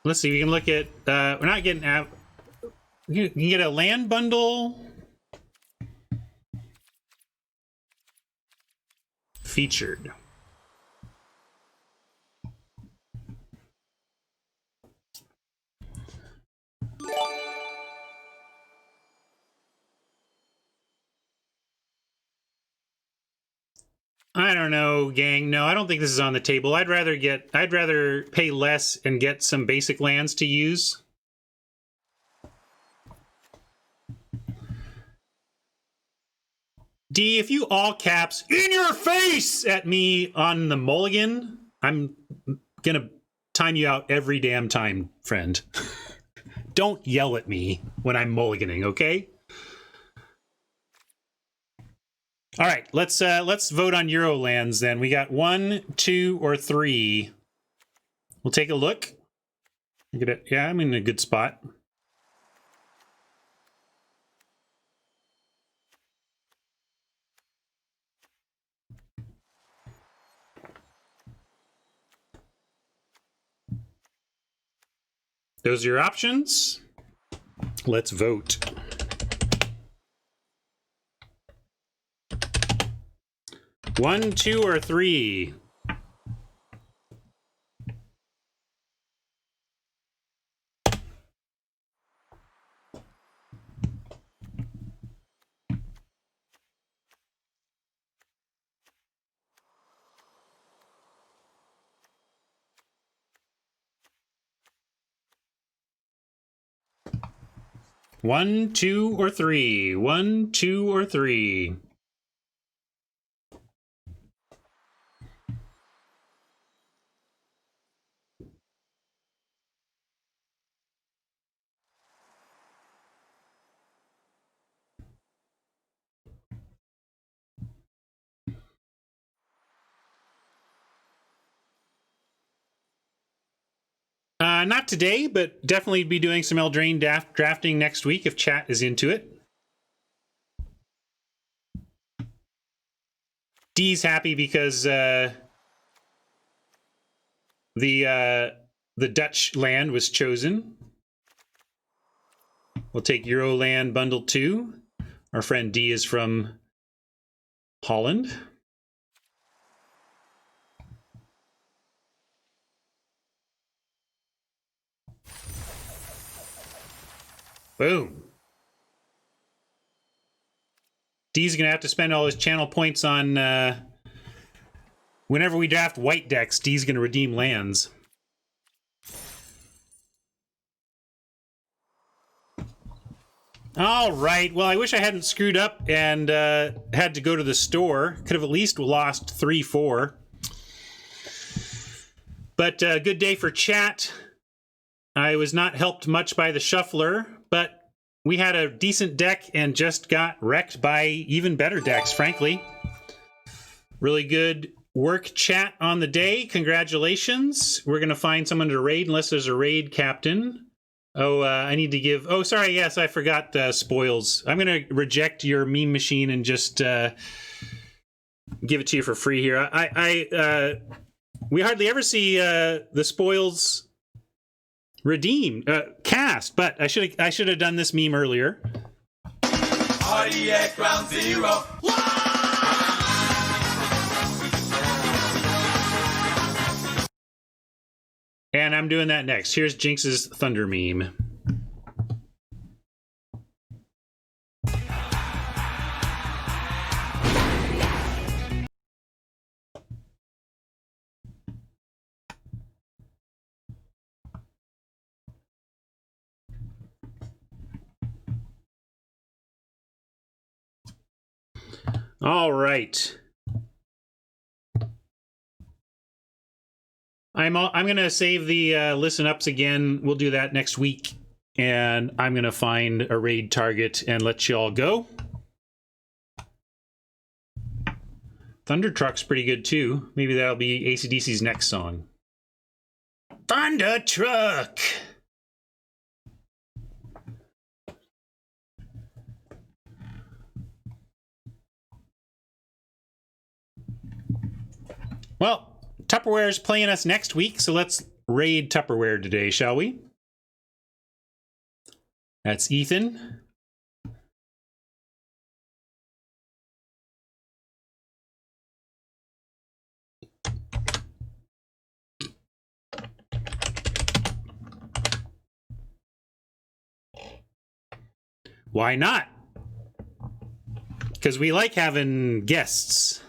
Let's see, we can look at, we're not getting, you can get a land bundle. Featured. I don't know, gang. No, I don't think this is on the table. I'd rather pay less and get some basic lands to use. D, if you all caps in your face at me on the mulligan, I'm gonna time you out every damn time, friend. Don't yell at me when I'm mulliganing, okay? All right, let's vote on Eurolands then. We got 1, 2, or 3. We'll take a look. Look at it. Yeah, I'm in a good spot. Those are your options. Let's vote. One, 2, or 3. One, 2, or 3. 1, 2, or 3. Not today, but definitely be doing some Eldraine drafting next week if chat is into it. D's happy because the Dutch land was chosen. We'll take Euroland Bundle 2. Our friend D is from Holland. Boom. D's going to have to spend all his channel points on... whenever we draft white decks, D's going to redeem lands. All right. Well, I wish I hadn't screwed up and had to go to the store. Could have at least lost 3-4. But good day for chat. I was not helped much by the shuffler, but we had a decent deck and just got wrecked by even better decks, frankly. Really good work, chat, on the day. Congratulations. We're going to find someone to raid unless there's a raid captain. Oh, I need to give... Oh, sorry, yes, I forgot spoils. I'm going to reject your meme machine and just give it to you for free here. We hardly ever see the spoils redeemed, cast, but I should have done this meme earlier. RDX Ground Zero. And I'm doing that next. Here's Jinx's Thunder meme. All right. I'm going to save the listen ups again. We'll do that next week. And I'm going to find a raid target and let you all go. Thunder Truck's pretty good too. Maybe that'll be AC/DC's next song. Thunder Truck! Well, Tupperware is playing us next week, so let's raid Tupperware today, shall we? That's Ethan. Why not? Because we like having guests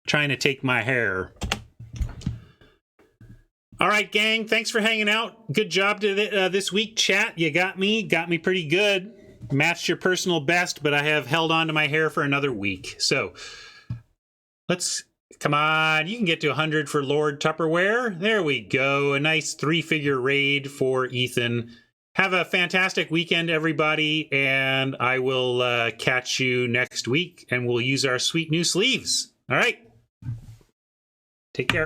trying to take my hair. All right, gang, thanks for hanging out. Good job this week, chat. You got me pretty good. Matched your personal best, but I have held on to my hair for another week. So let's, come on, you can get to 100 for Lord Tupperware. There we go. A nice 3-figure raid for Ethan. Have a fantastic weekend, everybody, and I will catch you next week, and we'll use our sweet new sleeves. All right. Take care.